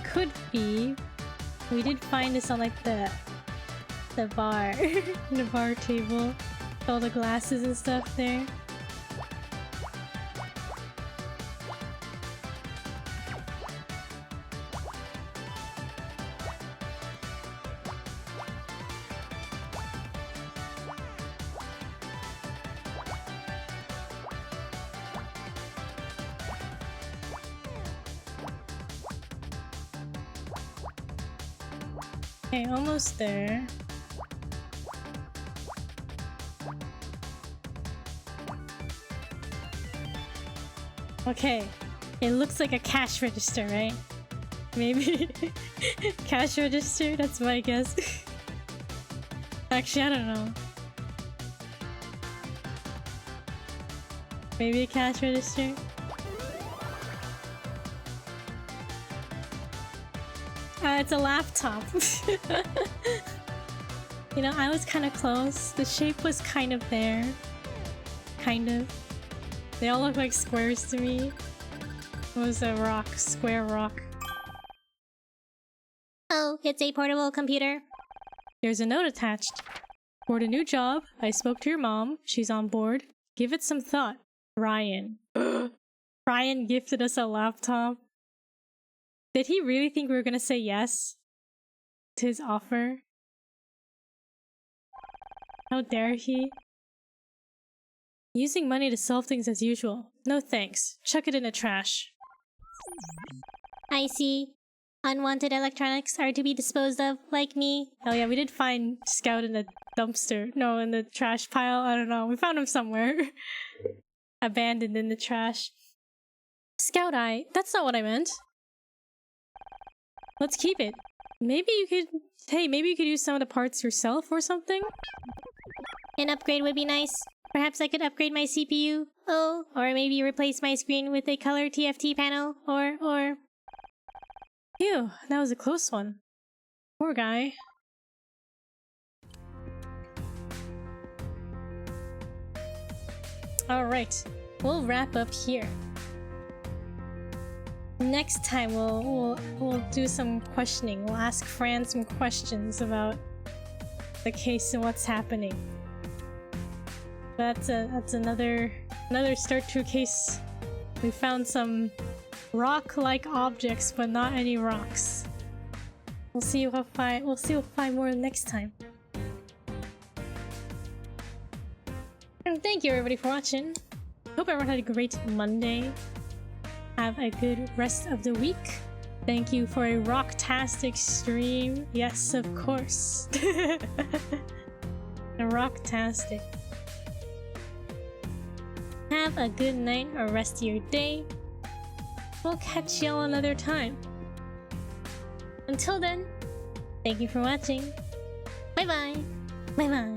Could be. We did find this on like the bar. The bar table. With all the glasses and stuff there. Okay, almost there. Okay, it looks like a cash register, right? Maybe cash register? That's my guess. Actually, I don't know. Maybe a cash register? It's a laptop. You know, I was kind of close. The shape was kind of there. Kind of. They all look like squares to me. It was a rock. Square rock. Oh, it's a portable computer. There's a note attached. For the new job, I spoke to your mom. She's on board. Give it some thought. Ryan. Ryan gifted us a laptop. Did he really think we were gonna say yes to his offer? How dare he? Using money to solve things as usual. No thanks. Chuck it in the trash. I see. Unwanted electronics are to be disposed of, like me. Oh yeah, we did find Scout in the dumpster. No, in the trash pile. I don't know. We found him somewhere. Abandoned in the trash. Scout Eye. That's not what I meant. Let's keep it. Maybe you could... Hey, maybe you could use some of the parts yourself or something? An upgrade would be nice. Perhaps I could upgrade my CPU. Oh, or maybe replace my screen with a color TFT panel. Or... Phew, that was a close one. Poor guy. Alright, we'll wrap up here. Next time we'll do some questioning. We'll ask Fran some questions about the case and what's happening. That's another start to a case. We found some rock-like objects, but not any rocks. We'll see if we'll find more next time. And thank you everybody for watching. Hope everyone had a great Monday. Have a good rest of the week. Thank you for a rocktastic stream. Yes, of course. A rocktastic. Have a good night or rest of your day. We'll catch y'all another time. Until then, thank you for watching. Bye bye. Bye bye.